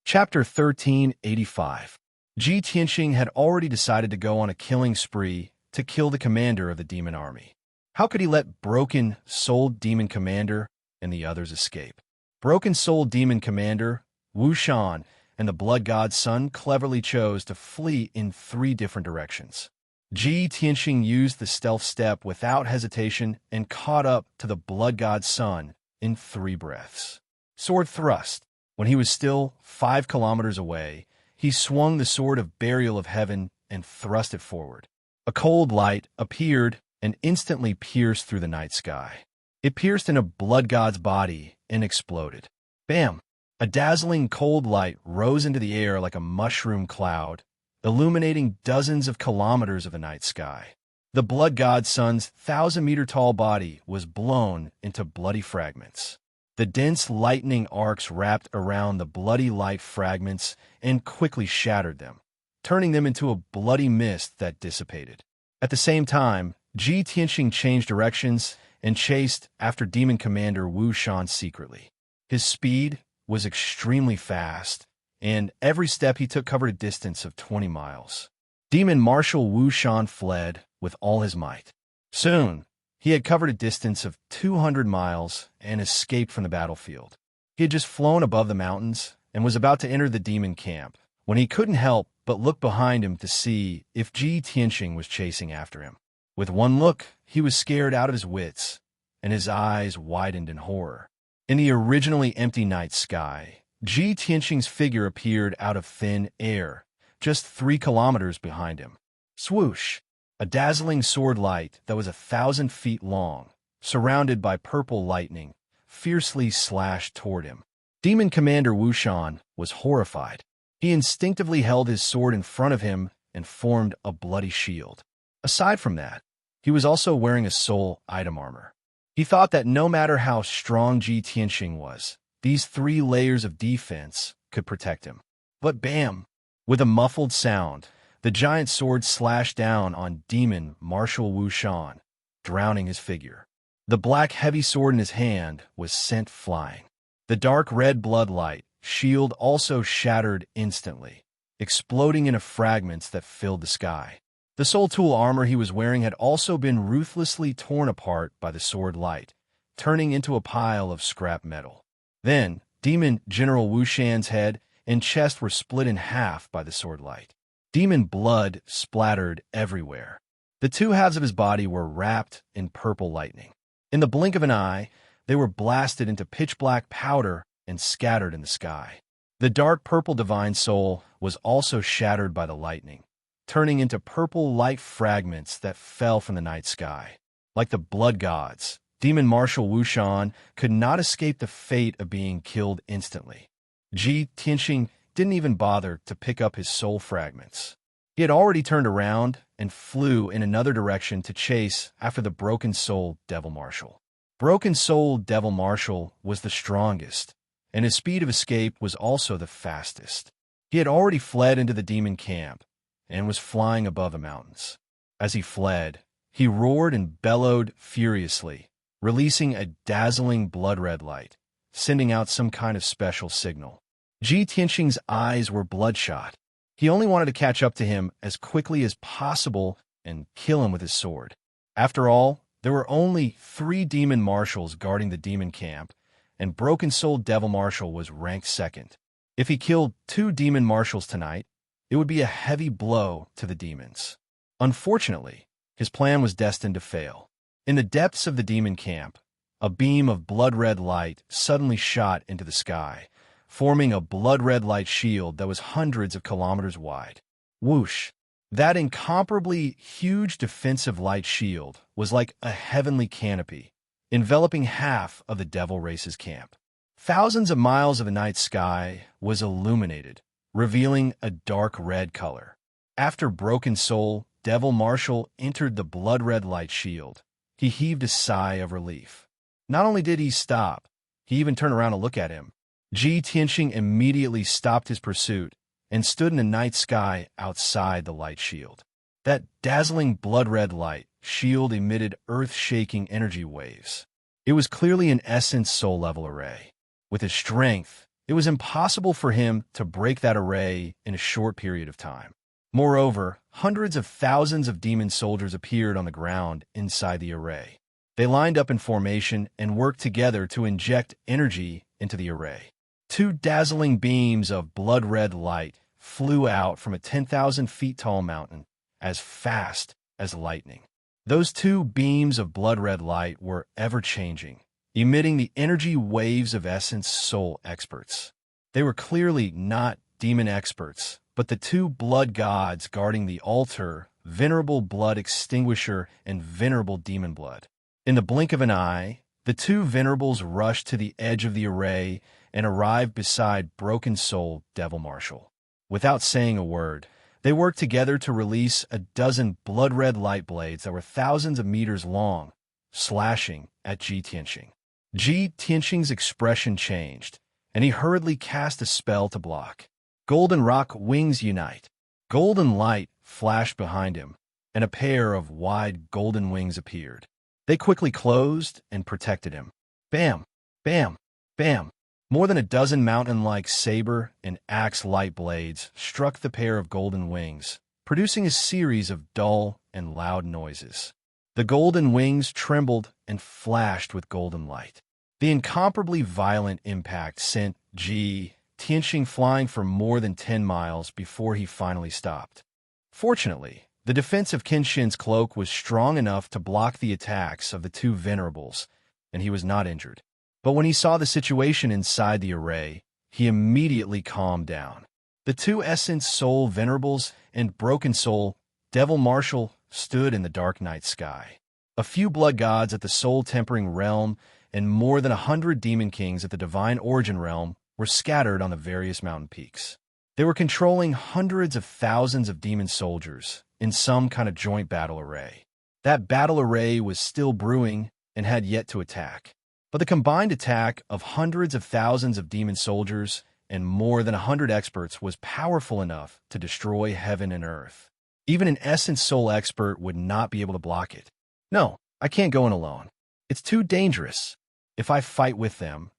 Chapter 1385. Ji Tianqing had already decided to go on a killing spree to kill the commander of the demon army. How could he let Broken Soul Demon Commander and the others escape? Broken Soul Demon Commander, Wushan, and the blood god's son cleverly chose to flee in 3 different directions. Ji Tianqing used the stealth step without hesitation and caught up to the blood god's son in 3 breaths. Sword thrust. When he was still 5 kilometers away, he swung the sword of burial of heaven and thrust it forward. A cold light appeared and instantly pierced through the night sky. It pierced in a blood god's body and exploded. Bam! A dazzling cold light rose into the air like a mushroom cloud, illuminating dozens of kilometers of the night sky. The blood god's son's 1,000-meter-tall body was blown into bloody fragments. The dense lightning arcs wrapped around the bloody light fragments and quickly shattered them, turning them into a bloody mist that dissipated. At the same time, Ji Tianqing changed directions and chased after Demon Commander Wu Shan secretly. His speed was extremely fast, and every step he took covered a distance of 20 miles. Demon Marshal Wu Shan fled with all his might. Soon, he had covered a distance of 200 miles and escaped from the battlefield. He had just flown above the mountains and was about to enter the demon camp when he couldn't help but look behind him to see if Ji Tianqing was chasing after him. With one look, he was scared out of his wits, and his eyes widened in horror. In the originally empty night sky, Ji Tianqing's figure appeared out of thin air, just 3 kilometers behind him. Swoosh! A dazzling sword light that was 1,000 feet long, surrounded by purple lightning, fiercely slashed toward him. Demon Commander Wu Shan was horrified. He instinctively held his sword in front of him and formed a bloody shield. Aside from that, he was also wearing a soul item armor. He thought that no matter how strong Ji Tianqing was, these 3 layers of defense could protect him. But bam! With a muffled sound, the giant sword slashed down on Demon Marshal Wu Shan, drowning his figure. The black heavy sword in his hand was sent flying. The dark red bloodlight shield also shattered instantly, exploding into fragments that filled the sky. The soul tool armor he was wearing had also been ruthlessly torn apart by the sword light, turning into a pile of scrap metal. Then, Demon General Wu Shan's head and chest were split in half by the sword light. Demon blood splattered everywhere. The 2 halves of his body were wrapped in purple lightning. In the blink of an eye, they were blasted into pitch-black powder and scattered in the sky. The dark purple divine soul was also shattered by the lightning, turning into purple light fragments that fell from the night sky. Like the blood gods, Demon Marshal Wu Shan could not escape the fate of being killed instantly. Ji Tianqing didn't even bother to pick up his soul fragments. He had already turned around and flew in another direction to chase after the Broken Soul Devil Marshal. Broken Soul Devil Marshal was the strongest, and his speed of escape was also the fastest. He had already fled into the demon camp and was flying above the mountains. As he fled, he roared and bellowed furiously, releasing a dazzling blood-red light, sending out some kind of special signal. Ji Tianxing's eyes were bloodshot. He only wanted to catch up to him as quickly as possible and kill him with his sword. After all, there were only 3 demon marshals guarding the demon camp, and Broken Soul Devil Marshal was ranked second. If he killed 2 demon marshals tonight, it would be a heavy blow to the demons. Unfortunately, his plan was destined to fail. In the depths of the demon camp, a beam of blood-red light suddenly shot into the sky, forming a blood-red light shield that was hundreds of kilometers wide. Whoosh! That incomparably huge defensive light shield was like a heavenly canopy, enveloping half of the devil race's camp. Thousands of miles of the night sky was illuminated, revealing a dark red color. After Broken Soul Devil Marshal entered the blood-red light shield, he heaved a sigh of relief. Not only did he stop, he even turned around to look at him. Ji Tianxing immediately stopped his pursuit and stood in the night sky outside the light shield. That dazzling blood-red light shield emitted earth-shaking energy waves. It was clearly an essence soul-level array. With his strength, it was impossible for him to break that array in a short period of time. Moreover, hundreds of thousands of demon soldiers appeared on the ground inside the array. They lined up in formation and worked together to inject energy into the array. 2 dazzling beams of blood-red light flew out from a 10,000 feet tall mountain as fast as lightning. Those 2 beams of blood-red light were ever-changing, emitting the energy waves of essence soul experts. They were clearly not demon experts, but the 2 blood gods guarding the altar, Venerable Blood Extinguisher and Venerable Demon Blood. In the blink of an eye, the 2 venerables rushed to the edge of the array and arrived beside Broken Soul Devil Marshal. Without saying a word, they worked together to release a dozen blood-red light blades that were thousands of meters long, slashing at Ji Tianxing. Ji Tianxing's expression changed, and he hurriedly cast a spell to block. Golden Rock Wings Unite. Golden light flashed behind him, and a pair of wide golden wings appeared. They quickly closed and protected him. Bam! Bam! Bam! More than a dozen mountain-like saber and axe light blades struck the pair of golden wings, producing a series of dull and loud noises. The golden wings trembled and flashed with golden light. The incomparably violent impact sent Ji Tianxing flying for more than 10 miles before he finally stopped. Fortunately, the defense of Kenshin's cloak was strong enough to block the attacks of the 2 venerables, and he was not injured. But when he saw the situation inside the array, he immediately calmed down. The 2 Essence Soul Venerables and Broken Soul Devil Marshal stood in the dark night sky. A few blood gods at the Soul Tempering Realm and more than 100 demon kings at the Divine Origin Realm were scattered on the various mountain peaks. They were controlling hundreds of thousands of demon soldiers in some kind of joint battle array. That battle array was still brewing and had yet to attack. But the combined attack of hundreds of thousands of demon soldiers and more than 100 experts was powerful enough to destroy heaven and earth. Even an Essence Soul expert would not be able to block it. No, I can't go in alone. It's too dangerous. If I fight with them,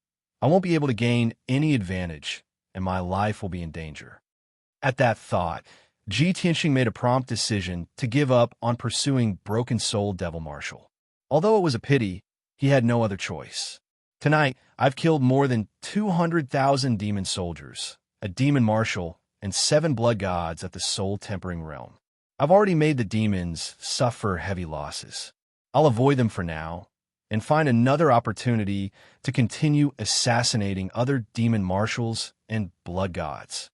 I won't be able to gain any advantage, and my life will be in danger. At that thought, Ji Tianxing made a prompt decision to give up on pursuing Broken Soul Devil Marshal. Although it was a pity, he had no other choice. Tonight, I've killed more than 200,000 demon soldiers, a demon marshal, and 7 blood gods at the Soul Tempering Realm. I've already made the demons suffer heavy losses. I'll avoid them for now, and find another opportunity to continue assassinating other demon marshals and blood gods.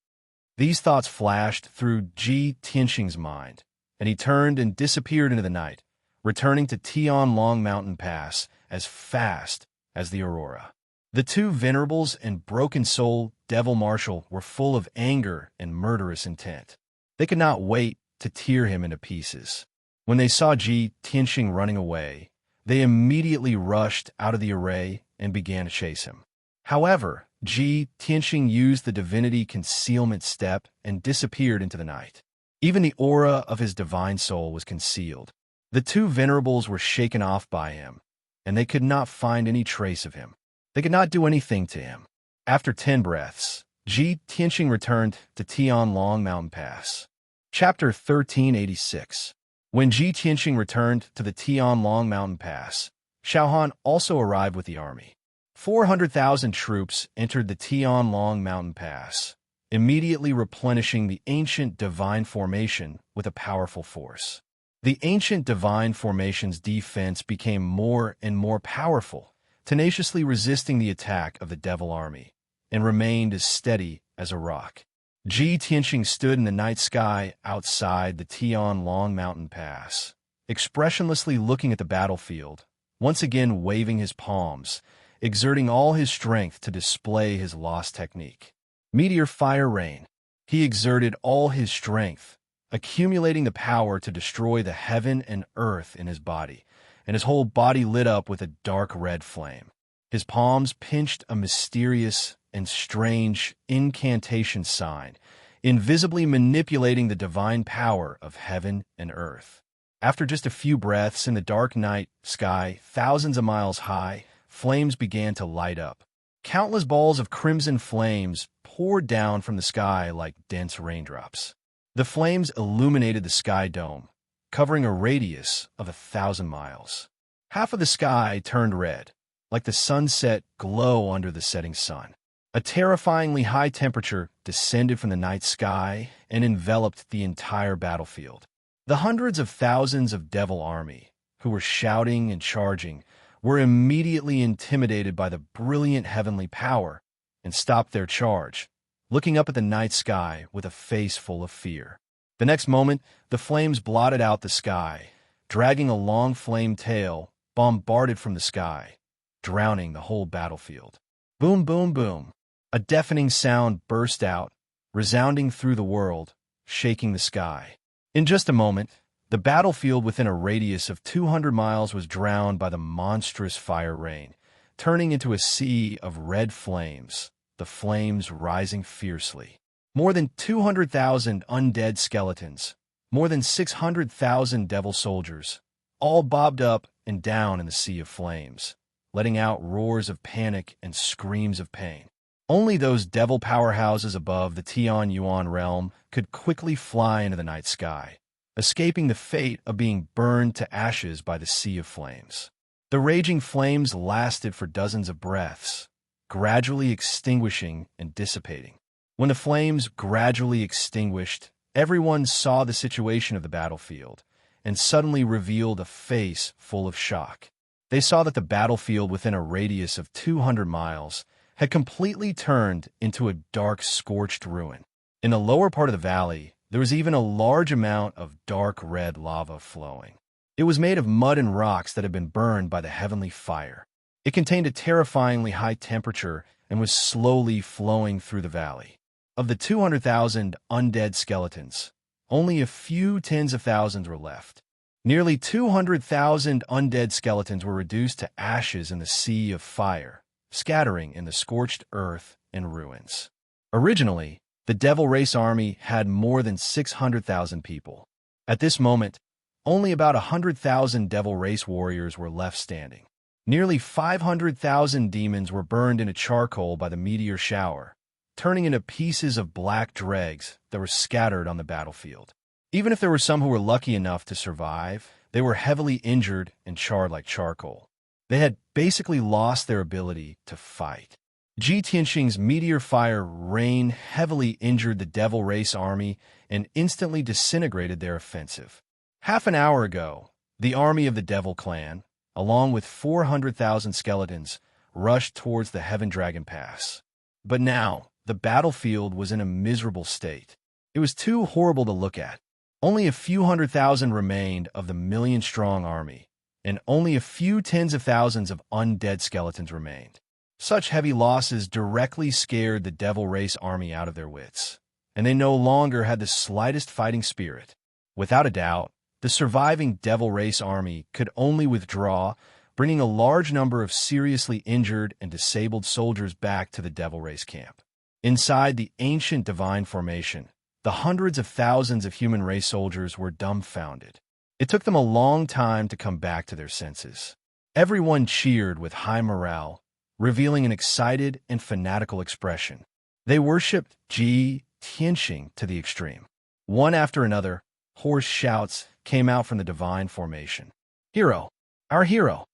These thoughts flashed through Ji Tianxing's mind, and he turned and disappeared into the night, returning to Tianlong Mountain Pass as fast as the aurora. The 2 venerables and Broken Soul devil marshal were full of anger and murderous intent. They could not wait to tear him into pieces. When they saw Ji Tianxing running away, they immediately rushed out of the array and began to chase him. However, Ji Tianxing used the divinity concealment step and disappeared into the night. Even the aura of his divine soul was concealed. The two venerables were shaken off by him, and they could not find any trace of him. They could not do anything to him. After 10 breaths, Ji Tianxing returned to Tianlong Mountain Pass. Chapter 1386. When Ji Tianxing returned to the Tianlong Mountain Pass, Xiaohan also arrived with the army. 400,000 troops entered the Tianlong Mountain Pass, immediately replenishing the ancient divine formation with a powerful force. The ancient divine formation's defense became more and more powerful, tenaciously resisting the attack of the devil army, and remained as steady as a rock. Ji Tianxing stood in the night sky outside the Tianlong Mountain Pass, expressionlessly looking at the battlefield, once again waving his palms, exerting all his strength to display his lost technique. Meteor fire rain. He exerted all his strength, accumulating the power to destroy the heaven and earth in his body, and his whole body lit up with a dark red flame. His palms pinched a mysterious and strange incantation sign, invisibly manipulating the divine power of heaven and earth. After just a few breaths in the dark night sky, thousands of miles high, flames began to light up. Countless balls of crimson flames poured down from the sky like dense raindrops. The flames illuminated the sky dome, covering a radius of 1,000 miles. Half of the sky turned red, like the sunset glow under the setting sun. A terrifyingly high temperature descended from the night sky and enveloped the entire battlefield. The hundreds of thousands of devil army, who were shouting and charging, were immediately intimidated by the brilliant heavenly power and stopped their charge, looking up at the night sky with a face full of fear. The next moment, the flames blotted out the sky, dragging a long flame tail, bombarded from the sky, drowning the whole battlefield. Boom, boom, boom. A deafening sound burst out, resounding through the world, shaking the sky. In just a moment, the battlefield within a radius of 200 miles was drowned by the monstrous fire rain, turning into a sea of red flames, the flames rising fiercely. More than 200,000 undead skeletons, more than 600,000 devil soldiers, all bobbed up and down in the sea of flames, letting out roars of panic and screams of pain. Only those devil powerhouses above the Tian Yuan realm could quickly fly into the night sky, escaping the fate of being burned to ashes by the sea of flames. The raging flames lasted for dozens of breaths, gradually extinguishing and dissipating. When the flames gradually extinguished, everyone saw the situation of the battlefield and suddenly revealed a face full of shock. They saw that the battlefield within a radius of 200 miles had completely turned into a dark, scorched ruin. In the lower part of the valley, there was even a large amount of dark red lava flowing. It was made of mud and rocks that had been burned by the heavenly fire. It contained a terrifyingly high temperature and was slowly flowing through the valley. Of the 200,000 undead skeletons, only a few tens of thousands were left. Nearly 200,000 undead skeletons were reduced to ashes in the sea of fire, scattering in the scorched earth and ruins. Originally, the Devil Race army had more than 600,000 people. At this moment, only about 100,000 Devil Race warriors were left standing. Nearly 500,000 demons were burned into charcoal by the meteor shower, turning into pieces of black dregs that were scattered on the battlefield. Even if there were some who were lucky enough to survive, they were heavily injured and charred like charcoal. They had basically lost their ability to fight. Ji Tianxing's meteor fire rain heavily injured the Devil Race army and instantly disintegrated their offensive. Half an hour ago, the army of the Devil Clan, along with 400,000 skeletons, rushed towards the Heaven Dragon Pass. But now, the battlefield was in a miserable state. It was too horrible to look at. Only a few 100,000 remained of the million-strong army, and only a few tens of thousands of undead skeletons remained. Such heavy losses directly scared the Devil Race army out of their wits, and they no longer had the slightest fighting spirit. Without a doubt, the surviving Devil Race army could only withdraw, bringing a large number of seriously injured and disabled soldiers back to the Devil Race camp. Inside the ancient divine formation, the hundreds of thousands of human race soldiers were dumbfounded. It took them a long time to come back to their senses. Everyone cheered with high morale, revealing an excited and fanatical expression. They worshipped Ji Tianxing to the extreme. One after another, hoarse shouts came out from the divine formation. Hero! Our hero!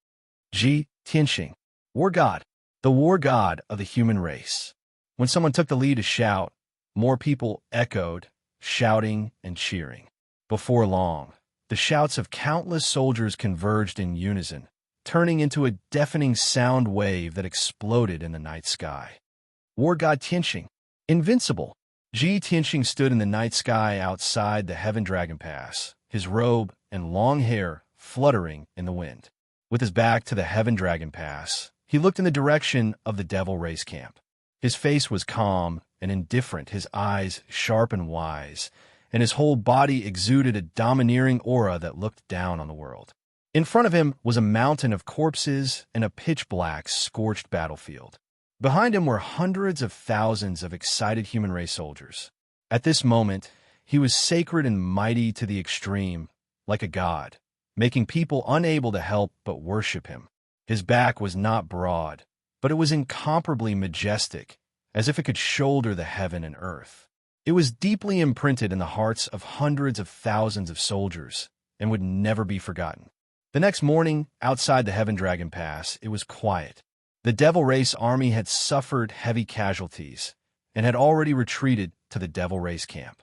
Ji Tianxing, war god, the war god of the human race. When someone took the lead to shout, more people echoed, shouting and cheering. Before long, the shouts of countless soldiers converged in unison, turning into a deafening sound wave that exploded in the night sky. War god Tianxing, invincible! Ji Tianxing stood in the night sky outside the Heaven Dragon Pass, his robe and long hair fluttering in the wind. With his back to the Heaven Dragon Pass, he looked in the direction of the Devil Race camp. His face was calm and indifferent, his eyes sharp and wise, and his whole body exuded a domineering aura that looked down on the world. In front of him was a mountain of corpses and a pitch-black, scorched battlefield. Behind him were hundreds of thousands of excited human race soldiers. At this moment, he was sacred and mighty to the extreme, like a god, making people unable to help but worship him. His back was not broad, but it was incomparably majestic, as if it could shoulder the heaven and earth. It was deeply imprinted in the hearts of hundreds of thousands of soldiers and would never be forgotten. The next morning, outside the Heaven Dragon Pass, it was quiet. The Devil Race army had suffered heavy casualties and had already retreated to the Devil Race camp.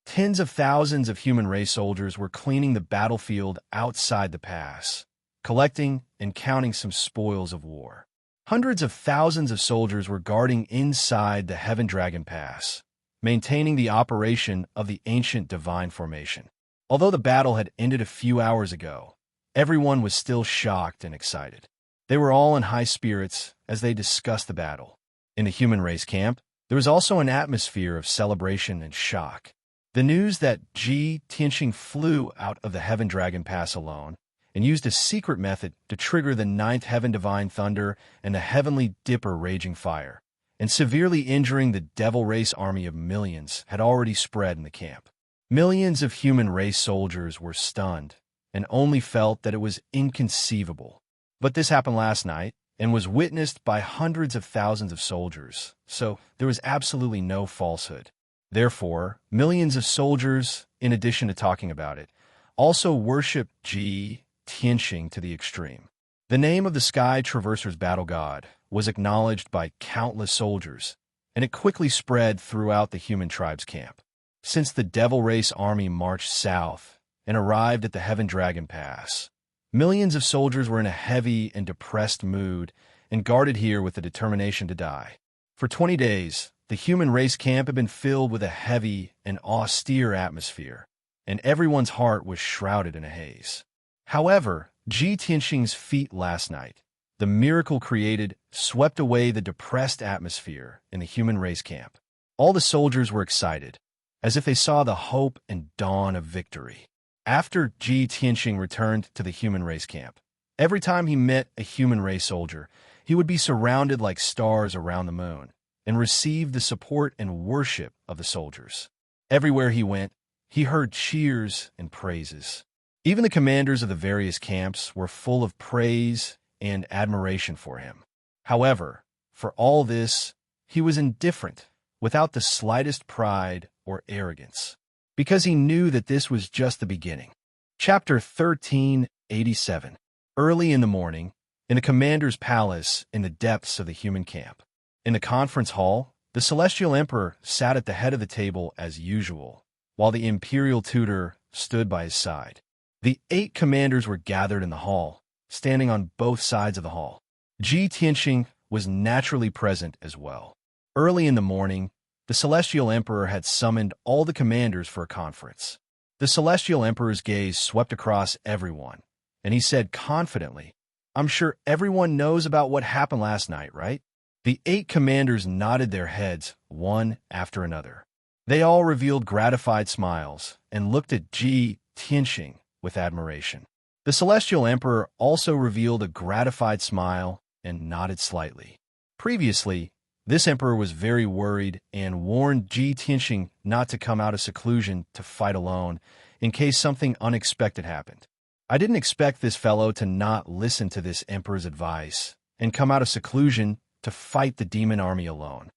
Tens of thousands of human race soldiers were cleaning the battlefield outside the pass, collecting and counting some spoils of war. Hundreds of thousands of soldiers were guarding inside the Heaven Dragon Pass, maintaining the operation of the ancient divine formation. Although the battle had ended a few hours ago, everyone was still shocked and excited. They were all in high spirits as they discussed the battle. In the human race camp, there was also an atmosphere of celebration and shock. The news that Ji Tianxing flew out of the Heaven Dragon Pass alone and used a secret method to trigger the ninth heaven divine thunder and the heavenly dipper raging fire, and severely injuring the Devil Race army of millions had already spread in the camp. Millions of human race soldiers were stunned and only felt that it was inconceivable. But this happened last night and was witnessed by hundreds of thousands of soldiers, so there was absolutely no falsehood. Therefore, millions of soldiers, in addition to talking about it, also worshipped Ji Tianxing to the extreme. The name of the Sky Traverser's battle god was acknowledged by countless soldiers, and it quickly spread throughout the human tribe's camp. Since the Devil Race army marched south and arrived at the Heaven Dragon Pass, millions of soldiers were in a heavy and depressed mood and guarded here with the determination to die. For 20 days, the human race camp had been filled with a heavy and austere atmosphere, and everyone's heart was shrouded in a haze. However, Ji Tianxing's feat last night, the miracle created, swept away the depressed atmosphere in the human race camp. All the soldiers were excited, as if they saw the hope and dawn of victory. After Ji Tianxing returned to the human race camp, every time he met a human race soldier, he would be surrounded like stars around the moon and receive the support and worship of the soldiers. Everywhere he went, he heard cheers and praises. Even the commanders of the various camps were full of praise and admiration for him. However, for all this, he was indifferent, without the slightest pride or arrogance, because he knew that this was just the beginning. Chapter 1387. Early in the morning, in the commander's palace in the depths of the human camp. In the conference hall, the Celestial Emperor sat at the head of the table as usual, while the Imperial Tutor stood by his side. The 8 commanders were gathered in the hall, standing on both sides of the hall. Ji Tianxing was naturally present as well. Early in the morning, the Celestial Emperor had summoned all the commanders for a conference. The Celestial Emperor's gaze swept across everyone, and he said confidently, "I'm sure everyone knows about what happened last night, right? The 8 commanders nodded their heads, one after another. They all revealed gratified smiles and looked at Ji Tianxing with admiration. The Celestial Emperor also revealed a gratified smile and nodded slightly. Previously, this emperor was very worried and warned Ji Tianxing not to come out of seclusion to fight alone in case something unexpected happened. I didn't expect this fellow to not listen to this emperor's advice and come out of seclusion to fight the demon army alone.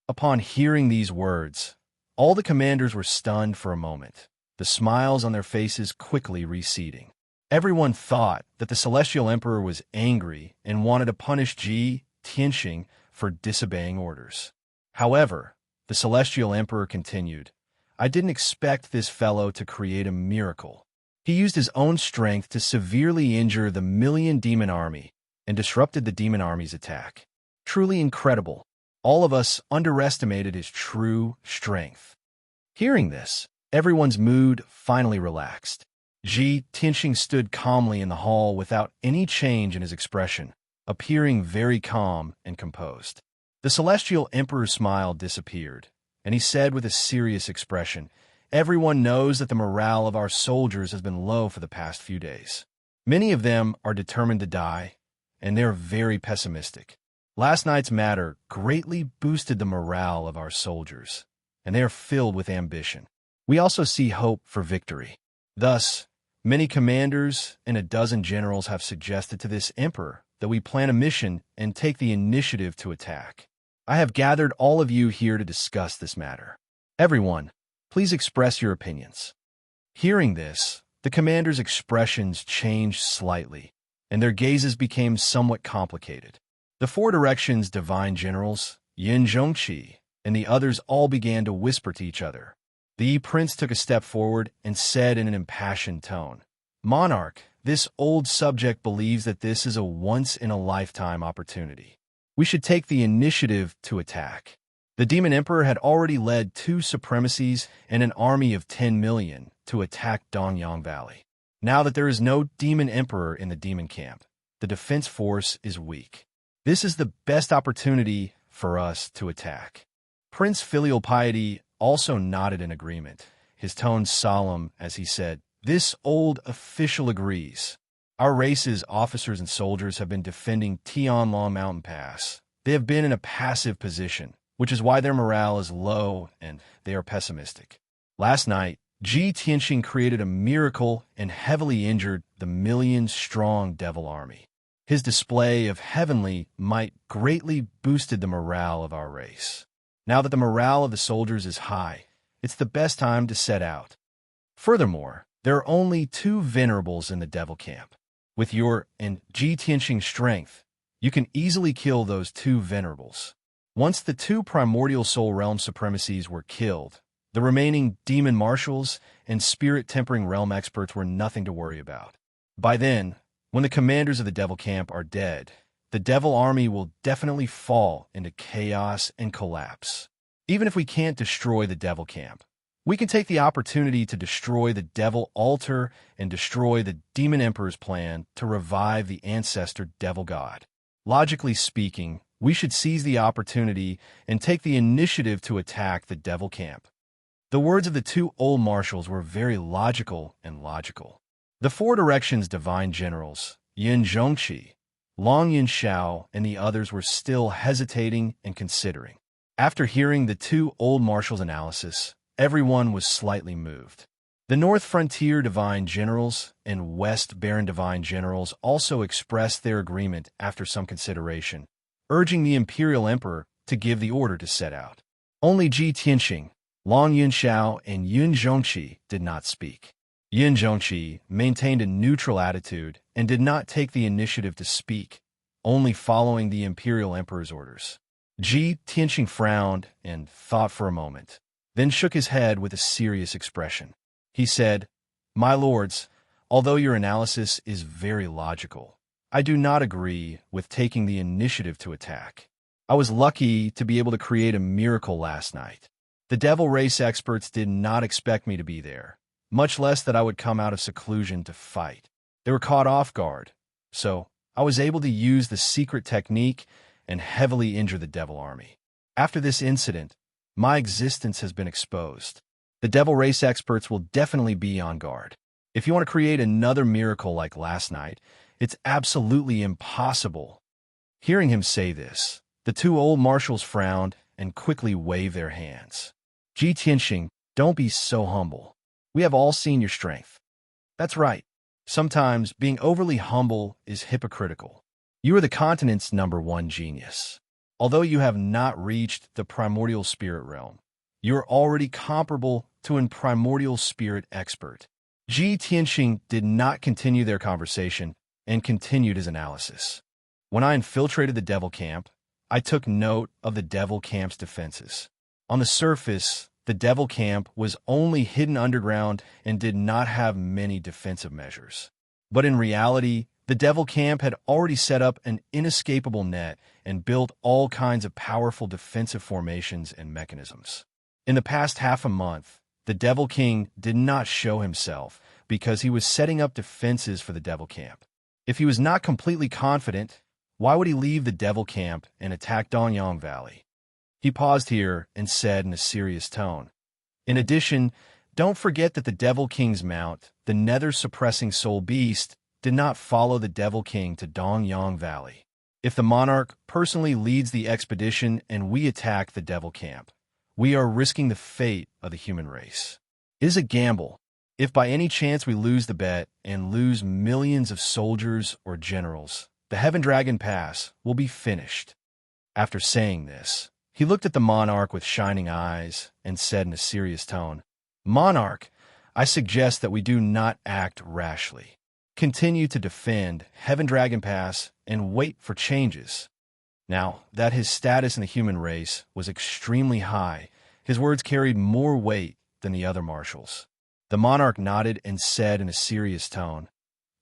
Upon hearing these words, all the commanders were stunned for a moment, the smiles on their faces quickly receding. Everyone thought that the Celestial Emperor was angry and wanted to punish Ji Tianxing for disobeying orders. However, the Celestial Emperor continued, I didn't expect this fellow to create a miracle. He used his own strength to severely injure the million demon army and disrupted the demon army's attack. Truly incredible. All of us underestimated his true strength. Hearing this, everyone's mood finally relaxed. Ji Tianxing stood calmly in the hall without any change in his expression, appearing very calm and composed. The Celestial Emperor's smile disappeared, and he said with a serious expression, Everyone knows that the morale of our soldiers has been low for the past few days. Many of them are determined to die, and they're very pessimistic. Last night's matter greatly boosted the morale of our soldiers, and they are filled with ambition. We also see hope for victory. Thus, many commanders and a dozen generals have suggested to this emperor that we plan a mission and take the initiative to attack. I have gathered all of you here to discuss this matter. Everyone, please express your opinions. Hearing this, the commanders' expressions changed slightly, and their gazes became somewhat complicated. The 4 directions divine generals, Yin Zhongqi, and the others all began to whisper to each other. The prince took a step forward and said in an impassioned tone, Monarch, this old subject believes that this is a once-in-a-lifetime opportunity. We should take the initiative to attack. The Demon Emperor had already led 2 supremacies and an army of 10 million to attack Dongyang Valley. Now that there is no Demon Emperor in the demon camp, the defense force is weak. This is the best opportunity for us to attack. Prince Filial Piety also nodded in agreement, his tone solemn as he said, This old official agrees. Our race's officers and soldiers have been defending Tianlong Mountain Pass. They have been in a passive position, which is why their morale is low and they are pessimistic. Last night, Ji Tianxing created a miracle and heavily injured the million-strong devil army. His display of heavenly might greatly boosted the morale of our race. Now that the morale of the soldiers is high, it's the best time to set out. Furthermore, there are only 2 venerables in the devil camp. With your and Ji Tianxing's strength, you can easily kill those 2 venerables. Once the 2 primordial soul realm supremacies were killed, the remaining demon marshals and spirit-tempering realm experts were nothing to worry about. By then, when the commanders of the devil camp are dead, the devil army will definitely fall into chaos and collapse. Even if we can't destroy the devil camp, we can take the opportunity to destroy the devil altar and destroy the demon emperor's plan to revive the ancestor devil god. Logically speaking, we should seize the opportunity and take the initiative to attack the devil camp. The words of the 2 old marshals were very logical and logical. The 4 directions divine generals, Yin Zhongqi, Long Yinxiao, and the others were still hesitating and considering. After hearing the 2 old marshals' analysis, everyone was slightly moved. The North Frontier Divine Generals and West Baron Divine Generals also expressed their agreement after some consideration, urging the Imperial Emperor to give the order to set out. Only Ji Tianxing, Long Yinxiao, and Yin Zhongqi did not speak. Yin Zhongqi maintained a neutral attitude and did not take the initiative to speak, only following the Imperial Emperor's orders. Ji Tianxing frowned and thought for a moment, then shook his head with a serious expression. He said, My lords, although your analysis is very logical, I do not agree with taking the initiative to attack. I was lucky to be able to create a miracle last night. The devil race experts did not expect me to be there, much less that I would come out of seclusion to fight. They were caught off guard, so I was able to use the secret technique and heavily injure the devil army. After this incident, my existence has been exposed. The devil race experts will definitely be on guard. If you want to create another miracle like last night, it's absolutely impossible. Hearing him say this, the two old marshals frowned and quickly waved their hands. Ji Tianxing, don't be so humble. We have all seen your strength. That's right. Sometimes being overly humble is hypocritical. You are the continent's #1 genius. Although you have not reached the primordial spirit realm, you are already comparable to a primordial spirit expert. Ji Tianxing did not continue their conversation and continued his analysis. When I infiltrated the devil camp, I took note of the devil camp's defenses. On the surface, the devil camp was only hidden underground and did not have many defensive measures. But in reality, the devil camp had already set up an inescapable net and built all kinds of powerful defensive formations and mechanisms. In the past half a month, the Devil King did not show himself because he was setting up defenses for the devil camp. If he was not completely confident, why would he leave the devil camp and attack Dongyang Valley? He paused here and said in a serious tone, "In addition, don't forget that the Devil King's mount, the nether-suppressing soul beast, did not follow the Devil King to Dongyang Valley. If the monarch personally leads the expedition and we attack the devil camp, we are risking the fate of the human race. It is a gamble. If by any chance we lose the bet and lose millions of soldiers or generals, the Heaven Dragon Pass will be finished." After saying this, he looked at the monarch with shining eyes and said in a serious tone, "Monarch, I suggest that we do not act rashly. Continue to defend Heaven Dragon Pass and wait for changes." Now, that his status in the human race was extremely high, his words carried more weight than the other marshals. The monarch nodded and said in a serious tone,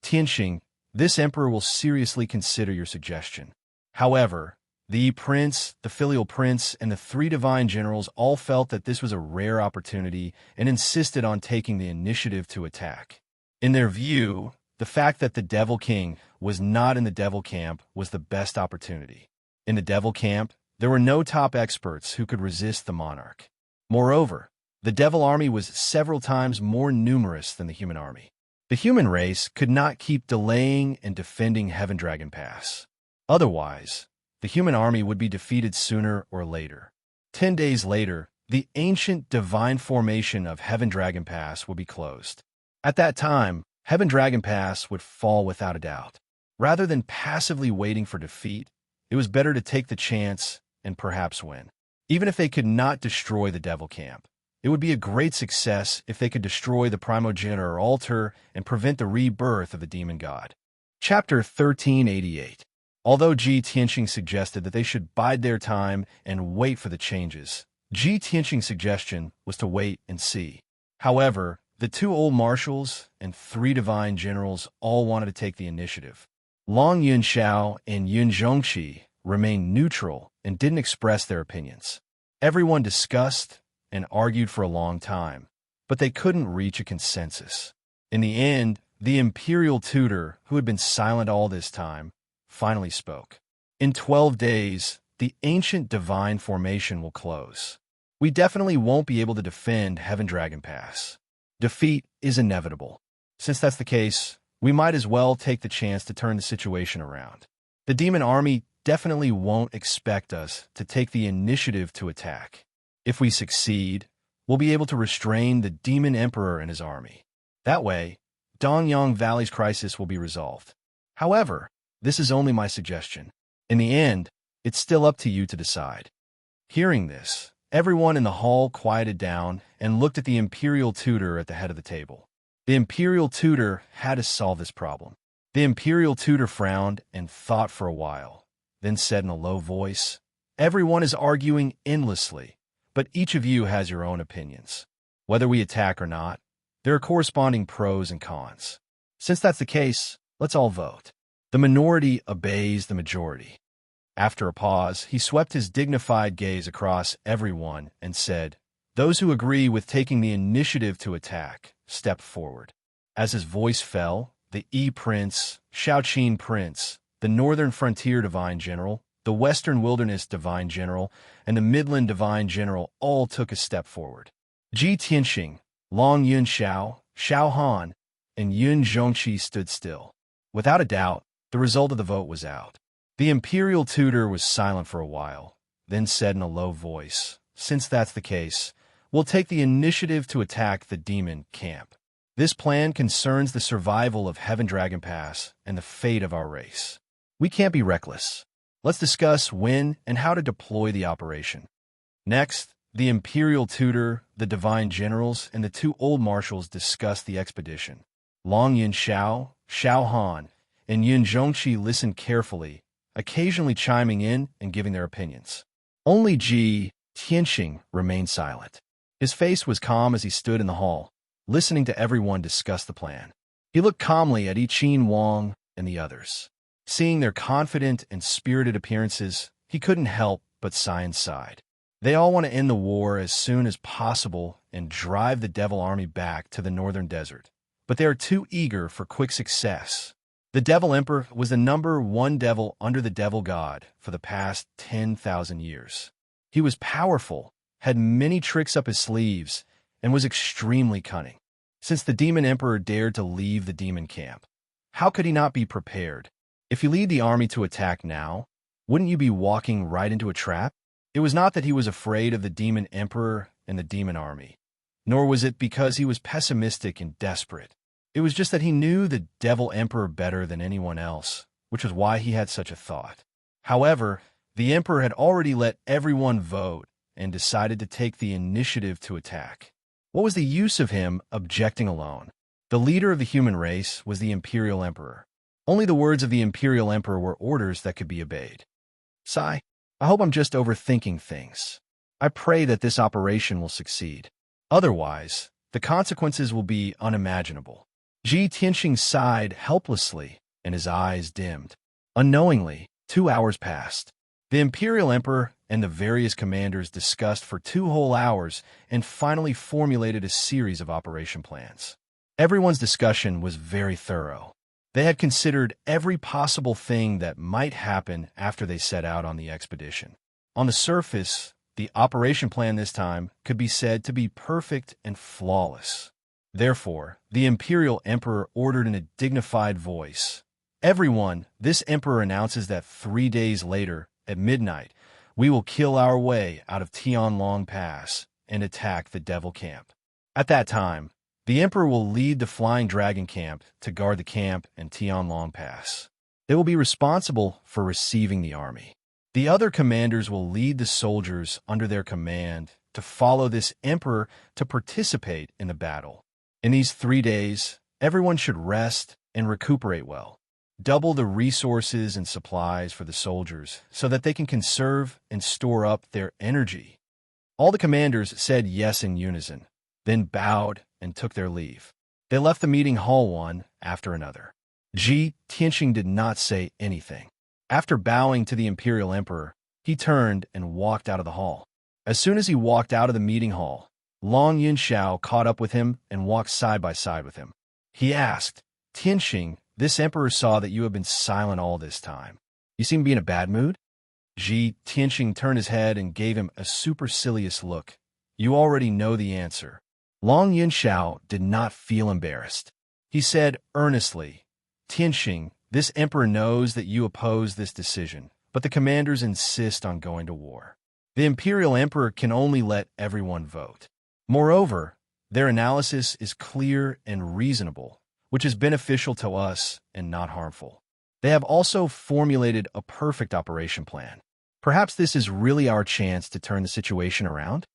"Tianxing, this emperor will seriously consider your suggestion. However, the prince, the filial prince, and the 3 divine generals all felt that this was a rare opportunity and insisted on taking the initiative to attack. In their view, the fact that the Devil King was not in the devil camp was the best opportunity. In the devil camp, there were no top experts who could resist the monarch. Moreover, the devil army was several times more numerous than the human army. The human race could not keep delaying and defending Heaven Dragon Pass. Otherwise, the human army would be defeated sooner or later. 10 days later, the ancient divine formation of Heaven Dragon Pass would be closed. At that time, Heaven Dragon Pass would fall without a doubt. Rather than passively waiting for defeat, it was better to take the chance and perhaps win. Even if they could not destroy the devil camp, it would be a great success if they could destroy the primogenitor altar and prevent the rebirth of the demon god. Chapter 1388. Although Ji Tianxing suggested that they should bide their time and wait for the changes, Ji Tianxing's suggestion was to wait and see. However, the 2 old marshals and 3 divine generals all wanted to take the initiative. Long Yunxiao and Yun Zhongqi remained neutral and didn't express their opinions. Everyone discussed and argued for a long time, but they couldn't reach a consensus. In the end, the imperial tutor, who had been silent all this time, finally spoke. "In 12 days, the ancient divine formation will close. We definitely won't be able to defend Heaven Dragon Pass. Defeat is inevitable. Since that's the case, we might as well take the chance to turn the situation around. The demon army definitely won't expect us to take the initiative to attack. If we succeed, we'll be able to restrain the demon emperor and his army. That way, Dongyang Valley's crisis will be resolved. However, this is only my suggestion. In the end, it's still up to you to decide." Hearing this, everyone in the hall quieted down and looked at the imperial tutor at the head of the table. The imperial tutor had to solve this problem. The imperial tutor frowned and thought for a while, then said in a low voice, "Everyone is arguing endlessly, but each of you has your own opinions. Whether we attack or not, there are corresponding pros and cons. Since that's the case, let's all vote." The minority obeys the majority. After a pause, he swept his dignified gaze across everyone and said, "Those who agree with taking the initiative to attack, step forward." As his voice fell, the Yi Prince, Shaoqin Prince, the Northern Frontier Divine General, the Western Wilderness Divine General, and the Midland Divine General all took a step forward. Ji Tianxing, Long Yunxiao, Xiao Han, and Yun Zhongqi stood still. Without a doubt, the result of the vote was out. The imperial tutor was silent for a while, then said in a low voice, "Since that's the case, we'll take the initiative to attack the demon camp. This plan concerns the survival of Heaven Dragon Pass and the fate of our race. We can't be reckless. Let's discuss when and how to deploy the operation." Next, the imperial tutor, the divine generals, and the two old marshals discussed the expedition. Long Yunxiao, Xiao Han, and Yun Zhongqi listened carefully, occasionally chiming in and giving their opinions. Only Ji Tianxing remained silent. His face was calm as he stood in the hall, listening to everyone discuss the plan. He looked calmly at Yi Qin Wang and the others. Seeing their confident and spirited appearances, he couldn't help but sigh inside. They all want to end the war as soon as possible and drive the Devil Army back to the northern desert, but they are too eager for quick success. The Devil Emperor was the #1 devil under the Devil God for the past 10,000 years. He was powerful, had many tricks up his sleeves, and was extremely cunning. Since the Demon Emperor dared to leave the demon camp, how could he not be prepared? If you lead the army to attack now, wouldn't you be walking right into a trap? It was not that he was afraid of the Demon Emperor and the demon army, nor was it because he was pessimistic and desperate. It was just that he knew the Devil Emperor better than anyone else, which was why he had such a thought. However, the Emperor had already let everyone vote and decided to take the initiative to attack. What was the use of him objecting alone? The leader of the human race was the Imperial Emperor. Only the words of the Imperial Emperor were orders that could be obeyed. Sigh, I hope I'm just overthinking things. I pray that this operation will succeed. Otherwise, the consequences will be unimaginable. Ji Tianxing sighed helplessly, and his eyes dimmed. Unknowingly, 2 hours passed. The Imperial Emperor and the various commanders discussed for 2 whole hours and finally formulated a series of operation plans. Everyone's discussion was very thorough. They had considered every possible thing that might happen after they set out on the expedition. On the surface, the operation plan this time could be said to be perfect and flawless. Therefore, the Imperial Emperor ordered in a dignified voice, "Everyone, this Emperor announces that 3 days later, at midnight, we will kill our way out of Tianlong Pass and attack the Devil Camp. At that time, the Emperor will lead the Flying Dragon Camp to guard the camp and Tianlong Pass. They will be responsible for receiving the army. The other commanders will lead the soldiers under their command to follow this Emperor to participate in the battle. In these 3 days, everyone should rest and recuperate well. Double the resources and supplies for the soldiers so that they can conserve and store up their energy." All the commanders said yes in unison, then bowed and took their leave. They left the meeting hall one after another. Ji Tianxing did not say anything. After bowing to the Imperial Emperor, he turned and walked out of the hall. As soon as he walked out of the meeting hall, Long Yunxiao caught up with him and walked side by side with him. He asked, "Tianxing, this Emperor saw that you have been silent all this time. You seem to be in a bad mood?" Ji Tianxing turned his head and gave him a supercilious look. "You already know the answer." Long Yunxiao did not feel embarrassed. He said earnestly, "Tianxing, this Emperor knows that you oppose this decision, but the commanders insist on going to war. The Imperial Emperor can only let everyone vote. Moreover, their analysis is clear and reasonable, which is beneficial to us and not harmful. They have also formulated a perfect operation plan. Perhaps this is really our chance to turn the situation around?"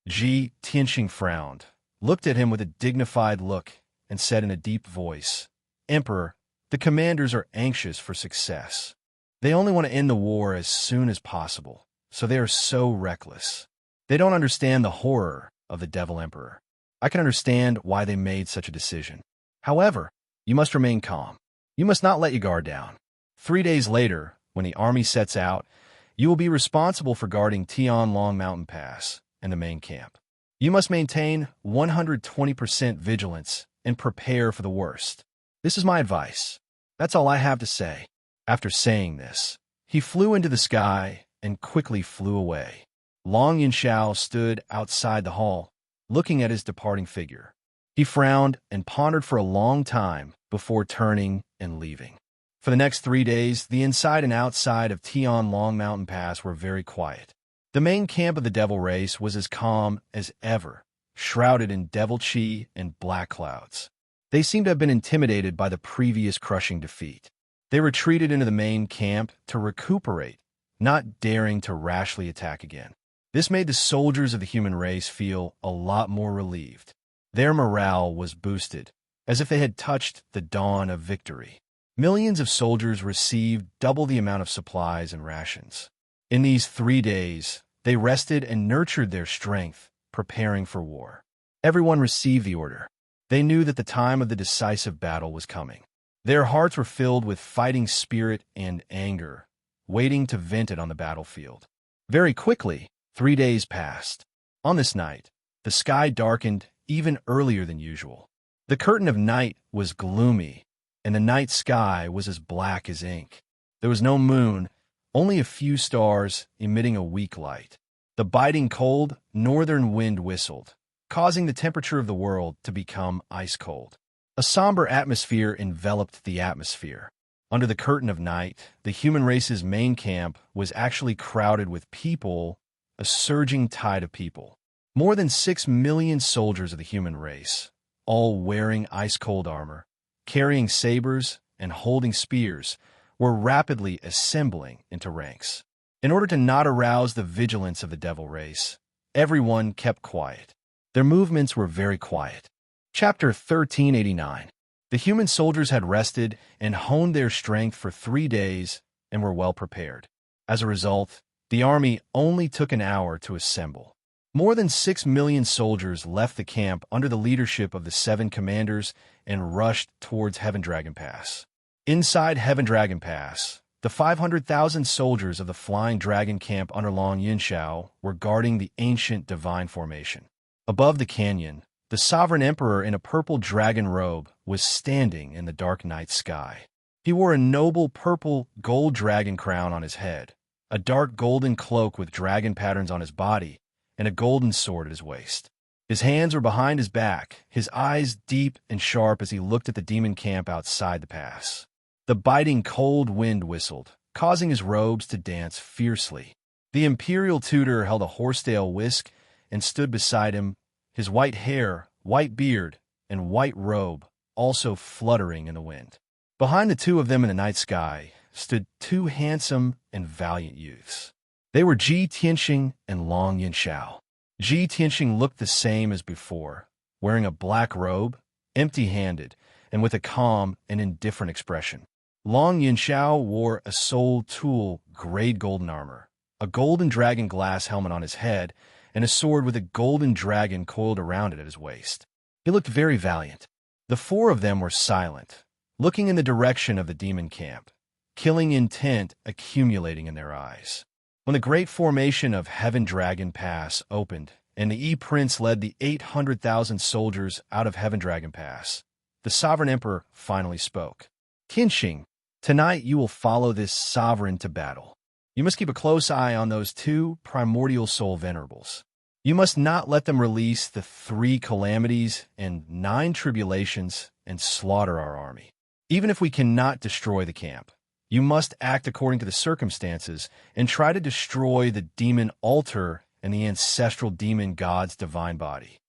Ji Tianxing frowned, looked at him with a dignified look, and said in a deep voice, "Emperor, the commanders are anxious for success. They only want to end the war as soon as possible, so they are so reckless. They don't understand the horror of the Devil Emperor. I can understand why they made such a decision. However, you must remain calm. You must not let your guard down. 3 days later, when the army sets out, you will be responsible for guarding Tianlong Mountain Pass and the main camp. You must maintain 120% vigilance and prepare for the worst. This is my advice. That's all I have to say." After saying this, He flew into the sky and quickly flew away. Long Yunxiao stood outside the hall, looking at his departing figure. He frowned and pondered for a long time before turning and leaving. For the next 3 days, the inside and outside of Tian Long Mountain Pass were very quiet. The main camp of the devil race was as calm as ever, shrouded in devil chi and black clouds. They seemed to have been intimidated by the previous crushing defeat. They retreated into the main camp to recuperate, not daring to rashly attack again. This made the soldiers of the human race feel a lot more relieved. Their morale was boosted, as if they had touched the dawn of victory. Millions of soldiers received double the amount of supplies and rations. In these 3 days, they rested and nurtured their strength, preparing for war. Everyone received the order. They knew that the time of the decisive battle was coming. Their hearts were filled with fighting spirit and anger, waiting to vent it on the battlefield. Very quickly, 3 days passed. On this night, the sky darkened even earlier than usual. The curtain of night was gloomy, and the night sky was as black as ink. There was no moon, only a few stars emitting a weak light. The biting cold northern wind whistled, causing the temperature of the world to become ice cold. A somber atmosphere enveloped the atmosphere. Under the curtain of night, the human race's main camp was actually crowded with people, a surging tide of people. More than 6 million soldiers of the human race, all wearing ice-cold armor, carrying sabers and holding spears, were rapidly assembling into ranks. In order to not arouse the vigilance of the devil race, everyone kept quiet. Their movements were very quiet. Chapter 1389. The human soldiers had rested and honed their strength for 3 days and were well prepared. As a result, the army only took an hour to assemble. More than 6 million soldiers left the camp under the leadership of the 7 commanders and rushed towards Heaven Dragon Pass. Inside Heaven Dragon Pass, the 500,000 soldiers of the Flying Dragon camp under Long Yunxiao were guarding the ancient divine formation. Above the canyon, the sovereign emperor in a purple dragon robe was standing in the dark night sky. He wore a noble purple gold dragon crown on his head, a dark golden cloak with dragon patterns on his body, and a golden sword at his waist. His hands were behind his back, his eyes deep and sharp as he looked at the demon camp outside the pass. The biting cold wind whistled, causing his robes to dance fiercely. The imperial tutor held a horsetail whisk and stood beside him, his white hair, white beard, and white robe also fluttering in the wind. Behind the two of them in the night sky stood 2 handsome and valiant youths. They were Ji Tianxing and Long Yunxiao. Ji Tianxing looked the same as before, wearing a black robe, empty-handed, and with a calm and indifferent expression. Long Yunxiao wore a soul tool grade golden armor, a golden dragon glass helmet on his head, and a sword with a golden dragon coiled around it at his waist. He looked very valiant. The 4 of them were silent, looking in the direction of the demon camp, killing intent accumulating in their eyes. When the great formation of Heaven Dragon Pass opened and the E-Prince led the 800,000 soldiers out of Heaven Dragon Pass, the sovereign emperor finally spoke. Tianxing, tonight you will follow this sovereign to battle. You must keep a close eye on those 2 primordial soul venerables. You must not let them release the 3 calamities and 9 tribulations and slaughter our army. Even if we cannot destroy the camp, you must act according to the circumstances and try to destroy the demon altar and the ancestral demon god's divine body.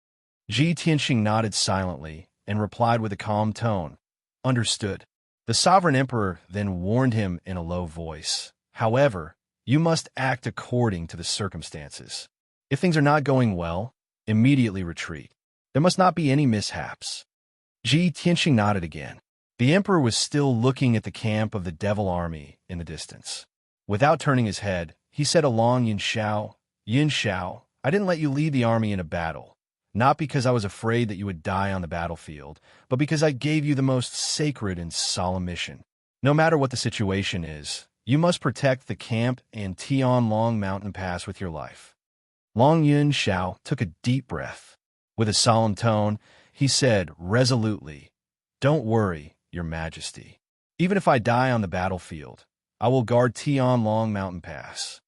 Ji Tianxing nodded silently and replied with a calm tone, "Understood." The sovereign emperor then warned him in a low voice, "However, you must act according to the circumstances. If things are not going well, immediately retreat. There must not be any mishaps." Ji Tianxing nodded again. The emperor was still looking at the camp of the devil army in the distance. Without turning his head, he said to Long Yunxiao, "Yunxiao, I didn't let you lead the army in a battle, not because I was afraid that you would die on the battlefield, but because I gave you the most sacred and solemn mission. No matter what the situation is, you must protect the camp and Tian Long Mountain Pass with your life." Long Yunxiao took a deep breath. With a solemn tone, he said resolutely, "Don't worry, Your Majesty. Even if I die on the battlefield, I will guard Tian Long Mountain Pass."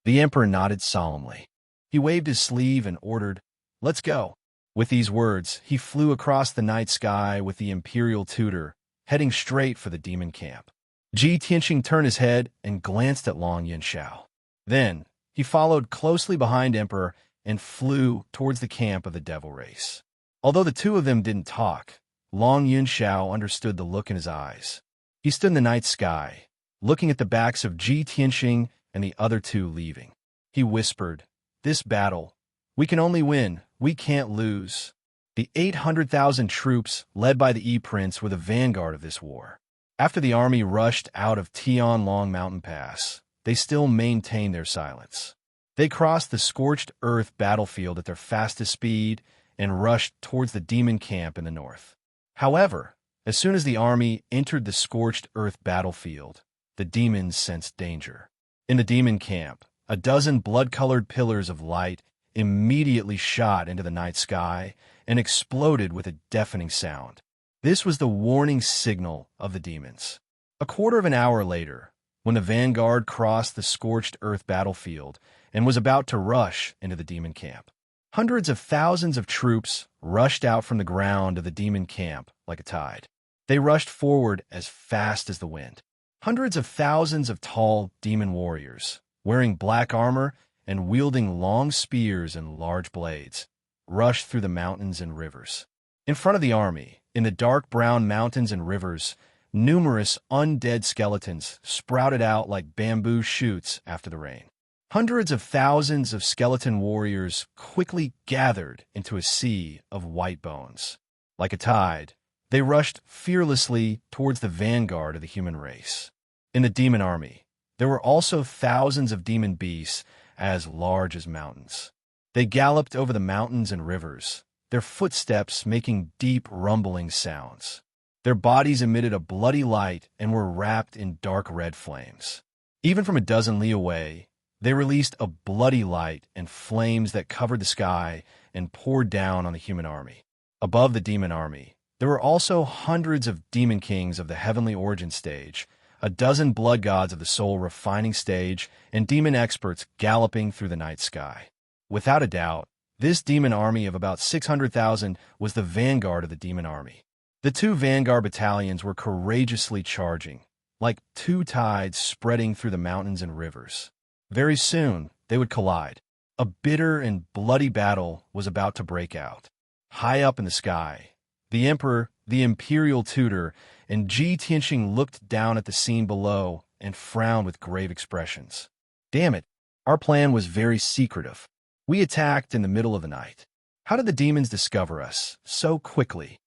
The emperor nodded solemnly. He waved his sleeve and ordered, "Let's go." With these words, he flew across the night sky with the imperial tutor, heading straight for the demon camp. Ji Tianxing turned his head and glanced at Long Yunxiao. Then, he followed closely behind Emperor and flew towards the camp of the devil race. Although the two of them didn't talk, Long Yunxiao understood the look in his eyes. He stood in the night sky, looking at the backs of Ji Tianxing and the other two leaving. He whispered, "This battle, we can only win, we can't lose." The 800,000 troops led by the E-Prince were the vanguard of this war. After the army rushed out of Tian Long Mountain Pass, they still maintained their silence. They crossed the scorched earth battlefield at their fastest speed and rushed towards the demon camp in the north. However, as soon as the army entered the scorched earth battlefield, the demons sensed danger. In the demon camp, a dozen blood-colored pillars of light immediately shot into the night sky and exploded with a deafening sound. This was the warning signal of the demons. A quarter of an hour later, when the vanguard crossed the scorched earth battlefield and was about to rush into the demon camp, hundreds of thousands of troops rushed out from the ground of the demon camp like a tide. They rushed forward as fast as the wind. Hundreds of thousands of tall demon warriors, wearing black armor and wielding long spears and large blades, rushed through the mountains and rivers. In front of the army, in the dark brown mountains and rivers, numerous undead skeletons sprouted out like bamboo shoots after the rain. Hundreds of thousands of skeleton warriors quickly gathered into a sea of white bones. Like a tide, they rushed fearlessly towards the vanguard of the human race. In the demon army, there were also thousands of demon beasts as large as mountains. They galloped over the mountains and rivers, their footsteps making deep rumbling sounds. Their bodies emitted a bloody light and were wrapped in dark red flames. Even from a dozen li away, they released a bloody light and flames that covered the sky and poured down on the human army. Above the demon army, there were also hundreds of demon kings of the heavenly origin stage, a dozen blood gods of the soul refining stage, and demon experts galloping through the night sky. Without a doubt, this demon army of about 600,000 was the vanguard of the demon army. The two vanguard battalions were courageously charging, like two tides spreading through the mountains and rivers. Very soon, they would collide. A bitter and bloody battle was about to break out. High up in the sky, the emperor, the imperial tutor, and Ji Tianxing looked down at the scene below and frowned with grave expressions. "Damn it, our plan was very secretive. We attacked in the middle of the night. How did the demons discover us so quickly?"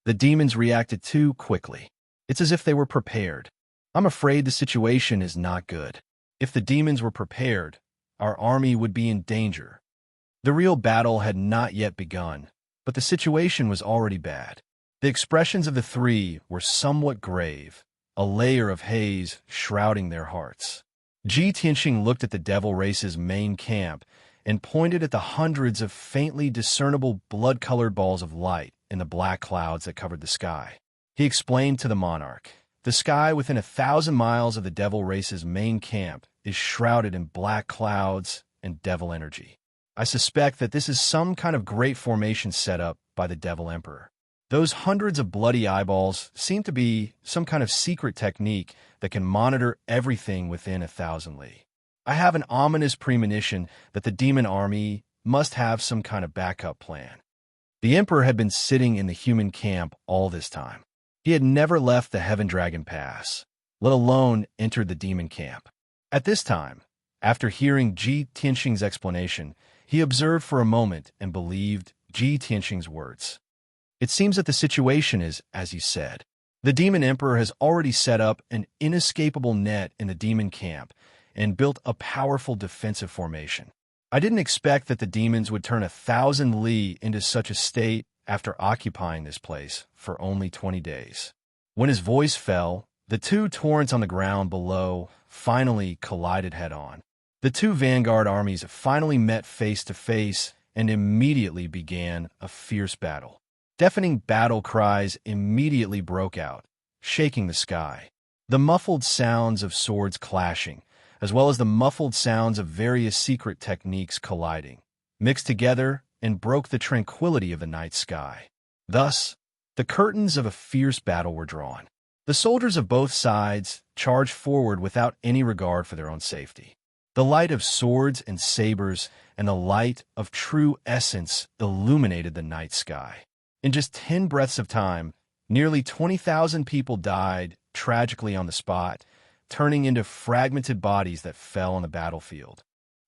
"The demons reacted too quickly. It's as if they were prepared. I'm afraid the situation is not good. If the demons were prepared, our army would be in danger." The real battle had not yet begun, but the situation was already bad. The expressions of the three were somewhat grave, a layer of haze shrouding their hearts. Ji Tianxing looked at the devil race's main camp and pointed at the hundreds of faintly discernible blood-colored balls of light in the black clouds that covered the sky. He explained to the monarch, "The sky within 1,000 miles of the devil race's main camp is shrouded in black clouds and devil energy. I suspect that this is some kind of great formation set up by the devil emperor. Those hundreds of bloody eyeballs seem to be some kind of secret technique that can monitor everything within 1,000 li. I have an ominous premonition that the demon army must have some kind of backup plan." The emperor had been sitting in the human camp all this time. He had never left the Heaven Dragon Pass, let alone entered the demon camp. At this time, after hearing Ji Tianxing's explanation, he observed for a moment and believed Ji Tianxing's words. It seems that the situation is, as he said. The demon emperor has already set up an inescapable net in the demon camp and built a powerful defensive formation. I didn't expect that the demons would turn 1,000 li into such a state after occupying this place for only 20 days. When his voice fell, the two torrents on the ground below finally collided head-on. The two vanguard armies finally met face to face and immediately began a fierce battle. Deafening battle cries immediately broke out, shaking the sky. The muffled sounds of swords clashing, as well as the muffled sounds of various secret techniques colliding, mixed together and broke the tranquility of the night sky. Thus, the curtains of a fierce battle were drawn. The soldiers of both sides charged forward without any regard for their own safety. The light of swords and sabers and the light of true essence illuminated the night sky. In just 10 breaths of time, nearly 20,000 people died tragically on the spot, turning into fragmented bodies that fell on the battlefield.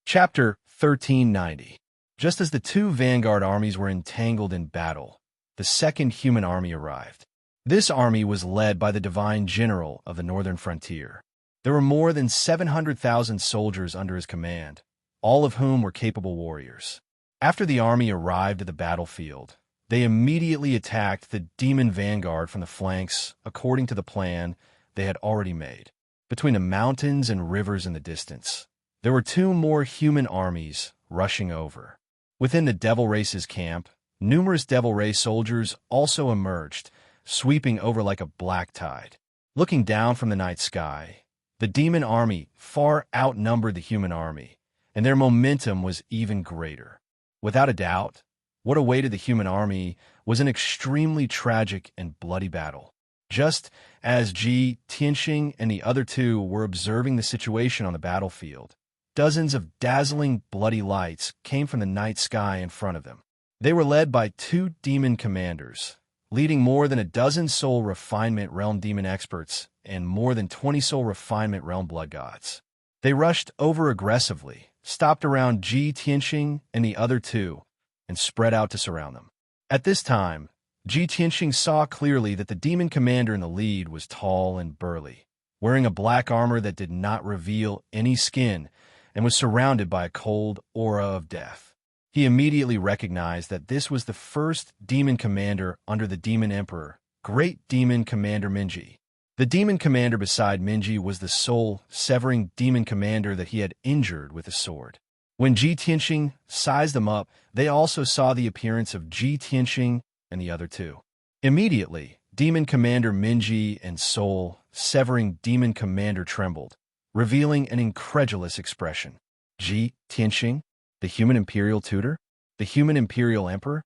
Chapter 1390. Just as the two vanguard armies were entangled in battle, the second human army arrived. This army was led by the divine general of the northern frontier. There were more than 700,000 soldiers under his command, all of whom were capable warriors. After the army arrived at the battlefield, they immediately attacked the demon vanguard from the flanks according to the plan they had already made. Between the mountains and rivers in the distance, there were two more human armies rushing over. Within the Devil Race's camp, numerous Devil Race soldiers also emerged, sweeping over like a black tide. Looking down from the night sky, the demon army far outnumbered the human army, and their momentum was even greater. Without a doubt, what awaited the human army was an extremely tragic and bloody battle. Just as Ji Tianxing and the other two were observing the situation on the battlefield, dozens of dazzling bloody lights came from the night sky in front of them. They were led by two demon commanders, leading more than a dozen soul refinement realm demon experts and more than 20 soul refinement realm blood gods. They rushed over aggressively, stopped around Ji Tianxing and the other two, and spread out to surround them. At this time, Ji Tianxing saw clearly that the demon commander in the lead was tall and burly, wearing a black armor that did not reveal any skin and was surrounded by a cold aura of death. He immediately recognized that this was the first demon commander under the demon emperor, Great Demon Commander Minji. The demon commander beside Minji was the soul-severing demon commander that he had injured with a sword. When Ji Tianxing sized them up, they also saw the appearance of Ji Tianxing and the other two. Immediately, Demon Commander Minji and soul-severing Demon Commander trembled, revealing an incredulous expression. Ji Tianxing? The human imperial tutor? The human imperial emperor?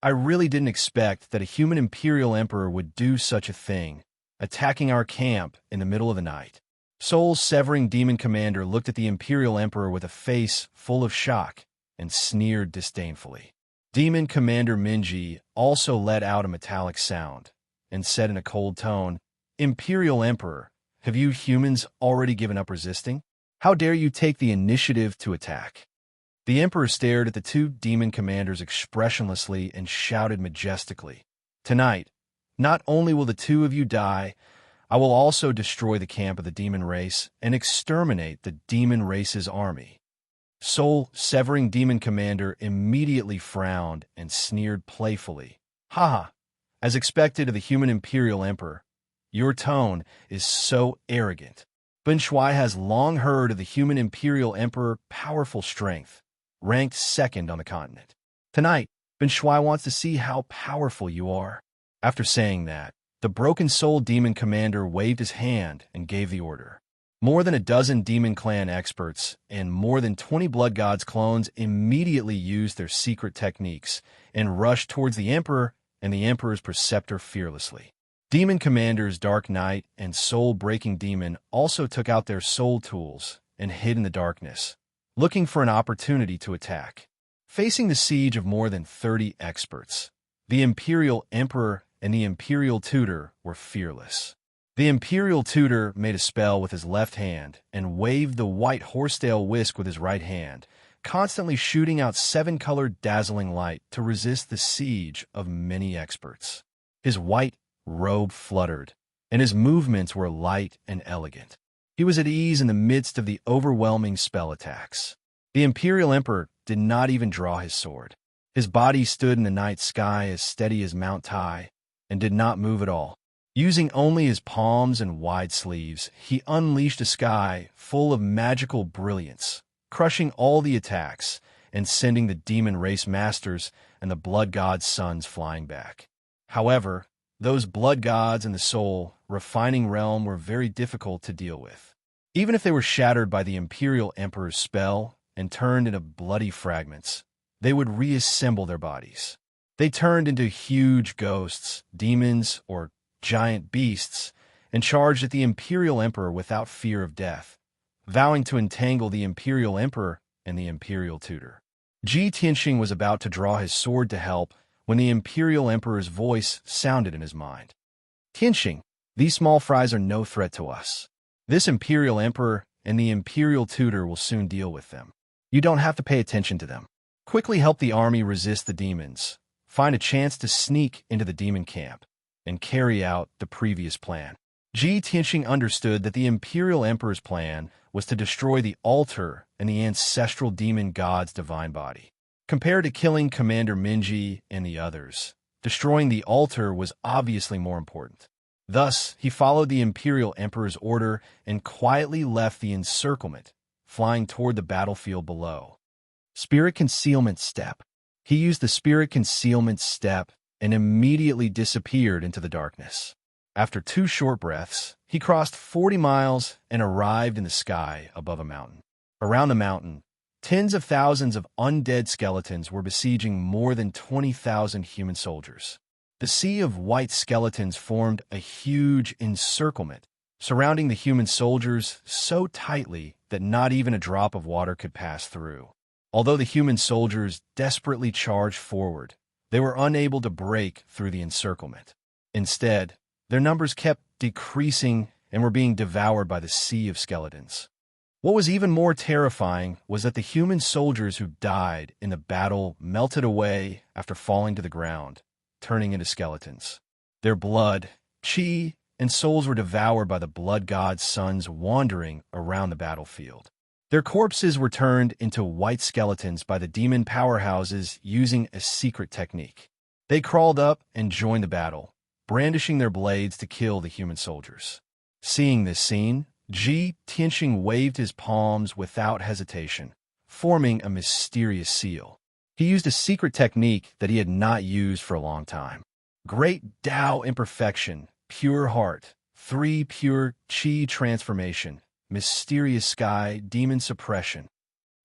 I really didn't expect that a human imperial emperor would do such a thing, attacking our camp in the middle of the night. Soul-severing demon commander looked at the imperial emperor with a face full of shock and sneered disdainfully. Demon Commander Minji also let out a metallic sound and said in a cold tone, "Imperial Emperor, have you humans already given up resisting? How dare you take the initiative to attack?" The Emperor stared at the two demon commanders expressionlessly and shouted majestically, "Tonight, not only will the two of you die, I will also destroy the camp of the demon race and exterminate the demon race's army." Soul-severing demon commander immediately frowned and sneered playfully. "Haha, as expected of the human imperial emperor, your tone is so arrogant. Ben Shui has long heard of the human imperial emperor's powerful strength, ranked second on the continent. Tonight, Ben Shui wants to see how powerful you are." After saying that, the broken soul demon commander waved his hand and gave the order. More than a dozen demon clan experts and more than 20 blood gods clones immediately used their secret techniques and rushed towards the emperor and the emperor's preceptor fearlessly. Demon commanders Dark Knight and Soul-Breaking Demon also took out their soul tools and hid in the darkness, looking for an opportunity to attack. Facing the siege of more than 30 experts, the Imperial Emperor and the Imperial Tutor were fearless. The Imperial Tutor made a spell with his left hand and waved the white horsetail whisk with his right hand, constantly shooting out 7-colored dazzling light to resist the siege of many experts. His white robe fluttered, and his movements were light and elegant. He was at ease in the midst of the overwhelming spell attacks. The Imperial Emperor did not even draw his sword. His body stood in the night sky as steady as Mount Tai and did not move at all. Using only his palms and wide sleeves, he unleashed a sky full of magical brilliance, crushing all the attacks and sending the demon race masters and the blood god's sons flying back. However, those blood gods and the soul refining realm were very difficult to deal with. Even if they were shattered by the Imperial Emperor's spell and turned into bloody fragments, they would reassemble their bodies. They turned into huge ghosts, demons, or giant beasts, and charged at the Imperial Emperor without fear of death, vowing to entangle the Imperial Emperor and the Imperial Tutor. Ji Tianxing was about to draw his sword to help when the Imperial Emperor's voice sounded in his mind. Tianxing, these small fries are no threat to us. This Imperial Emperor and the Imperial Tutor will soon deal with them. You don't have to pay attention to them. Quickly help the army resist the demons, find a chance to sneak into the demon camp, and carry out the previous plan. Ji Tianxing understood that the Imperial Emperor's plan was to destroy the altar and the ancestral demon god's divine body. Compared to killing Commander Minji and the others, destroying the altar was obviously more important. Thus, he followed the Imperial Emperor's order and quietly left the encirclement, flying toward the battlefield below. Spirit Concealment Step. He used the Spirit Concealment Step and immediately disappeared into the darkness. After 2 short breaths, he crossed 40 miles and arrived in the sky above a mountain. Around the mountain, tens of thousands of undead skeletons were besieging more than 20,000 human soldiers. The sea of white skeletons formed a huge encirclement, surrounding the human soldiers so tightly that not even a drop of water could pass through. Although the human soldiers desperately charged forward, they were unable to break through the encirclement. Instead, their numbers kept decreasing and were being devoured by the sea of skeletons. What was even more terrifying was that the human soldiers who died in the battle melted away after falling to the ground, turning into skeletons. Their blood, chi, and souls were devoured by the blood god's sons wandering around the battlefield. Their corpses were turned into white skeletons by the demon powerhouses using a secret technique. They crawled up and joined the battle, brandishing their blades to kill the human soldiers. Seeing this scene, Ji Tianxing waved his palms without hesitation, forming a mysterious seal. He used a secret technique that he had not used for a long time. Great Tao Imperfection, Pure Heart, 3 Pure Qi Transformation, Mysterious Sky, Demon Suppression.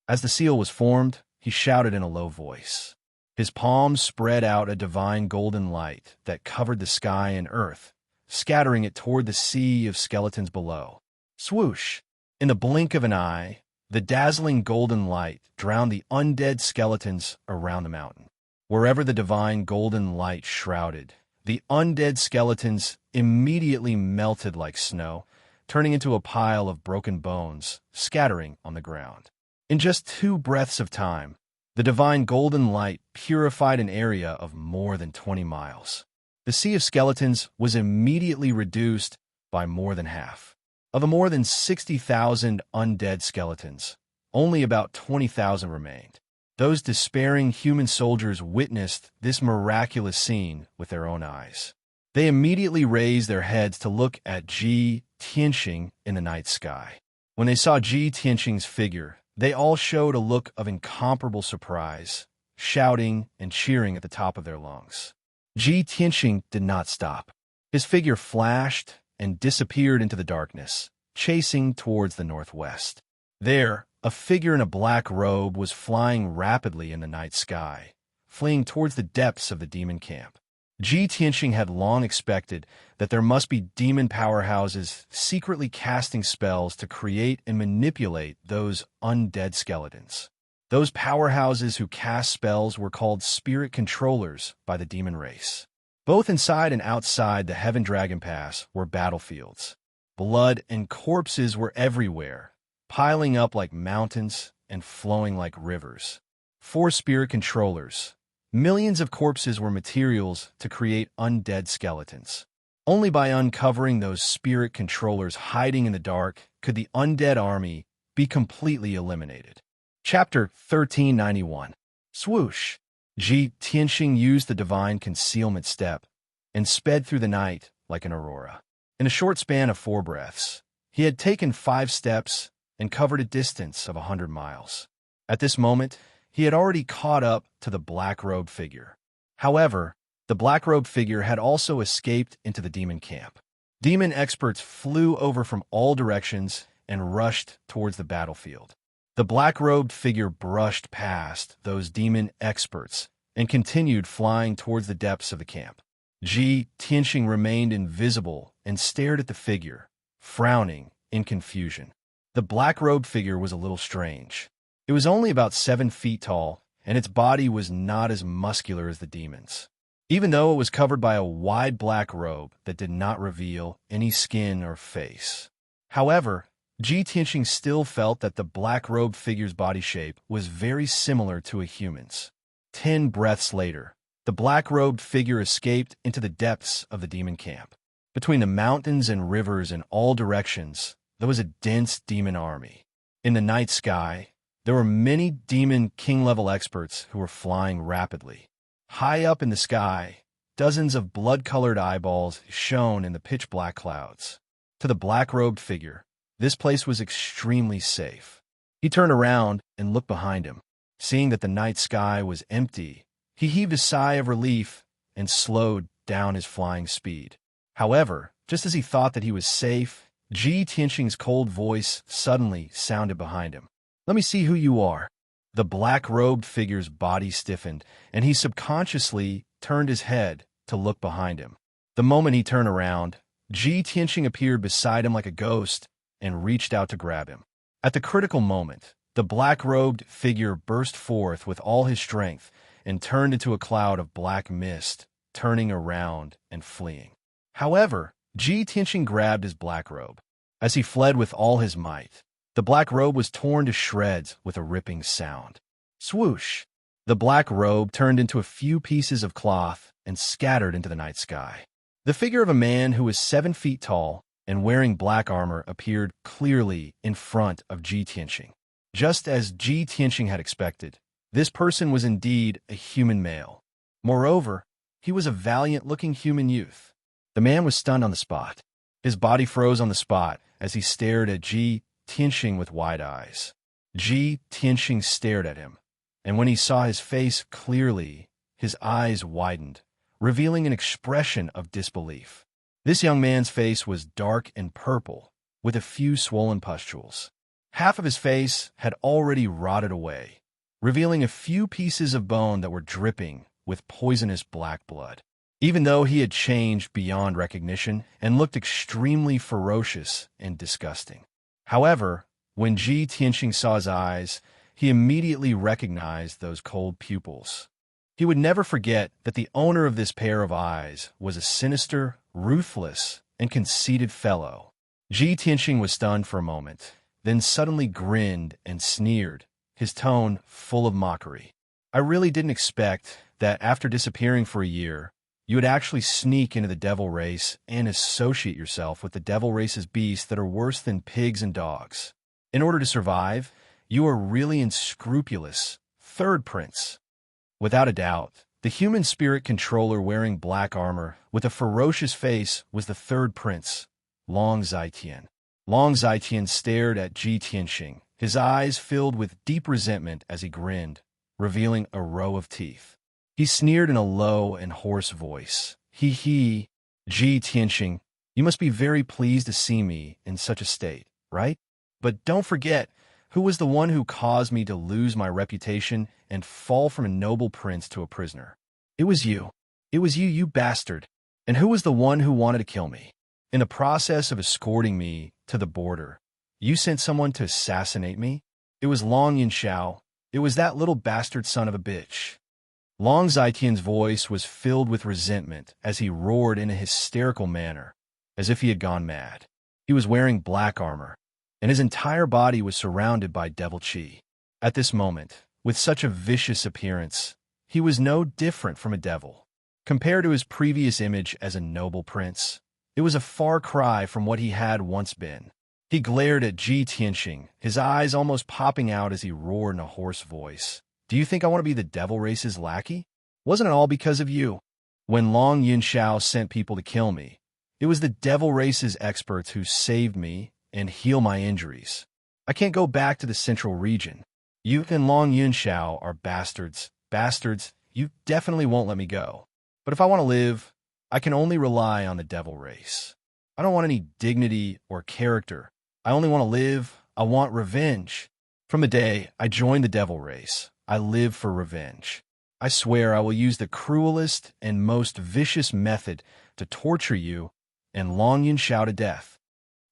As the seal was formed, he shouted in a low voice. His palms spread out a divine golden light that covered the sky and earth, scattering it toward the sea of skeletons below. Swoosh! In the blink of an eye, the dazzling golden light drowned the undead skeletons around the mountain. Wherever the divine golden light shrouded, the undead skeletons immediately melted like snow, turning into a pile of broken bones, scattering on the ground. In just 2 breaths of time, the divine golden light purified an area of more than 20 miles. The sea of skeletons was immediately reduced by more than half. Of the more than 60,000 undead skeletons, only about 20,000 remained. Those despairing human soldiers witnessed this miraculous scene with their own eyes. They immediately raised their heads to look at Ji Tianxing in the night sky. When they saw Ji Tianxing's figure, they all showed a look of incomparable surprise, shouting and cheering at the top of their lungs. Ji Tianxing did not stop. His figure flashed and disappeared into the darkness, chasing towards the northwest. There, a figure in a black robe was flying rapidly in the night sky, fleeing towards the depths of the demon camp. Ji Tianxing had long expected that there must be demon powerhouses secretly casting spells to create and manipulate those undead skeletons. Those powerhouses who cast spells were called spirit controllers by the demon race. Both inside and outside the Heaven Dragon Pass were battlefields. Blood and corpses were everywhere, piling up like mountains and flowing like rivers. 4 spirit controllers. Millions of corpses were materials to create undead skeletons. Only by uncovering those spirit controllers hiding in the dark could the undead army be completely eliminated. Chapter 1391. Swoosh! Ji Tianxing used the divine concealment step and sped through the night like an aurora. In a short span of 4 breaths, he had taken 5 steps and covered a distance of 100 miles. At this moment, he had already caught up to the black-robed figure. However, the black-robed figure had also escaped into the demon camp. Demon experts flew over from all directions and rushed towards the battlefield. The black-robed figure brushed past those demon experts and continued flying towards the depths of the camp. Ji Tianxing remained invisible and stared at the figure, frowning in confusion. The black-robed figure was a little strange. It was only about 7 feet tall, and its body was not as muscular as the demon's. Even though it was covered by a wide black robe that did not reveal any skin or face. However, Ji Tianxing still felt that the black-robed figure's body shape was very similar to a human's. 10 breaths later, the black-robed figure escaped into the depths of the demon camp. Between the mountains and rivers in all directions, there was a dense demon army. In the night sky, there were many demon king-level experts who were flying rapidly. High up in the sky, dozens of blood-colored eyeballs shone in the pitch-black clouds. To the black-robed figure, this place was extremely safe. He turned around and looked behind him. Seeing that the night sky was empty, he heaved a sigh of relief and slowed down his flying speed. However, just as he thought that he was safe, Ji Tianxing's cold voice suddenly sounded behind him. "Let me see who you are." The black-robed figure's body stiffened, and he subconsciously turned his head to look behind him. The moment he turned around, Ji Tianxing appeared beside him like a ghost and reached out to grab him. At the critical moment, the black-robed figure burst forth with all his strength and turned into a cloud of black mist, turning around and fleeing. However, Ji Tianxing grabbed his black robe. As he fled with all his might, the black robe was torn to shreds with a ripping sound. Swoosh! The black robe turned into a few pieces of cloth and scattered into the night sky. The figure of a man who was 7 feet tall and wearing black armor appeared clearly in front of Ji Tianxing. Just as Ji Tianxing had expected, this person was indeed a human male. Moreover, he was a valiant-looking human youth. The man was stunned on the spot. His body froze on the spot as he stared at Ji Tianxing with wide eyes. Ji Tianxing stared at him, and when he saw his face clearly, his eyes widened, revealing an expression of disbelief. This young man's face was dark and purple, with a few swollen pustules. Half of his face had already rotted away, revealing a few pieces of bone that were dripping with poisonous black blood. Even though he had changed beyond recognition and looked extremely ferocious and disgusting. However, when Ji Tianxing saw his eyes, he immediately recognized those cold pupils. He would never forget that the owner of this pair of eyes was a sinister, ruthless, and conceited fellow. Ji Tianxing was stunned for a moment, then suddenly grinned and sneered, his tone full of mockery. "I really didn't expect that after disappearing for a year, you would actually sneak into the devil race and associate yourself with the devil race's beasts that are worse than pigs and dogs. In order to survive, you are really unscrupulous, third prince." Without a doubt, the human spirit controller wearing black armor with a ferocious face was the third prince, Long Zhaitian. Long Zhaitian stared at Ji Tianxing, his eyes filled with deep resentment as he grinned, revealing a row of teeth. He sneered in a low and hoarse voice. "Hee hee, Ji Tianxing, you must be very pleased to see me in such a state, right? But don't forget, who was the one who caused me to lose my reputation and fall from a noble prince to a prisoner? It was you. It was you, you bastard. And who was the one who wanted to kill me? In the process of escorting me to the border, you sent someone to assassinate me? It was Long Yunxiao. It was that little bastard son of a bitch." Long Zhaitian's voice was filled with resentment as he roared in a hysterical manner, as if he had gone mad. He was wearing black armor, and his entire body was surrounded by devil chi. At this moment, with such a vicious appearance, he was no different from a devil. Compared to his previous image as a noble prince, it was a far cry from what he had once been. He glared at Ji Tianxing, his eyes almost popping out as he roared in a hoarse voice. "Do you think I want to be the devil race's lackey? Wasn't it all because of you? When Long Yunxiao sent people to kill me, it was the devil race's experts who saved me and healed my injuries. I can't go back to the central region. You and Long Yunxiao are bastards. Bastards, you definitely won't let me go. But if I want to live, I can only rely on the devil race." I don't want any dignity or character. I only want to live. I want revenge. From the day I joined the devil race, I live for revenge. I swear I will use the cruelest and most vicious method to torture you and Long Yunxiao to death.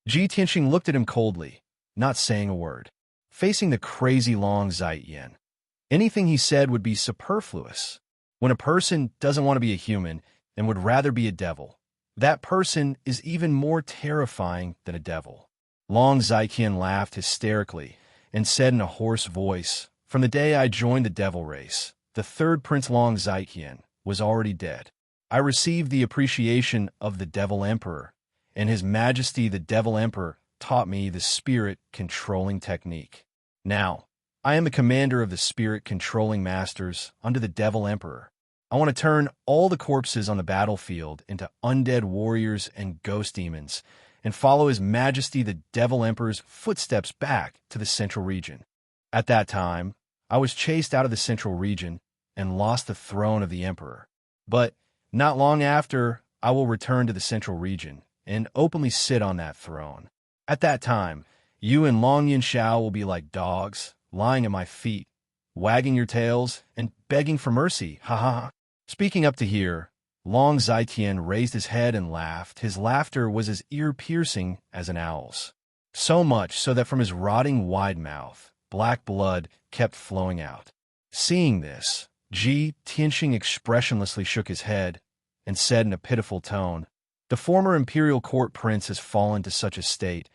Ji Tianxing looked at him coldly, not saying a word, facing the crazy Long Zietian. Anything he said would be superfluous. When a person doesn't want to be a human and would rather be a devil, that person is even more terrifying than a devil. Long Zietian laughed hysterically and said in a hoarse voice, "From the day I joined the devil race, the third Prince Long Zietian was already dead. I received the appreciation of the Devil Emperor, and His Majesty the Devil Emperor taught me the spirit-controlling technique. Now, I am the commander of the spirit-controlling masters under the Devil Emperor. I want to turn all the corpses on the battlefield into undead warriors and ghost demons, and follow His Majesty the Devil Emperor's footsteps back to the Central Region. At that time, I was chased out of the Central Region and lost the throne of the Emperor. But not long after, I will return to the Central Region and openly sit on that throne. At that time, you and Long Yunxiao will be like dogs, lying at my feet, wagging your tails and begging for mercy. Ha ha ha." Speaking up to here, Long Zietian raised his head and laughed. His laughter was as ear-piercing as an owl's. So much so that from his rotting wide mouth, black blood kept flowing out. Seeing this, Ji Tianxing expressionlessly shook his head and said in a pitiful tone, "The former imperial court prince has fallen to such a state.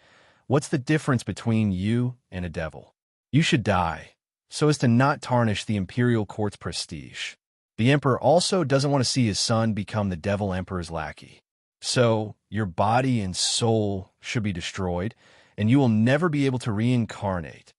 What's the difference between you and a devil? You should die, so as to not tarnish the imperial court's prestige. The emperor also doesn't want to see his son become the devil emperor's lackey. So your body and soul should be destroyed, and you will never be able to reincarnate."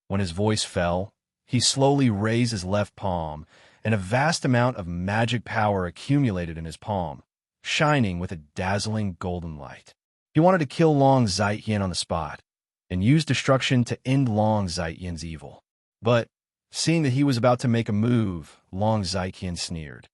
When his voice fell, he slowly raised his left palm, and a vast amount of magic power accumulated in his palm, shining with a dazzling golden light. He wanted to kill Long Zietian on the spot, and use destruction to end Long Zietian's evil. But, seeing that he was about to make a move, Long Zietian sneered.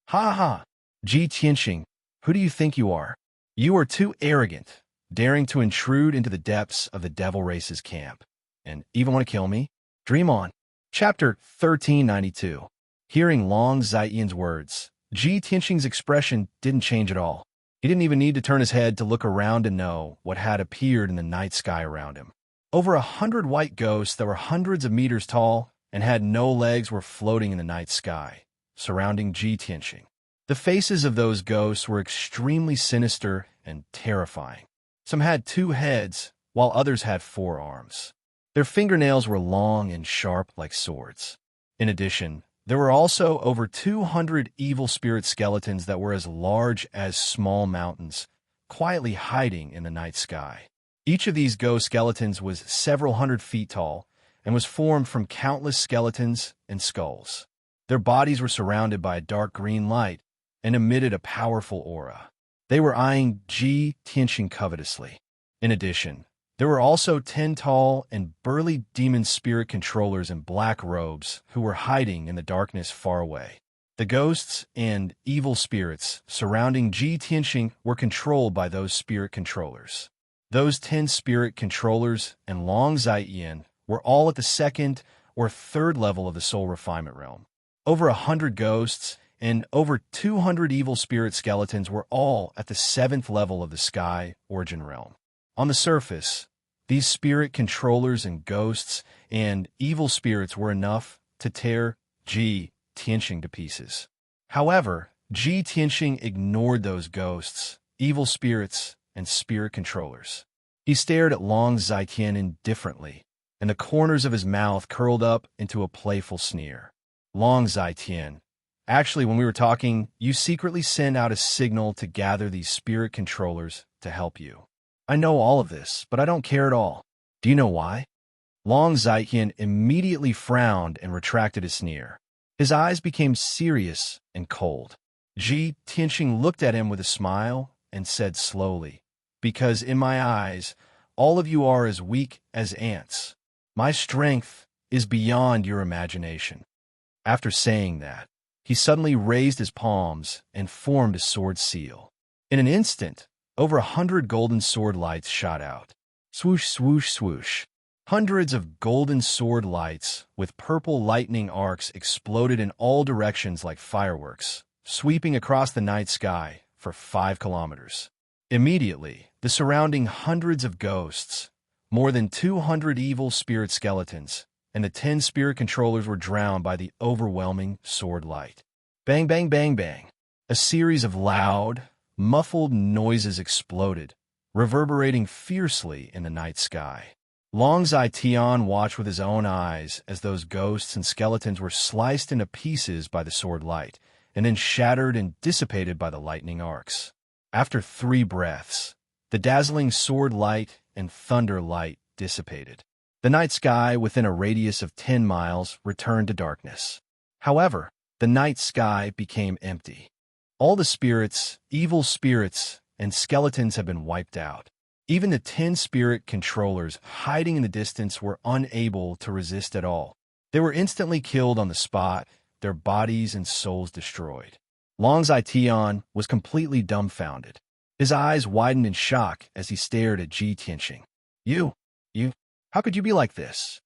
"Ha ha! Ji Tianxing, who do you think you are? You are too arrogant, daring to intrude into the depths of the devil race's camp, and even want to kill me? Dream on." Chapter 1392. Hearing Long Zietian's words, Ji Tianxing's expression didn't change at all. He didn't even need to turn his head to look around to know what had appeared in the night sky around him. Over 100 white ghosts that were hundreds of meters tall and had no legs were floating in the night sky, surrounding Ji Tianxing. The faces of those ghosts were extremely sinister and terrifying. Some had 2 heads, while others had 4 arms. Their fingernails were long and sharp like swords. In addition, there were also over 200 evil spirit skeletons that were as large as small mountains, quietly hiding in the night sky. Each of these ghost skeletons was several hundred feet tall and was formed from countless skeletons and skulls. Their bodies were surrounded by a dark green light and emitted a powerful aura. They were eyeing Ji Tianxing covetously. In addition, there were also 10 tall and burly demon spirit controllers in black robes who were hiding in the darkness far away. The ghosts and evil spirits surrounding Ji Tianxing were controlled by those spirit controllers. Those 10 spirit controllers and Long Zietian were all at the 2nd or 3rd level of the soul refinement realm. Over 100 ghosts and over 200 evil spirit skeletons were all at the 7th level of the sky origin realm. On the surface, these spirit controllers and ghosts and evil spirits were enough to tear Ji Tianxing to pieces. However, Ji Tianxing ignored those ghosts, evil spirits, and spirit controllers. He stared at Long Zietian indifferently, and the corners of his mouth curled up into a playful sneer. "Long Zietian, actually, when we were talking, you secretly sent out a signal to gather these spirit controllers to help you. I know all of this, but I don't care at all. Do you know why?" Long Zietian immediately frowned and retracted his sneer. His eyes became serious and cold. Ji Tianxing looked at him with a smile and said slowly, "Because in my eyes, all of you are as weak as ants. My strength is beyond your imagination." After saying that, he suddenly raised his palms and formed a sword seal. In an instant, Over 100 golden sword lights shot out. Swoosh, swoosh, swoosh. Hundreds of golden sword lights with purple lightning arcs exploded in all directions like fireworks, sweeping across the night sky for 5 kilometers. Immediately, the surrounding hundreds of ghosts, more than 200 evil spirit skeletons, and the 10 spirit controllers were drowned by the overwhelming sword light. Bang, bang, bang, bang. A series of loud, muffled noises exploded, reverberating fiercely in the night sky. Long Zai Tian watched with his own eyes as those ghosts and skeletons were sliced into pieces by the sword light, and then shattered and dissipated by the lightning arcs. After 3 breaths, the dazzling sword light and thunder light dissipated. The night sky within a radius of 10 miles returned to darkness. However, the night sky became empty. All the spirits, evil spirits, and skeletons have been wiped out. Even the 10 spirit controllers hiding in the distance were unable to resist at all. They were instantly killed on the spot, their bodies and souls destroyed. Long Zai Tian was completely dumbfounded. His eyes widened in shock as he stared at Ji Tianxing. You, how could you be like this?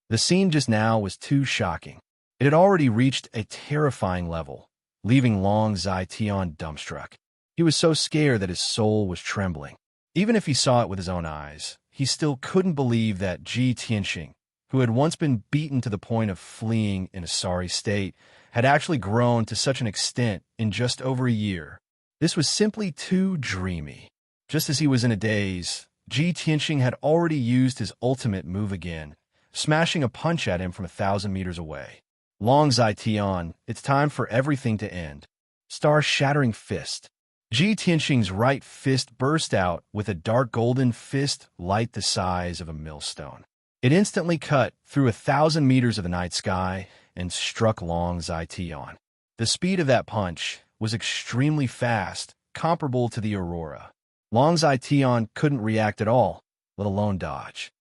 The scene just now was too shocking. It had already reached a terrifying level, leaving Long Zai Tian dumbstruck. He was so scared that his soul was trembling. Even if he saw it with his own eyes, he still couldn't believe that Ji Tianxing, who had once been beaten to the point of fleeing in a sorry state, had actually grown to such an extent in just over a year. This was simply too dreamy. Just as he was in a daze, Ji Tianxing had already used his ultimate move again, smashing a punch at him from 1,000 meters away. Long Zai Tian, it's time for everything to end. Star-shattering fist. Ji Tianxing's right fist burst out with a dark golden fist light the size of a millstone. It instantly cut through 1,000 meters of the night sky and struck Long Zai Tian. The speed of that punch was extremely fast, comparable to the aurora. Long Zai Tian couldn't react at all, let alone dodge.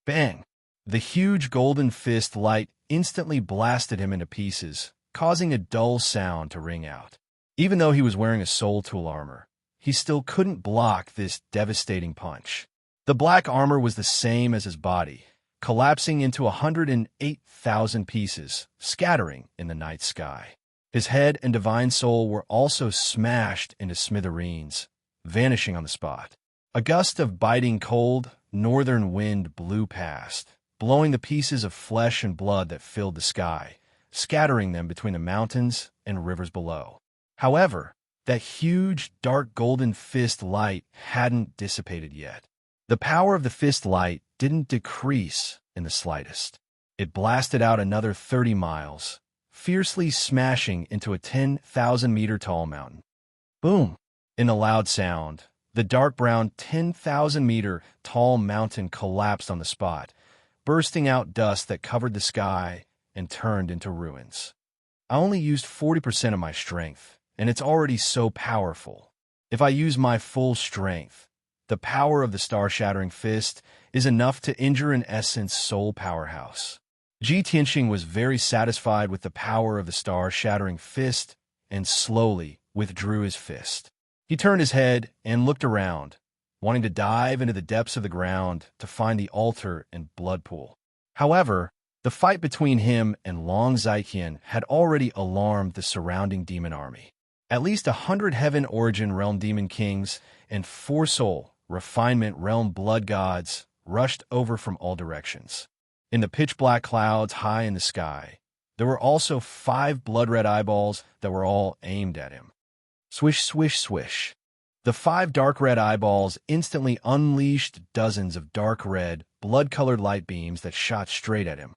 Bang! The huge golden fist light instantly blasted him into pieces, causing a dull sound to ring out. Even though he was wearing a soul tool armor, he still couldn't block this devastating punch. The black armor was the same as his body, collapsing into 108,000 pieces, scattering in the night sky. His head and divine soul were also smashed into smithereens, vanishing on the spot. A gust of biting cold, northern wind blew past, blowing the pieces of flesh and blood that filled the sky, scattering them between the mountains and rivers below. However, that huge, dark golden fist light hadn't dissipated yet. The power of the fist light didn't decrease in the slightest. It blasted out another 30 miles, fiercely smashing into a 10,000-meter tall mountain. Boom! In a loud sound, the dark brown 10,000-meter tall mountain collapsed on the spot, bursting out dust that covered the sky and turned into ruins. I only used 40% of my strength, and it's already so powerful. If I use my full strength, the power of the star-shattering fist is enough to injure an essence soul powerhouse. Ji Tianxing was very satisfied with the power of the star-shattering fist and slowly withdrew his fist. He turned his head and looked around, wanting to dive into the depths of the ground to find the altar and blood pool. However, the fight between him and Long Zai Tian had already alarmed the surrounding demon army. At least 100 Heaven Origin Realm Demon Kings and 4 Soul Refinement Realm Blood Gods rushed over from all directions. In the pitch-black clouds high in the sky, there were also 5 blood-red eyeballs that were all aimed at him. Swish, swish, swish. The 5 dark red eyeballs instantly unleashed dozens of dark red, blood-colored light beams that shot straight at him.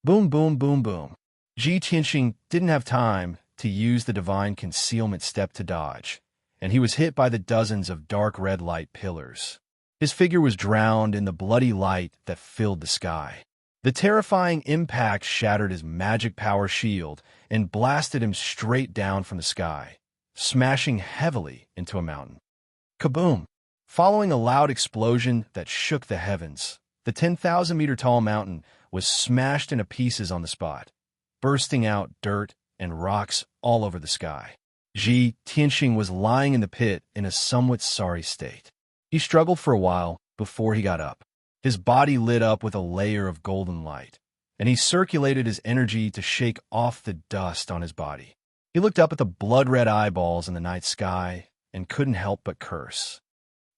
Boom, boom, boom, boom. Ji Tianxing didn't have time to use the divine concealment step to dodge, and he was hit by the dozens of dark red light pillars. His figure was drowned in the bloody light that filled the sky. The terrifying impact shattered his magic power shield and blasted him straight down from the sky, smashing heavily into a mountain. Kaboom! Following a loud explosion that shook the heavens, the 10,000-meter tall mountain was smashed into pieces on the spot, bursting out dirt and rocks all over the sky. Ji Tianxing was lying in the pit in a somewhat sorry state. He struggled for a while before he got up. His body lit up with a layer of golden light, and he circulated his energy to shake off the dust on his body. He looked up at the blood-red eyeballs in the night sky and couldn't help but curse.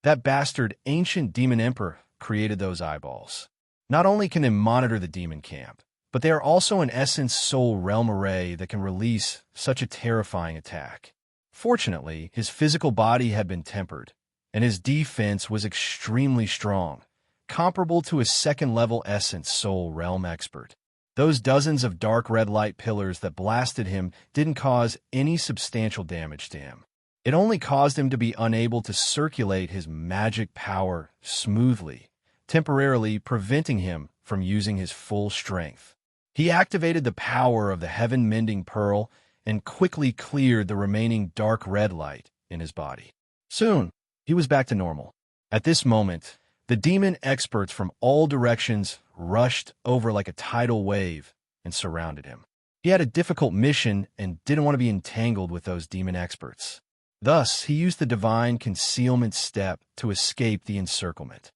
That bastard ancient demon emperor created those eyeballs. Not only can they monitor the demon camp, but they are also an essence soul realm array that can release such a terrifying attack. Fortunately, his physical body had been tempered, and his defense was extremely strong, comparable to a second-level essence soul realm expert. Those dozens of dark red light pillars that blasted him didn't cause any substantial damage to him. It only caused him to be unable to circulate his magic power smoothly, temporarily preventing him from using his full strength. He activated the power of the heaven-mending pearl and quickly cleared the remaining dark red light in his body. Soon, he was back to normal. At this moment, the demon experts from all directions rushed over like a tidal wave and surrounded him. He had a difficult mission and didn't want to be entangled with those demon experts. Thus, he used the divine concealment step to escape the encirclement.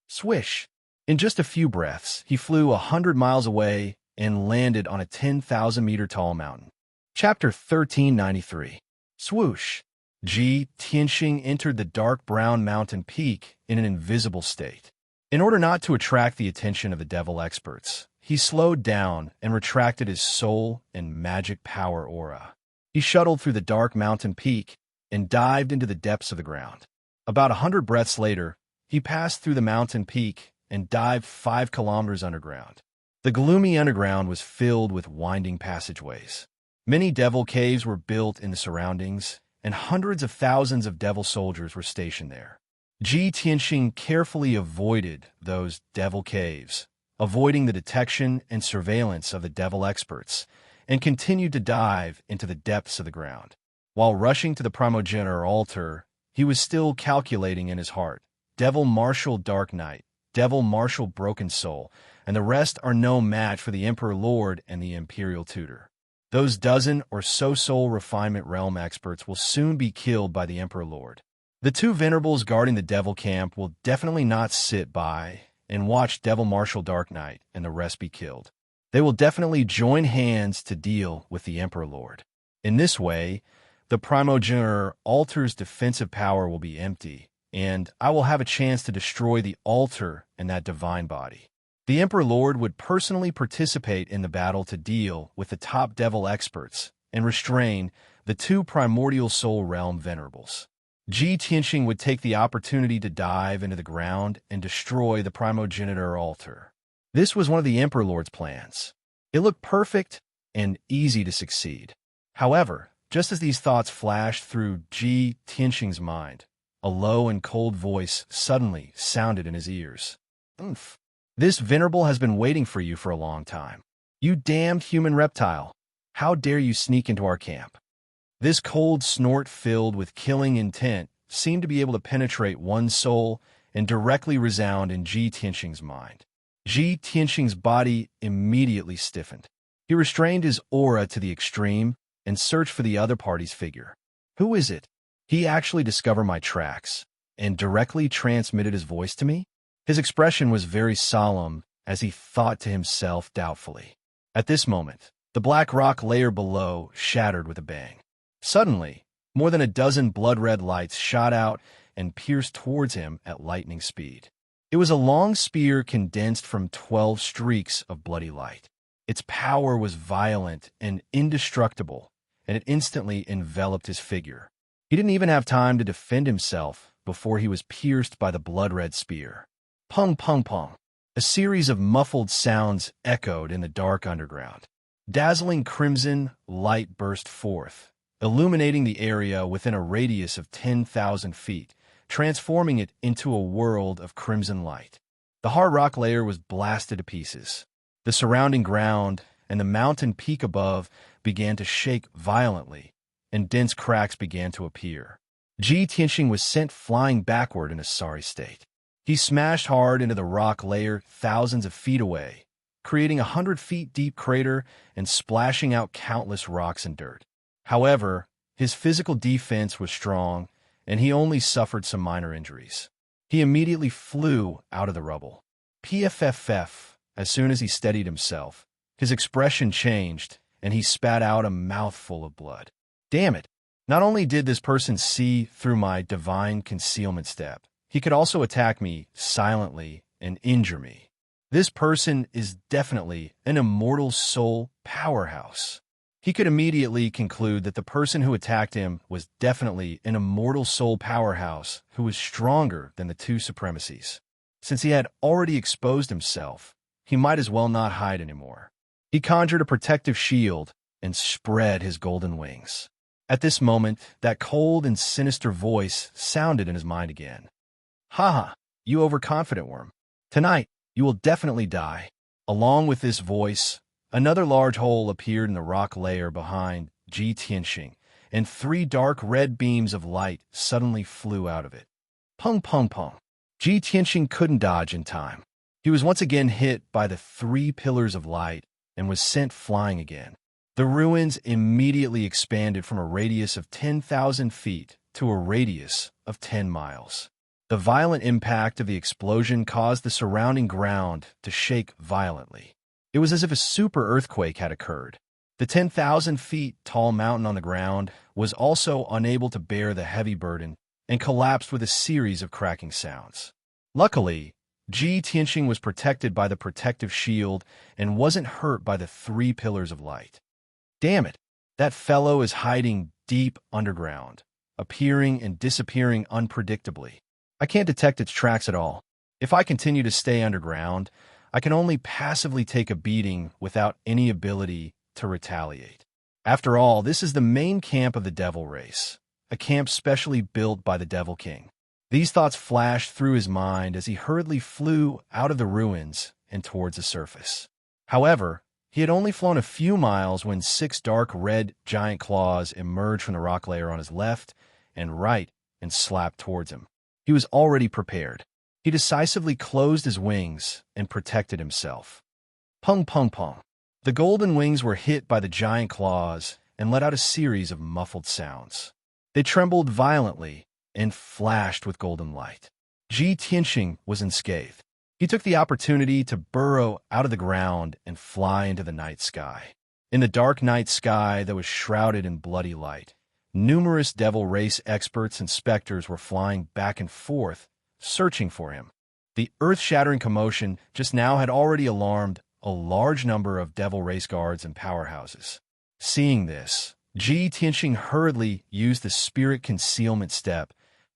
Swish! In just a few breaths, he flew 100 miles away and landed on a 10,000-meter tall mountain. Chapter 1393. Swoosh! Ji Tianxing entered the dark brown mountain peak in an invisible state. In order not to attract the attention of the devil experts, he slowed down and retracted his soul and magic power aura. He shuttled through the dark mountain peak and dived into the depths of the ground. About 100 breaths later, he passed through the mountain peak and dived 5 kilometers underground. The gloomy underground was filled with winding passageways. Many devil caves were built in the surroundings, and hundreds of thousands of devil soldiers were stationed there. Ji Tianxing carefully avoided those devil caves, avoiding the detection and surveillance of the devil experts, and continued to dive into the depths of the ground. While rushing to the primogenitor altar, he was still calculating in his heart, Devil Marshal Dark Knight, Devil Marshal Broken Soul, and the rest are no match for the Emperor Lord and the Imperial Tutor. Those dozen or so soul refinement realm experts will soon be killed by the Emperor Lord. The two venerables guarding the devil camp will definitely not sit by and watch Devil Marshal Dark Knight and the rest be killed. They will definitely join hands to deal with the Emperor Lord. In this way, the primogenitor altar's defensive power will be empty, and I will have a chance to destroy the altar and that divine body. The Emperor Lord would personally participate in the battle to deal with the top devil experts and restrain the two primordial soul realm venerables. Ji Tianxing would take the opportunity to dive into the ground and destroy the primogenitor altar. This was one of the Emperor Lord's plans. It looked perfect and easy to succeed. However, just as these thoughts flashed through Ji Tianxing's mind, a low and cold voice suddenly sounded in his ears. "Umph. This venerable has been waiting for you for a long time. You damned human reptile. How dare you sneak into our camp?" This cold snort filled with killing intent seemed to be able to penetrate one's soul and directly resound in Ji Tianxing's mind. Ji Tianxing's body immediately stiffened. He restrained his aura to the extreme and searched for the other party's figure. Who is it? He actually discovered my tracks and directly transmitted his voice to me? His expression was very solemn as he thought to himself doubtfully. At this moment, the black rock layer below shattered with a bang. Suddenly, more than a dozen blood-red lights shot out and pierced towards him at lightning speed. It was a long spear condensed from 12 streaks of bloody light. Its power was violent and indestructible, and it instantly enveloped his figure. He didn't even have time to defend himself before he was pierced by the blood-red spear. Pung, pung, pung. A series of muffled sounds echoed in the dark underground. Dazzling crimson light burst forth, illuminating the area within a radius of 10,000 feet, transforming it into a world of crimson light. The hard rock layer was blasted to pieces. The surrounding ground and the mountain peak above began to shake violently, and dense cracks began to appear. Ji Tianxing was sent flying backward in a sorry state. He smashed hard into the rock layer thousands of feet away, creating a 100 feet deep crater and splashing out countless rocks and dirt. However, His physical defense was strong, and he only suffered some minor injuries. He immediately flew out of the rubble. PFFF, as soon as he steadied himself, his expression changed, and he spat out a mouthful of blood. Damn it! Not only did this person see through my divine concealment step, he could also attack me silently and injure me. This person is definitely an immortal soul powerhouse. He could immediately conclude that the person who attacked him was definitely an immortal soul powerhouse who was stronger than the two supremacies. Since he had already exposed himself, he might as well not hide anymore. He conjured a protective shield and spread his golden wings. At this moment, that cold and sinister voice sounded in his mind again. "Haha, you overconfident worm. Tonight, you will definitely die." Along with this voice, another large hole appeared in the rock layer behind Ji Tianxing, and 3 dark red beams of light suddenly flew out of it. Pung pung pung. Ji Tianxing couldn't dodge in time. He was once again hit by the 3 pillars of light and was sent flying again. The ruins immediately expanded from a radius of 10,000 feet to a radius of 10 miles. The violent impact of the explosion caused the surrounding ground to shake violently. It was as if a super earthquake had occurred. The 10,000 feet tall mountain on the ground was also unable to bear the heavy burden and collapsed with a series of cracking sounds. Luckily, Ji Tianxing was protected by the protective shield and wasn't hurt by the 3 pillars of light. Damn it, that fellow is hiding deep underground, appearing and disappearing unpredictably. I can't detect its tracks at all. If I continue to stay underground, I can only passively take a beating without any ability to retaliate. After all, this is the main camp of the Devil race, a camp specially built by the Devil King. These thoughts flashed through his mind as he hurriedly flew out of the ruins and towards the surface. However, he had only flown a few miles when 6 dark red giant claws emerged from the rock layer on his left and right and slapped towards him. He was already prepared. He decisively closed his wings and protected himself. Pung pung pung. The golden wings were hit by the giant claws and let out a series of muffled sounds. They trembled violently and flashed with golden light. Ji Tianxing was unscathed. He took the opportunity to burrow out of the ground and fly into the night sky. In the dark night sky that was shrouded in bloody light, numerous Devil race experts and specters were flying back and forth, searching for him. The earth-shattering commotion just now had already alarmed a large number of Devil race guards and powerhouses. Seeing this, Ji Tianxing hurriedly used the spirit concealment step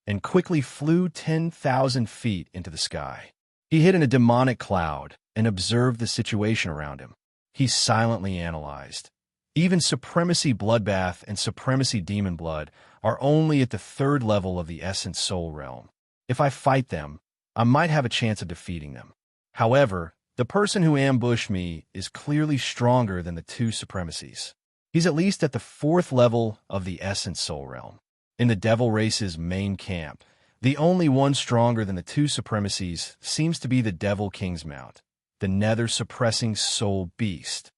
and quickly flew 10,000 feet into the sky. He hid in a demonic cloud and observed the situation around him. He silently analyzed. Even Supremacy Bloodbath and Supremacy Demon Blood are only at the 3rd level of the Essence Soul realm. If I fight them, I might have a chance of defeating them. However, the person who ambushed me is clearly stronger than the 2 supremacies. He's at least at the 4th level of the Essence Soul realm. In the Devil race's main camp, the only one stronger than the 2 supremacies seems to be the Devil King's Mount, the nether-suppressing soul beast.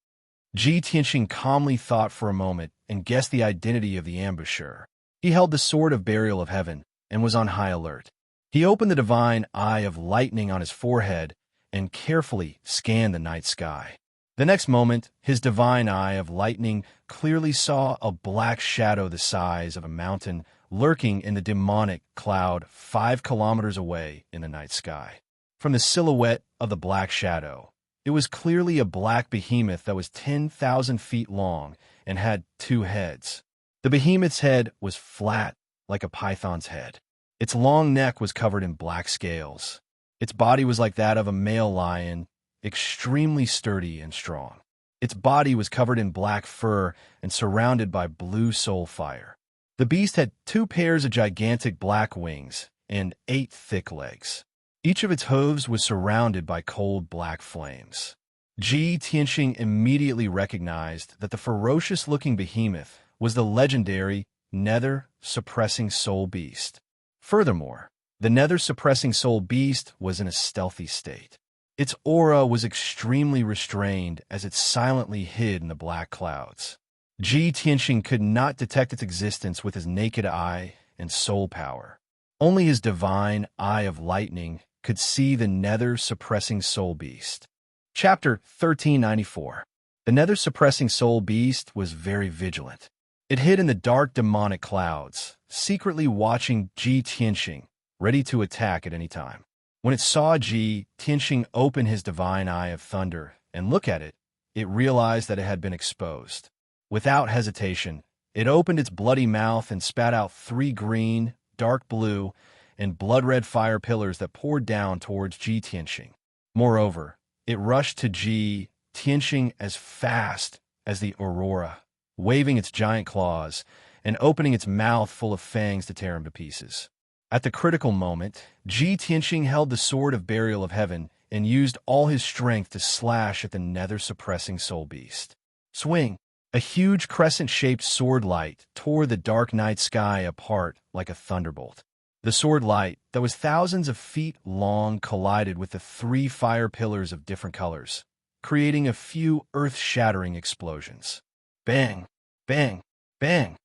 Ji Tianxing calmly thought for a moment and guessed the identity of the ambusher. He held the Sword of Burial of Heaven and was on high alert. He opened the divine eye of lightning on his forehead and carefully scanned the night sky. The next moment, his divine eye of lightning clearly saw a black shadow the size of a mountain lurking in the demonic cloud 5 kilometers away in the night sky. From the silhouette of the black shadow, it was clearly a black behemoth that was 10,000 feet long and had 2 heads. The behemoth's head was flat like a python's head. Its long neck was covered in black scales. Its body was like that of a male lion, extremely sturdy and strong. Its body was covered in black fur and surrounded by blue soul fire. The beast had 2 pairs of gigantic black wings and 8 thick legs. Each of its hooves was surrounded by cold black flames. Ji Tianxing immediately recognized that the ferocious-looking behemoth was the legendary Nether-Suppressing Soul Beast. Furthermore, the Nether-Suppressing Soul Beast was in a stealthy state. Its aura was extremely restrained as it silently hid in the black clouds. Ji Tianxing could not detect its existence with his naked eye and soul power. Only his divine eye of lightning could see the nether-suppressing soul beast. Chapter 1394. The nether-suppressing soul beast was very vigilant. It hid in the dark demonic clouds, secretly watching Ji Tianxing, ready to attack at any time. When it saw Ji Tianxing open his divine eye of thunder and look at it, it realized that it had been exposed. Without hesitation, it opened its bloody mouth and spat out 3 green, dark blue, and blood-red fire pillars that poured down towards Ji Tianxing. Moreover, it rushed to Ji Tianxing as fast as the aurora, waving its giant claws and opening its mouth full of fangs to tear him to pieces. At the critical moment, Ji Tianxing held the sword of burial of heaven and used all his strength to slash at the nether-suppressing soul beast. Swing! A huge crescent-shaped sword light tore the dark night sky apart like a thunderbolt. The sword light, that was thousands of feet long, collided with the 3 fire pillars of different colors, creating a few earth-shattering explosions. Bang! Bang! Bang!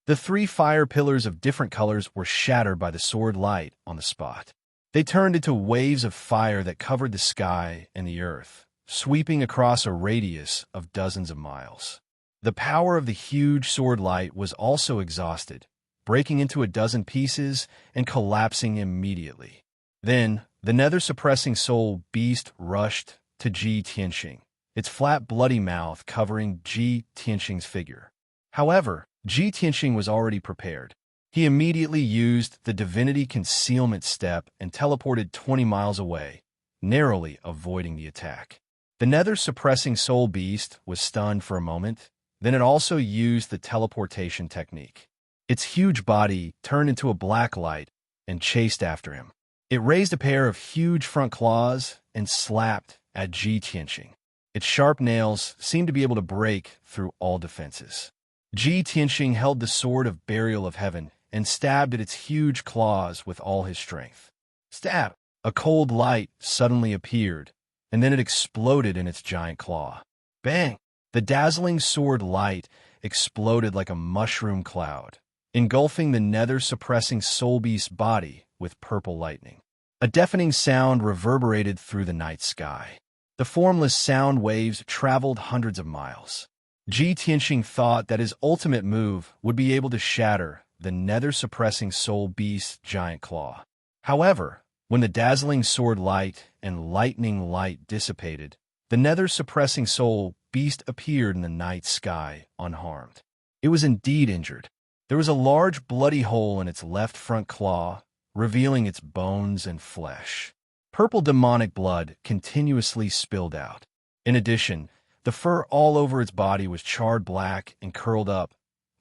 The 3 fire pillars of different colors were shattered by the sword light on the spot. They turned into waves of fire that covered the sky and the earth, sweeping across a radius of dozens of miles. The power of the huge sword light was also exhausted, breaking into a dozen pieces and collapsing immediately. Then, the nether-suppressing soul beast rushed to Ji Tianxing, its flat, bloody mouth covering Ji Tianxing's figure. However, Ji Tianxing was already prepared. He immediately used the divinity concealment step and teleported 20 miles away, narrowly avoiding the attack. The nether-suppressing soul beast was stunned for a moment. Then it also used the teleportation technique. Its huge body turned into a black light and chased after him. It raised a pair of huge front claws and slapped at Ji Tianxing. Its sharp nails seemed to be able to break through all defenses. Ji Tianxing held the sword of burial of heaven and stabbed at its huge claws with all his strength. Stab! A cold light suddenly appeared, and then it exploded in its giant claw. Bang! The dazzling sword light exploded like a mushroom cloud, engulfing the nether-suppressing soul beast's body with purple lightning. A deafening sound reverberated through the night sky. The formless sound waves traveled hundreds of miles. Ji Tianxing thought that his ultimate move would be able to shatter the nether-suppressing soul beast's giant claw. However, when the dazzling sword light and lightning light dissipated, the nether-suppressing soul beast appeared in the night sky unharmed. It was indeed injured. There was a large bloody hole in its left front claw, revealing its bones and flesh. Purple demonic blood continuously spilled out. In addition, the fur all over its body was charred black and curled up,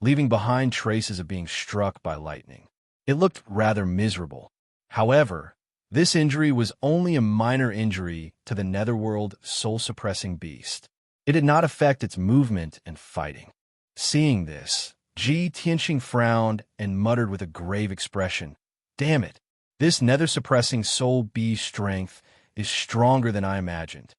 leaving behind traces of being struck by lightning. It looked rather miserable. However, this injury was only a minor injury to the netherworld soul-suppressing beast. It did not affect its movement and fighting. Seeing this, Ji Tianxing frowned and muttered with a grave expression, "Damn it! This nether-suppressing soul beast strength is stronger than I imagined."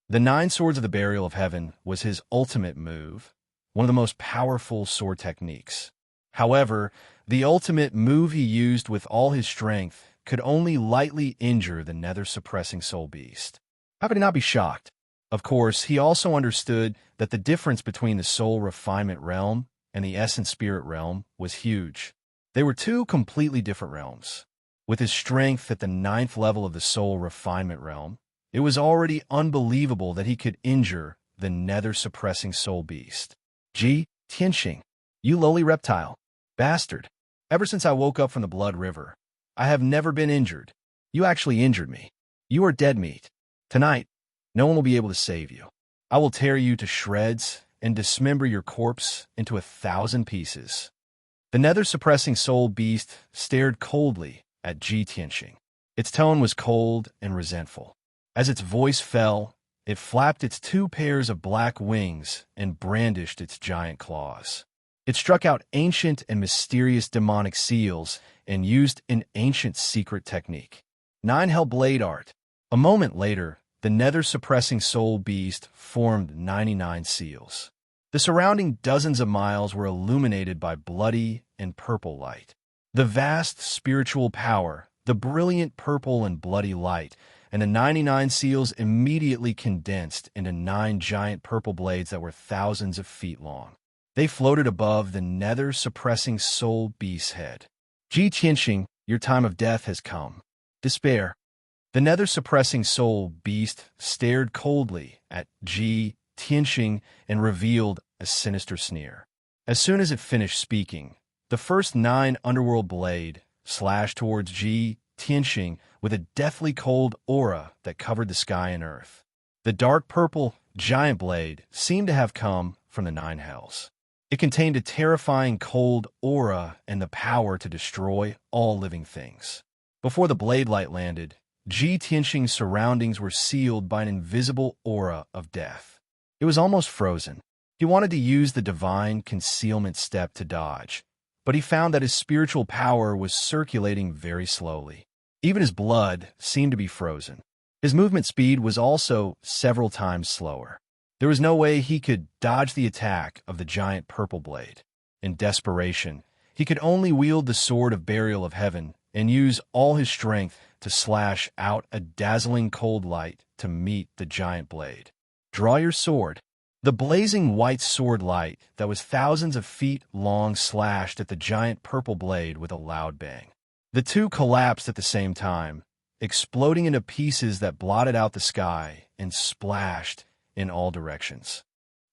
The 9 swords of the burial of heaven was his ultimate move, one of the most powerful sword techniques. However, the ultimate move he used with all his strength could only lightly injure the nether-suppressing soul beast. How could he not be shocked? Of course, he also understood that the difference between the soul refinement realm and the essence spirit realm was huge. They were 2 completely different realms. With his strength at the 9th level of the soul refinement realm, it was already unbelievable that he could injure the nether-suppressing soul beast. Ji Tianxing, you lowly reptile, bastard. Ever since I woke up from the blood river, I have never been injured. You actually injured me. You are dead meat. Tonight, no one will be able to save you. I will tear you to shreds and dismember your corpse into 1,000 pieces. The nether-suppressing soul beast stared coldly at Ji Tianxing. Its tone was cold and resentful. As its voice fell, it flapped its 2 pairs of black wings and brandished its giant claws. It struck out ancient and mysterious demonic seals and used an ancient secret technique. 9 held blade art. A moment later, the nether-suppressing soul beast formed 99 seals. The surrounding dozens of miles were illuminated by bloody and purple light. The vast spiritual power, the brilliant purple and bloody light, and the 99 seals immediately condensed into 9 giant purple blades that were thousands of feet long. They floated above the nether-suppressing soul beast's head. Ji Tianxing, your time of death has come. Despair. The nether-suppressing soul beast stared coldly at Ji Tianxing and revealed a sinister sneer. As soon as it finished speaking, the first 9 underworld blade slashed towards Ji Tianxing with a deathly cold aura that covered the sky and earth. The dark purple giant blade seemed to have come from the 9 hells. It contained a terrifying cold aura and the power to destroy all living things. Before the blade light landed, Ji Tianxing's surroundings were sealed by an invisible aura of death. It was almost frozen. He wanted to use the divine concealment step to dodge, but he found that his spiritual power was circulating very slowly. Even his blood seemed to be frozen. His movement speed was also several times slower. There was no way he could dodge the attack of the giant purple blade. In desperation, he could only wield the sword of burial of heaven and use all his strength to slash out a dazzling cold light to meet the giant blade. Draw your sword. The blazing white sword light that was thousands of feet long slashed at the giant purple blade with a loud bang. The two collapsed at the same time, exploding into pieces that blotted out the sky and splashed in all directions.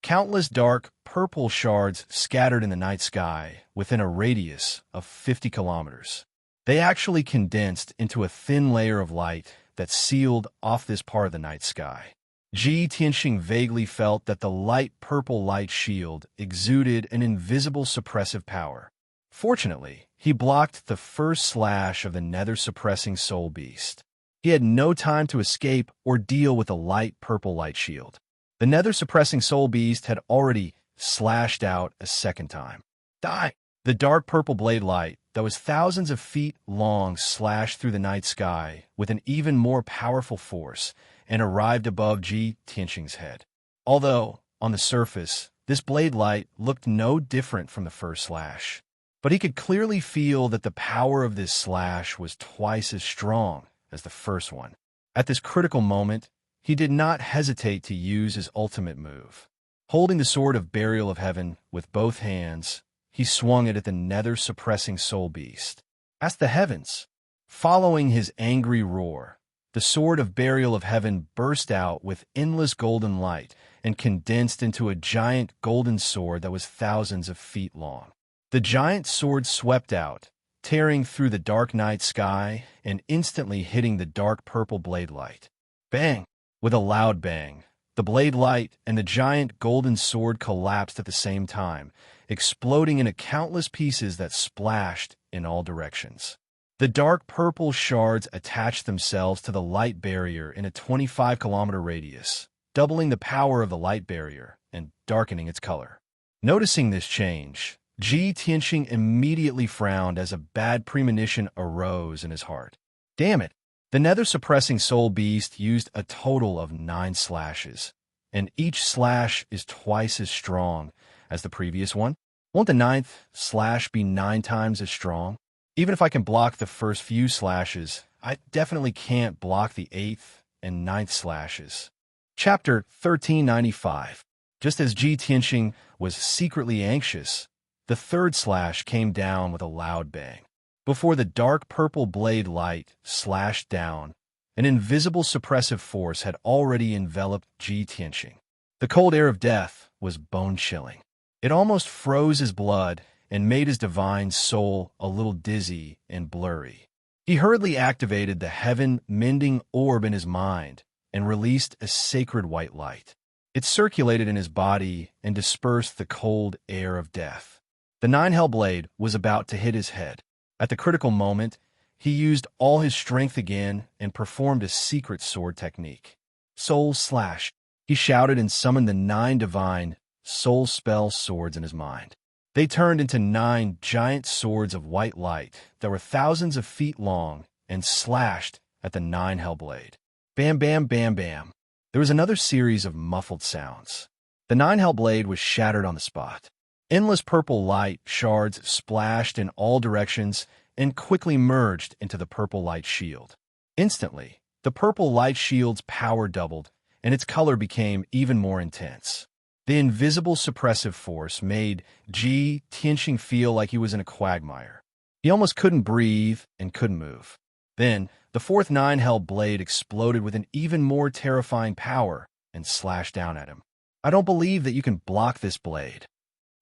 Countless dark purple shards scattered in the night sky within a radius of 50 kilometers. They actually condensed into a thin layer of light that sealed off this part of the night sky. Ji Tianxing vaguely felt that the light purple light shield exuded an invisible suppressive power. Fortunately, he blocked the first slash of the nether-suppressing soul beast. He had no time to escape or deal with the light purple light shield. The nether-suppressing soul beast had already slashed out a second time. Die! The dark purple blade light that was thousands of feet long slashed through the night sky with an even more powerful force and arrived above Ji Tianxing's head. Although, on the surface, this blade light looked no different from the first slash. But he could clearly feel that the power of this slash was twice as strong as the first one. At this critical moment, he did not hesitate to use his ultimate move. Holding the sword of burial of heaven with both hands, he swung it at the nether-suppressing soul beast. As the heavens, following his angry roar, the sword of burial of heaven burst out with endless golden light and condensed into a giant golden sword that was thousands of feet long. The giant sword swept out, tearing through the dark night sky and instantly hitting the dark purple blade light. Bang! With a loud bang, the blade light and the giant golden sword collapsed at the same time, exploding into countless pieces that splashed in all directions. The dark purple shards attached themselves to the light barrier in a 25-kilometer radius, doubling the power of the light barrier and darkening its color. Noticing this change, Ji Tianxing immediately frowned as a bad premonition arose in his heart. Damn it! The nether-suppressing soul beast used a total of 9 slashes, and each slash is twice as strong as the previous one. Won't the 9th slash be 9 times as strong? Even if I can block the first few slashes, I definitely can't block the 8th and 9th slashes. Chapter 1395. Just as Ji Tianxing was secretly anxious, the 3rd slash came down with a loud bang. Before the dark purple blade light slashed down, an invisible suppressive force had already enveloped Ji Tianxing. The cold air of death was bone-chilling. It almost froze his blood and made his divine soul a little dizzy and blurry. He hurriedly activated the heaven-mending orb in his mind and released a sacred white light. It circulated in his body and dispersed the cold air of death. The 9 blade was about to hit his head. At the critical moment, he used all his strength again and performed a secret sword technique. Soul Slash. He shouted and summoned the 9 divine soul spell swords in his mind. They turned into 9 giant swords of white light that were thousands of feet long and slashed at the 9 blade. Bam, bam, bam, bam. There was another series of muffled sounds. The nine-hell blade was shattered on the spot. Endless purple light shards splashed in all directions and quickly merged into the purple light shield. Instantly, the purple light shield's power doubled, and its color became even more intense. The invisible suppressive force made Ji Tianqing feel like he was in a quagmire. He almost couldn't breathe and couldn't move. Then, the fourth nine-hell blade exploded with an even more terrifying power and slashed down at him. I don't believe that you can block this blade.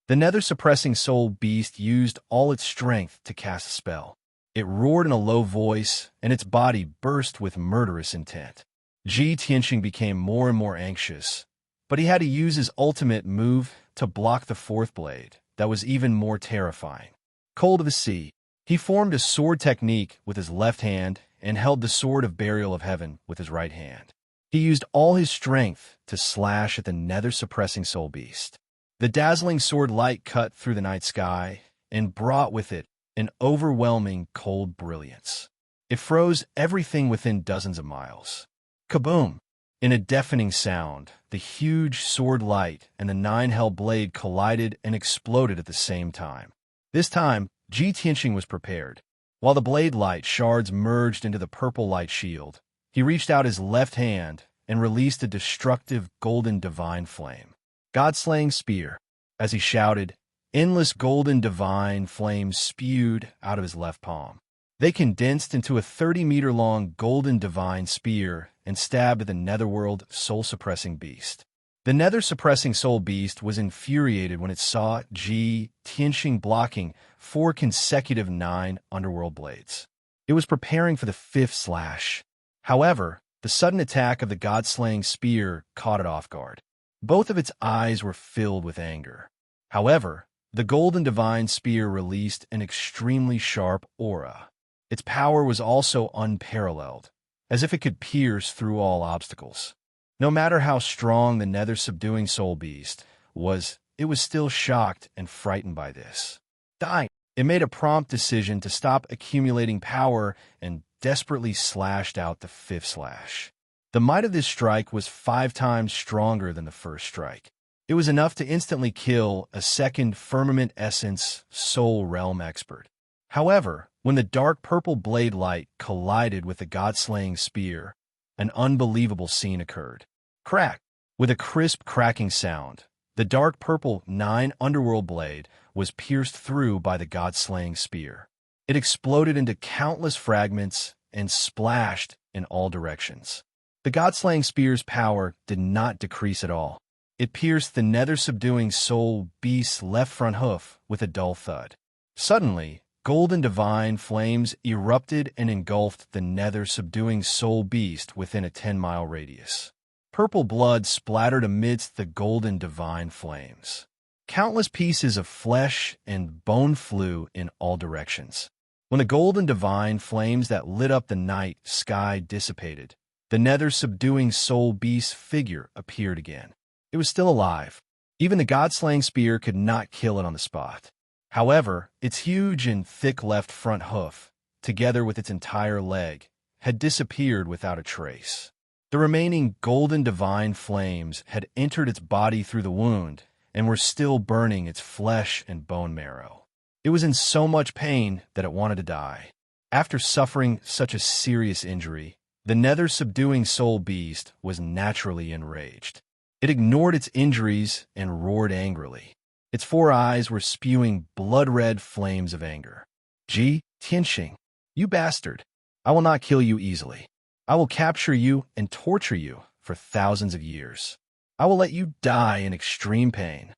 The nether-suppressing soul beast used all its strength to cast a spell. It roared in a low voice, and its body burst with murderous intent. Ji Tianqing became more and more anxious, but he had to use his ultimate move to block the fourth blade that was even more terrifying. Cold of the Sea. He formed a sword technique with his left hand and held the sword of burial of heaven with his right hand. He used all his strength to slash at the nether-suppressing soul beast. The dazzling sword light cut through the night sky and brought with it an overwhelming cold brilliance. It froze everything within dozens of miles. Kaboom! In a deafening sound, the huge sword light and the nine-hell blade collided and exploded at the same time. This time, Ji Tianqing was prepared. While the blade light shards merged into the purple light shield, he reached out his left hand and released a destructive golden divine flame. God-slaying spear. As he shouted, endless golden divine flames spewed out of his left palm. They condensed into a 30-meter-long golden divine spear and stabbed the netherworld soul-suppressing beast. The nether-suppressing soul beast was infuriated when it saw Ji Tianqing blocking 4 consecutive 9 underworld blades. It was preparing for the 5th slash. However, the sudden attack of the god-slaying spear caught it off guard. Both of its eyes were filled with anger. However, the golden divine spear released an extremely sharp aura. Its power was also unparalleled, as if it could pierce through all obstacles. No matter how strong the nether-subduing soul beast was, it was still shocked and frightened by this. Dying, it made a prompt decision to stop accumulating power and desperately slashed out the 5th slash. The might of this strike was 5 times stronger than the first strike. It was enough to instantly kill a second Firmament Essence Soul Realm expert. However, when the dark purple blade light collided with the god-slaying spear, an unbelievable scene occurred. Crack! With a crisp cracking sound, the dark purple 9 underworld blade was pierced through by the god-slaying spear. It exploded into countless fragments and splashed in all directions. The god-slaying spear's power did not decrease at all. It pierced the nether-subduing soul beast's left front hoof with a dull thud. Suddenly, golden divine flames erupted and engulfed the nether-subduing soul beast within a 10-mile radius. Purple blood splattered amidst the golden divine flames. Countless pieces of flesh and bone flew in all directions. When the golden divine flames that lit up the night sky dissipated, the nether-subduing soul beast's figure appeared again. It was still alive. Even the god-slaying spear could not kill it on the spot. However, its huge and thick left front hoof, together with its entire leg, had disappeared without a trace. The remaining golden divine flames had entered its body through the wound and were still burning its flesh and bone marrow. It was in so much pain that it wanted to die. After suffering such a serious injury, the nether-subduing soul beast was naturally enraged. It ignored its injuries and roared angrily. Its 4 eyes were spewing blood-red flames of anger. Ji Tianqing, you bastard! I will not kill you easily. I will capture you and torture you for thousands of years. I will let you die in extreme pain.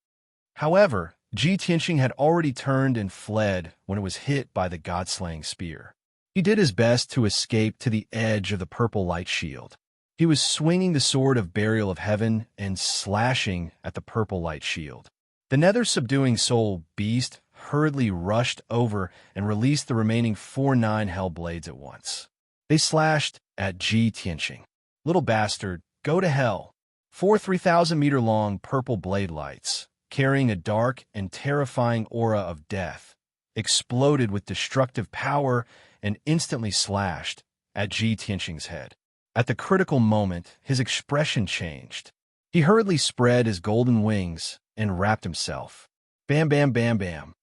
However, Ji Tianqing had already turned and fled when it was hit by the god-slaying spear. He did his best to escape to the edge of the purple light shield. He was swinging the sword of burial of heaven and slashing at the purple light shield. The nether-subduing soul beast hurriedly rushed over and released the remaining 4 9-hell blades at once. They slashed at Ji Tianqing. Little bastard, go to hell. 4 3,000-meter-long purple blade lights, carrying a dark and terrifying aura of death, exploded with destructive power and instantly slashed at Ji Tianqing's head. At the critical moment, his expression changed. He hurriedly spread his golden wings and wrapped himself. Bam, bam, bam, bam.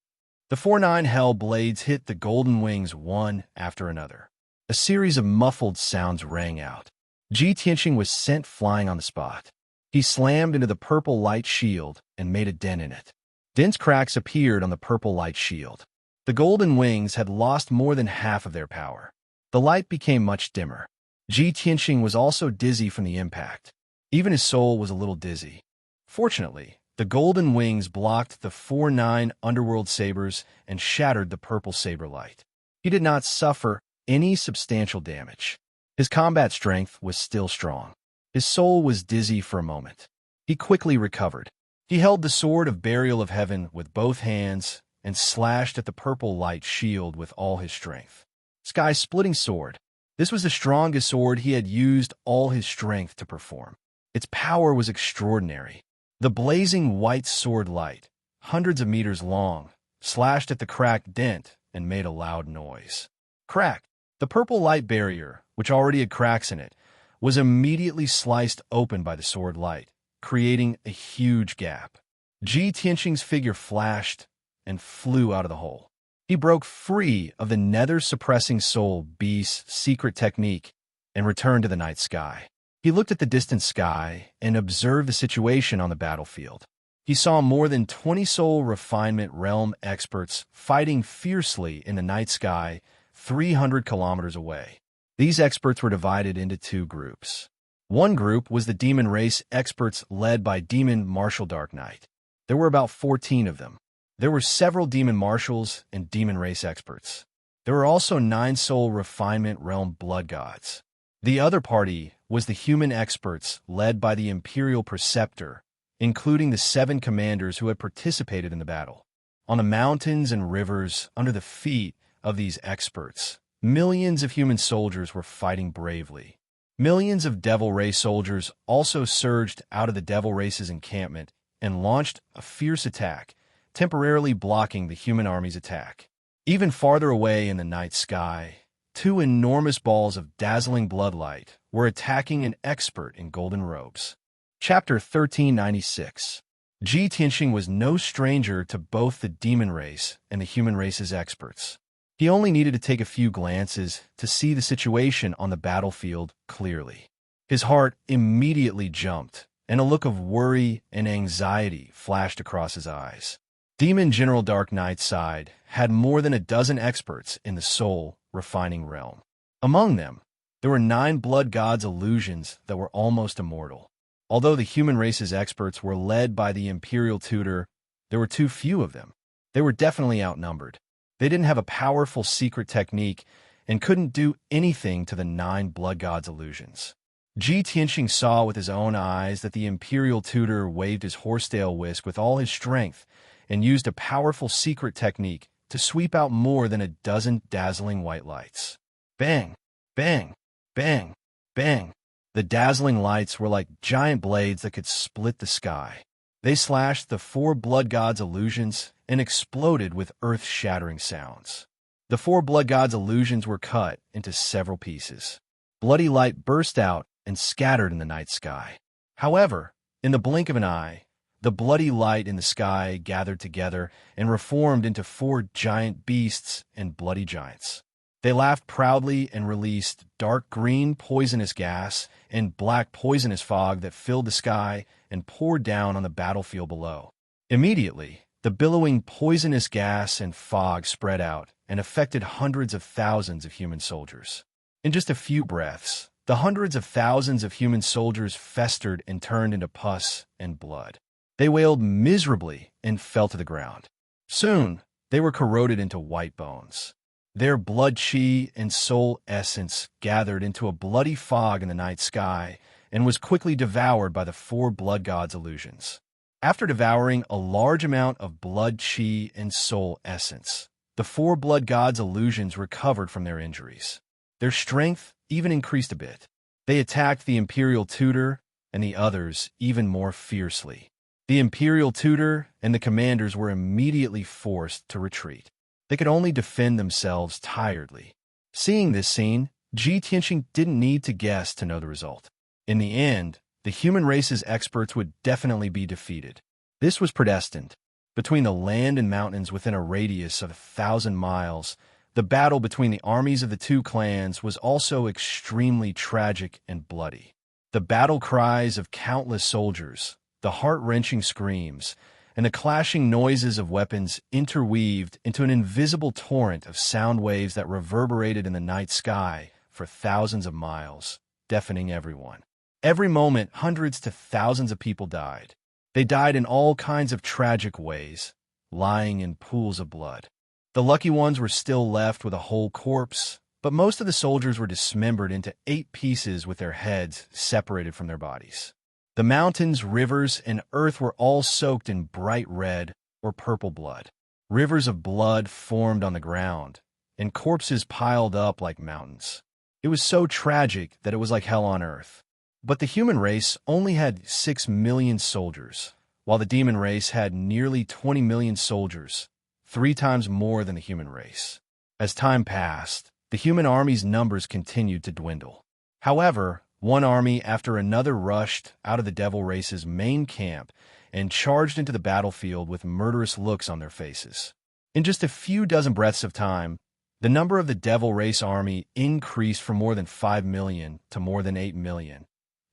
The 4-9 hell blades hit the golden wings one after another. A series of muffled sounds rang out. Ji Tianqing was sent flying on the spot. He slammed into the purple light shield and made a dent in it. Dense cracks appeared on the purple light shield. The golden wings had lost more than half of their power. The light became much dimmer. Ji Tianqing was also dizzy from the impact. Even his soul was a little dizzy. Fortunately, the golden wings blocked the 4-9 underworld sabers and shattered the purple saber light. He did not suffer any substantial damage. His combat strength was still strong. His soul was dizzy for a moment. He quickly recovered. He held the sword of burial of heaven with both hands and slashed at the purple light shield with all his strength. Sky-splitting sword. This was the strongest sword he had used all his strength to perform. Its power was extraordinary. The blazing white sword light, hundreds of meters long, slashed at the cracked dent and made a loud noise. Crack! The purple light barrier, which already had cracks in it, was immediately sliced open by the sword light, creating a huge gap. Ji Tianqing's figure flashed and flew out of the hole. He broke free of the nether-suppressing soul beast's secret technique and returned to the night sky. He looked at the distant sky and observed the situation on the battlefield. He saw more than 20 soul refinement realm experts fighting fiercely in the night sky 300 kilometers away. These experts were divided into two groups. One group was the demon race experts led by Demon Marshal Dark Knight. There were about 14 of them. There were several demon marshals and demon race experts. There were also 9 soul refinement realm blood gods. The other party was the human experts led by the Imperial Preceptor, including the 7 commanders who had participated in the battle. On the mountains and rivers under the feet of these experts, millions of human soldiers were fighting bravely. Millions of Devil Race soldiers also surged out of the Devil Race's encampment and launched a fierce attack, temporarily blocking the human army's attack. Even farther away in the night sky, 2 enormous balls of dazzling bloodlight were attacking an expert in golden robes. Chapter 1396. Ji Tianqing was no stranger to both the demon race and the human race's experts. He only needed to take a few glances to see the situation on the battlefield clearly. His heart immediately jumped, and a look of worry and anxiety flashed across his eyes. Demon General Dark Knight's side had more than a dozen experts in the soul refining realm. Among them, there were 9 blood gods illusions that were almost immortal. Although the human race's experts were led by the Imperial Tutor, there were too few of them. They were definitely outnumbered. They didn't have a powerful secret technique and couldn't do anything to the 9 blood gods illusions. Ji Tianqing saw with his own eyes that the Imperial Tutor waved his horsetail whisk with all his strength and used a powerful secret technique to sweep out more than a dozen dazzling white lights. Bang! Bang! Bang! Bang! The dazzling lights were like giant blades that could split the sky. They slashed the 4 blood gods' illusions and exploded with earth-shattering sounds. The 4 blood gods' illusions were cut into several pieces. Bloody light burst out and scattered in the night sky. However, in the blink of an eye, the bloody light in the sky gathered together and reformed into 4 giant beasts and bloody giants. They laughed proudly and released dark green poisonous gas and black poisonous fog that filled the sky and poured down on the battlefield below. Immediately, the billowing poisonous gas and fog spread out and affected hundreds of thousands of human soldiers. In just a few breaths, the hundreds of thousands of human soldiers festered and turned into pus and blood. They wailed miserably and fell to the ground. Soon, they were corroded into white bones. Their blood chi and soul essence gathered into a bloody fog in the night sky and was quickly devoured by the 4 blood gods' illusions. After devouring a large amount of blood chi and soul essence, the 4 blood gods' illusions recovered from their injuries. Their strength even increased a bit. They attacked the Imperial Tutor and the others even more fiercely. The Imperial Tutor and the commanders were immediately forced to retreat. They could only defend themselves tiredly. Seeing this scene, Ji Tianqing didn't need to guess to know the result. In the end, the human race's experts would definitely be defeated. This was predestined. Between the land and mountains within a radius of 1,000 miles, the battle between the armies of the two clans was also extremely tragic and bloody. The battle cries of countless soldiers, the heart-wrenching screams, and the clashing noises of weapons interweaved into an invisible torrent of sound waves that reverberated in the night sky for thousands of miles, deafening everyone. Every moment, hundreds to thousands of people died. They died in all kinds of tragic ways, lying in pools of blood. The lucky ones were still left with a whole corpse, but most of the soldiers were dismembered into 8 pieces with their heads separated from their bodies. The mountains, rivers, and earth were all soaked in bright red or purple blood. Rivers of blood formed on the ground, and corpses piled up like mountains. It was so tragic that it was like hell on earth. But the human race only had 6 million soldiers, while the demon race had nearly 20 million soldiers, 3 times more than the human race. As time passed, the human army's numbers continued to dwindle. However, one army after another rushed out of the devil race's main camp and charged into the battlefield with murderous looks on their faces. In just a few dozen breaths of time, the number of the devil race army increased from more than 5 million to more than 8 million,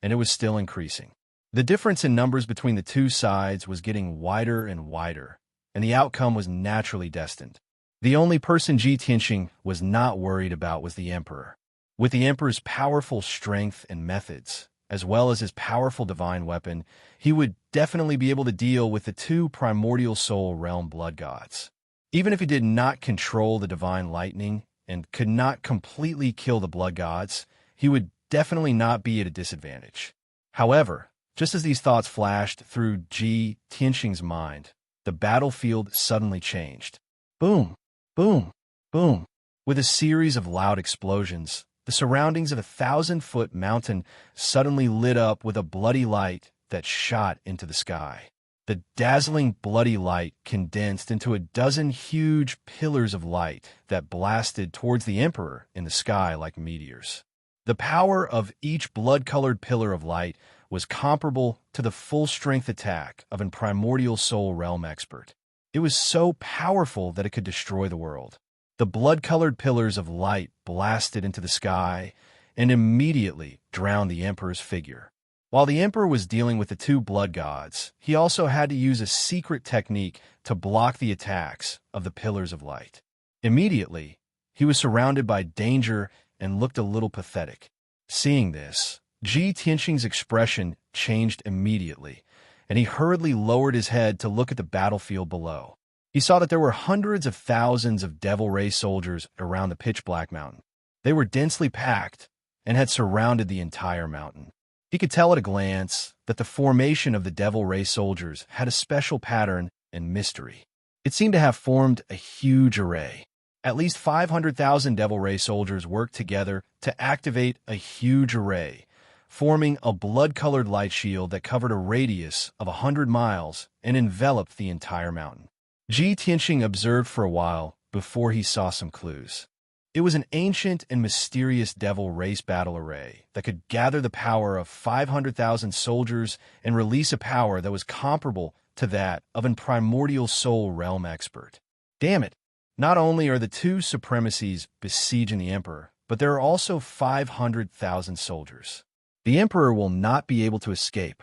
and it was still increasing. The difference in numbers between the two sides was getting wider and wider, and the outcome was naturally destined. The only person Ji Tianxing was not worried about was the emperor. With the emperor's powerful strength and methods, as well as his powerful divine weapon, he would definitely be able to deal with the 2 primordial soul realm blood gods. Even if he did not control the divine lightning and could not completely kill the blood gods, he would definitely not be at a disadvantage. However, just as these thoughts flashed through Ji Tianxing's mind, the battlefield suddenly changed. Boom, boom, boom. With a series of loud explosions, the surroundings of a 1,000-foot mountain suddenly lit up with a bloody light that shot into the sky. The dazzling bloody light condensed into a dozen huge pillars of light that blasted towards the emperor in the sky like meteors. The power of each blood-colored pillar of light was comparable to the full-strength attack of a primordial soul realm expert. It was so powerful that it could destroy the world. The blood-colored pillars of light blasted into the sky and immediately drowned the emperor's figure. While the emperor was dealing with the 2 blood gods, he also had to use a secret technique to block the attacks of the pillars of light. Immediately, he was surrounded by danger and looked a little pathetic. Seeing this, Ji Tianxing's expression changed immediately, and he hurriedly lowered his head to look at the battlefield below. He saw that there were hundreds of thousands of devil race soldiers around the pitch-black mountain. They were densely packed and had surrounded the entire mountain. He could tell at a glance that the formation of the devil race soldiers had a special pattern and mystery. It seemed to have formed a huge array. At least 500,000 devil race soldiers worked together to activate a huge array, forming a blood-colored light shield that covered a radius of 100 miles and enveloped the entire mountain. Ji Tianxing observed for a while before he saw some clues. It was an ancient and mysterious devil race battle array that could gather the power of 500,000 soldiers and release a power that was comparable to that of a primordial soul realm expert. Damn it! Not only are the 2 supremacies besieging the emperor, but there are also 500,000 soldiers. The emperor will not be able to escape.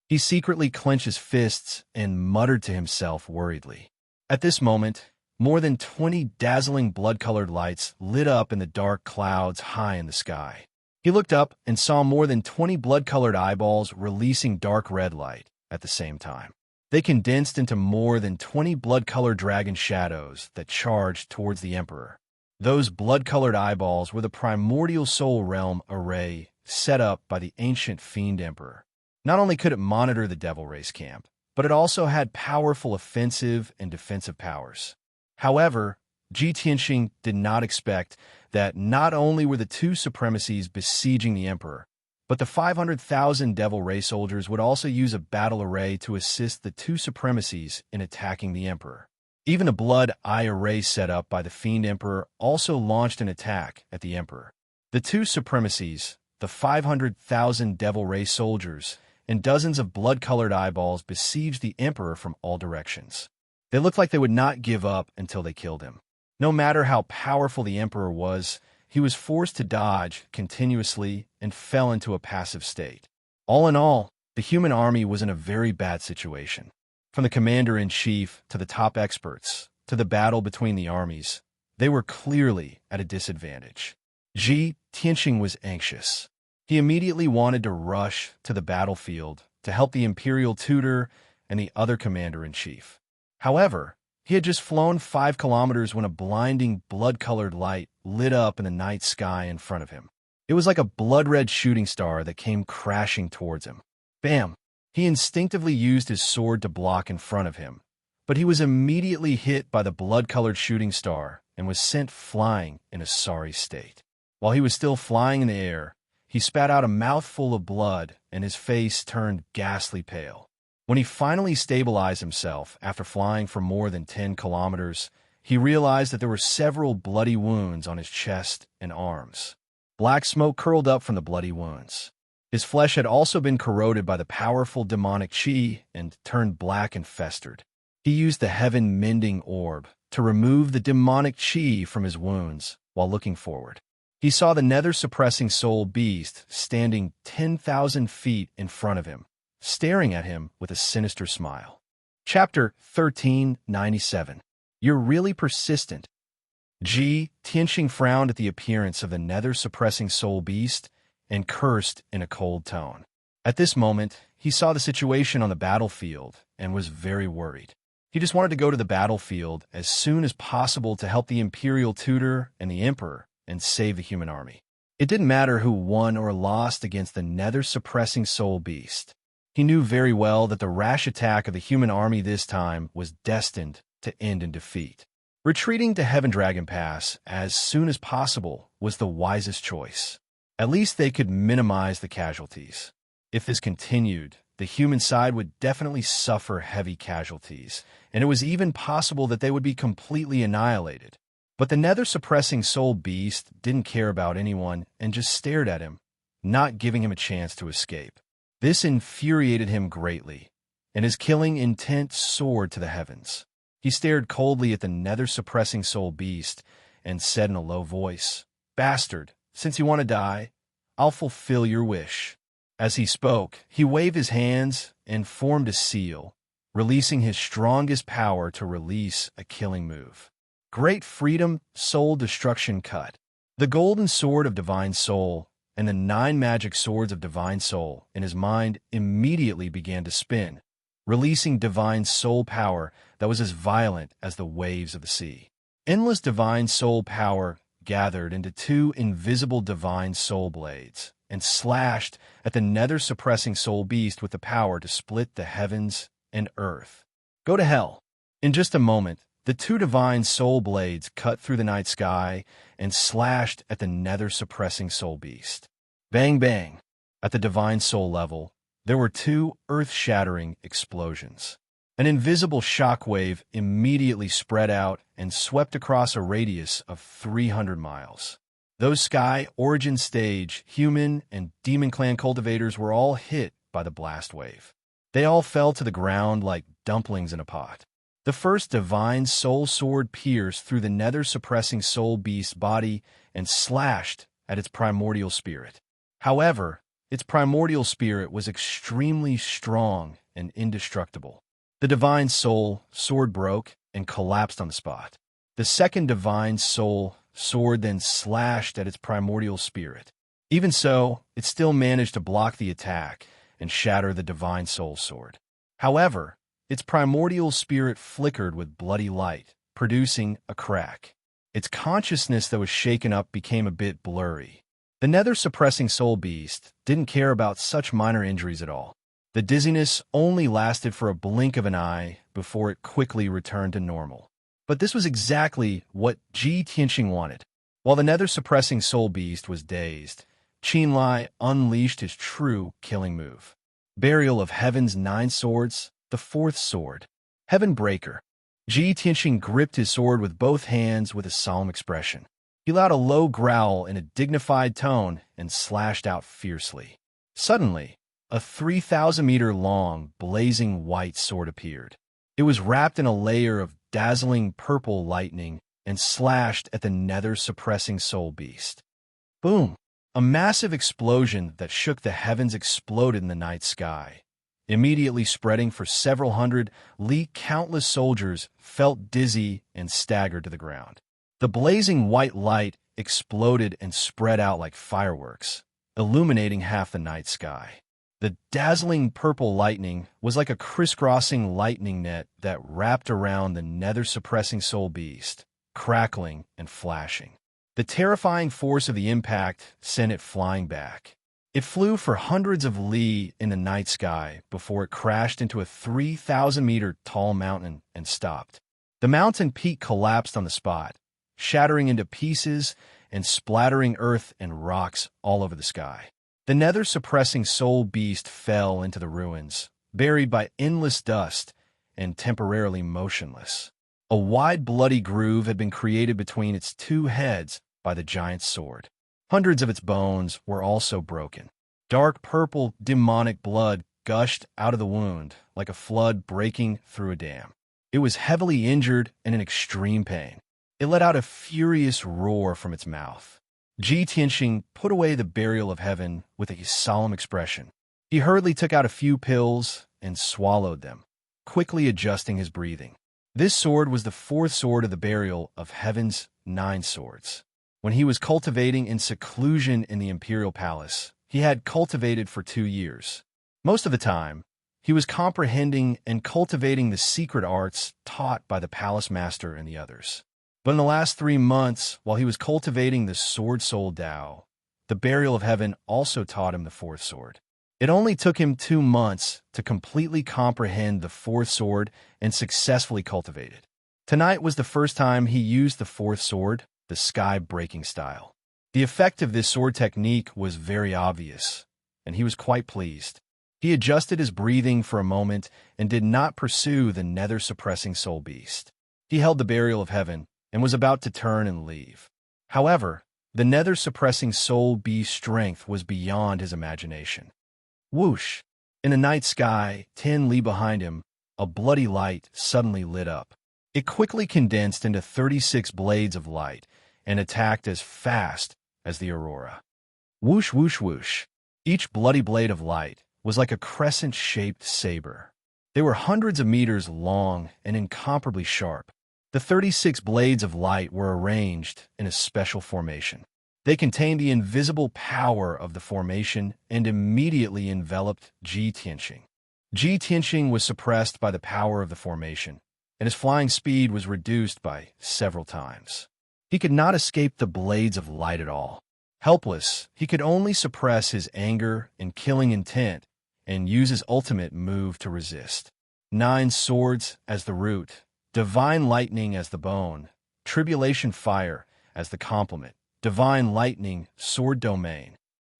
He secretly clenched his fists and muttered to himself worriedly. At this moment, more than 20 dazzling blood-colored lights lit up in the dark clouds high in the sky. He looked up and saw more than 20 blood-colored eyeballs releasing dark red light at the same time. They condensed into more than 20 blood-colored dragon shadows that charged towards the emperor. Those blood-colored eyeballs were the primordial soul realm array set up by the ancient fiend emperor. Not only could it monitor the devil race camp, but it also had powerful offensive and defensive powers. However, Ji Tianxing did not expect that not only were the 2 supremacies besieging the emperor, but the 500,000 devil race soldiers would also use a battle array to assist the 2 supremacies in attacking the emperor. Even a blood eye array set up by the fiend emperor also launched an attack at the emperor. The 2 supremacies, the 500,000 devil race soldiers, and dozens of blood-colored eyeballs besieged the Emperor from all directions. They looked like they would not give up until they killed him. No matter how powerful the Emperor was, he was forced to dodge continuously and fell into a passive state. All in all, the human army was in a very bad situation. From the commander-in-chief to the top experts, to the battle between the armies, they were clearly at a disadvantage. Ji Tianqing was anxious. He immediately wanted to rush to the battlefield to help the imperial tutor and the other commander-in-chief. However, he had just flown 5 kilometers when a blinding blood-colored light lit up in the night sky in front of him. It was like a blood-red shooting star that came crashing towards him. Bam! He instinctively used his sword to block in front of him, but he was immediately hit by the blood-colored shooting star and was sent flying in a sorry state. While he was still flying in the air, he spat out a mouthful of blood and his face turned ghastly pale. When he finally stabilized himself after flying for more than 10 kilometers, he realized that there were several bloody wounds on his chest and arms. Black smoke curled up from the bloody wounds. His flesh had also been corroded by the powerful demonic qi and turned black and festered. He used the heaven-mending orb to remove the demonic qi from his wounds while looking forward. He saw the nether-suppressing soul beast standing 10,000 feet in front of him, staring at him with a sinister smile. Chapter 1397. You're really persistent. Ji Tianqing frowned at the appearance of the nether-suppressing soul beast and cursed in a cold tone. At this moment, he saw the situation on the battlefield and was very worried. He just wanted to go to the battlefield as soon as possible to help the imperial tutor and the emperor and save the human army. It didn't matter who won or lost against the nether-suppressing soul beast. He knew very well that the rash attack of the human army this time was destined to end in defeat. Retreating to Heaven Dragon Pass as soon as possible was the wisest choice. At least they could minimize the casualties. If this continued, the human side would definitely suffer heavy casualties, and it was even possible that they would be completely annihilated. But the nether-suppressing soul beast didn't care about anyone and just stared at him, not giving him a chance to escape. This infuriated him greatly, and his killing intent soared to the heavens. He stared coldly at the nether-suppressing soul beast and said in a low voice, "Bastard, since you want to die, I'll fulfill your wish." As he spoke, he waved his hands and formed a seal, releasing his strongest power to release a killing move. Great Freedom Soul Destruction Cut. The golden sword of Divine Soul and the 9 magic swords of Divine Soul in his mind immediately began to spin, releasing Divine Soul power that was as violent as the waves of the sea. Endless Divine Soul power gathered into 2 invisible Divine Soul blades and slashed at the nether-suppressing soul beast with the power to split the heavens and earth. Go to hell. In just a moment, the 2 divine soul blades cut through the night sky and slashed at the nether-suppressing soul beast. Bang, bang. At the divine soul level, there were 2 earth-shattering explosions. An invisible shockwave immediately spread out and swept across a radius of 300 miles. Those Sky Origin Stage human and demon clan cultivators were all hit by the blast wave. They all fell to the ground like dumplings in a pot. The first divine soul sword pierced through the nether-suppressing soul beast's body and slashed at its primordial spirit. However, its primordial spirit was extremely strong and indestructible. The divine soul sword broke and collapsed on the spot. The second divine soul sword then slashed at its primordial spirit. Even so, it still managed to block the attack and shatter the divine soul sword. However, its primordial spirit flickered with bloody light, producing a crack. Its consciousness that was shaken up became a bit blurry. The nether-suppressing soul beast didn't care about such minor injuries at all. The dizziness only lasted for a blink of an eye before it quickly returned to normal. But this was exactly what Ji Tianqing wanted. While the nether-suppressing soul beast was dazed, Qinlai unleashed his true killing move. Burial of Heaven's 9 swords, the 4th sword. Heaven Breaker. Ji Tianqing gripped his sword with both hands with a solemn expression. He let out a low growl in a dignified tone and slashed out fiercely. Suddenly, a 3,000-meter-long, blazing white sword appeared. It was wrapped in a layer of dazzling purple lightning and slashed at the nether-suppressing soul beast. Boom! A massive explosion that shook the heavens exploded in the night sky. Immediately spreading for several hundred li, countless soldiers felt dizzy and staggered to the ground. The blazing white light exploded and spread out like fireworks, illuminating half the night sky. The dazzling purple lightning was like a crisscrossing lightning net that wrapped around the nether-suppressing soul beast, crackling and flashing. The terrifying force of the impact sent it flying back. It flew for hundreds of li in the night sky before it crashed into a 3,000-meter tall mountain and stopped. The mountain peak collapsed on the spot, shattering into pieces and splattering earth and rocks all over the sky. The nether-suppressing soul beast fell into the ruins, buried by endless dust and temporarily motionless. A wide bloody groove had been created between its two heads by the giant's sword. Hundreds of its bones were also broken. Dark purple demonic blood gushed out of the wound like a flood breaking through a dam. It was heavily injured and in extreme pain. It let out a furious roar from its mouth. Ji Tianxing put away the burial of heaven with a solemn expression. He hurriedly took out a few pills and swallowed them, quickly adjusting his breathing. This sword was the fourth sword of the burial of heaven's 9 swords. When he was cultivating in seclusion in the imperial palace, he had cultivated for 2 years. Most of the time, he was comprehending and cultivating the secret arts taught by the palace master and the others. But in the last 3 months, while he was cultivating the Sword Soul Tao, the burial of heaven also taught him the fourth sword. It only took him 2 months to completely comprehend the fourth sword and successfully cultivate it. Tonight was the first time he used the fourth sword, the sky-breaking style. The effect of this sword technique was very obvious, and he was quite pleased. He adjusted his breathing for a moment and did not pursue the nether-suppressing soul beast. He held the burial of heaven and was about to turn and leave. However, the nether-suppressing soul beast's strength was beyond his imagination. Whoosh! In the night sky, 10 li behind him, a bloody light suddenly lit up. It quickly condensed into 36 blades of light and attacked as fast as the aurora. Whoosh, whoosh, whoosh. Each bloody blade of light was like a crescent-shaped saber. They were hundreds of meters long and incomparably sharp. The 36 blades of light were arranged in a special formation. They contained the invisible power of the formation and immediately enveloped Ji Tianxing. Ji Tianxing was suppressed by the power of the formation, and his flying speed was reduced by several times. He could not escape the blades of light at all. Helpless, he could only suppress his anger and killing intent and use his ultimate move to resist. 9 swords as the root, divine lightning as the bone, tribulation fire as the complement, divine lightning, sword domain.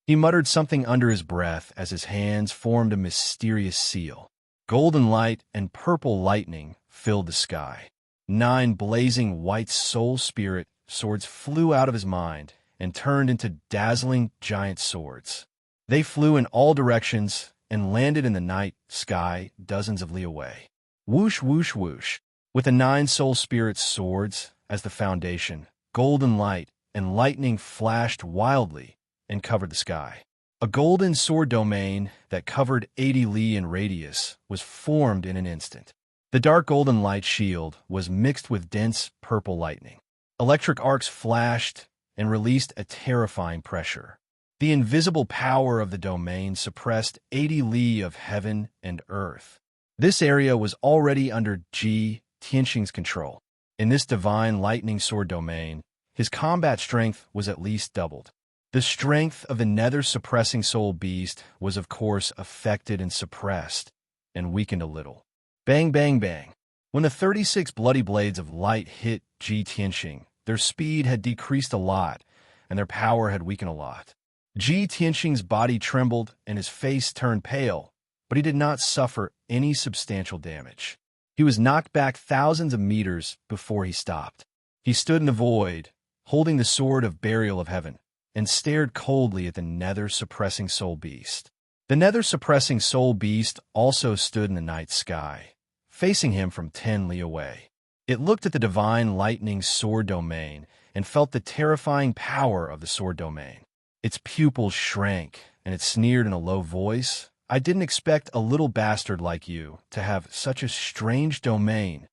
He muttered something under his breath as his hands formed a mysterious seal. Golden light and purple lightning filled the sky. 9 blazing white soul spirit swords flew out of his mind and turned into dazzling giant swords. They flew in all directions and landed in the night sky dozens of li away. Whoosh, whoosh, whoosh. With the 9 soul spirit swords as the foundation, golden light and lightning flashed wildly and covered the sky. A golden sword domain that covered 80 li in radius was formed in an instant. The dark golden light shield was mixed with dense purple lightning. Electric arcs flashed and released a terrifying pressure. The invisible power of the domain suppressed 80 li of heaven and earth. This area was already under Ji Tianxing's control. In this divine lightning sword domain, his combat strength was at least doubled. The strength of the nether-suppressing soul beast was of course affected and suppressed, and weakened a little. Bang, bang, bang. When the 36 bloody blades of light hit Ji Tianxing, their speed had decreased a lot, and their power had weakened a lot. Ji Tianxing's body trembled and his face turned pale, but he did not suffer any substantial damage. He was knocked back thousands of meters before he stopped. He stood in the void, holding the sword of burial of heaven, and stared coldly at the nether-suppressing soul beast. The nether-suppressing soul beast also stood in the night sky, facing him from 10 li away. It looked at the divine lightning sword domain and felt the terrifying power of the sword domain. Its pupils shrank, and it sneered in a low voice, "I didn't expect a little bastard like you to have such a strange domain."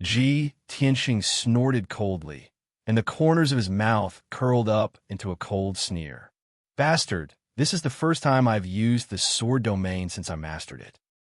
Tianxing snorted coldly, and the corners of his mouth curled up into a cold sneer. "Bastard, this is the first time I've used the sword domain since I mastered it.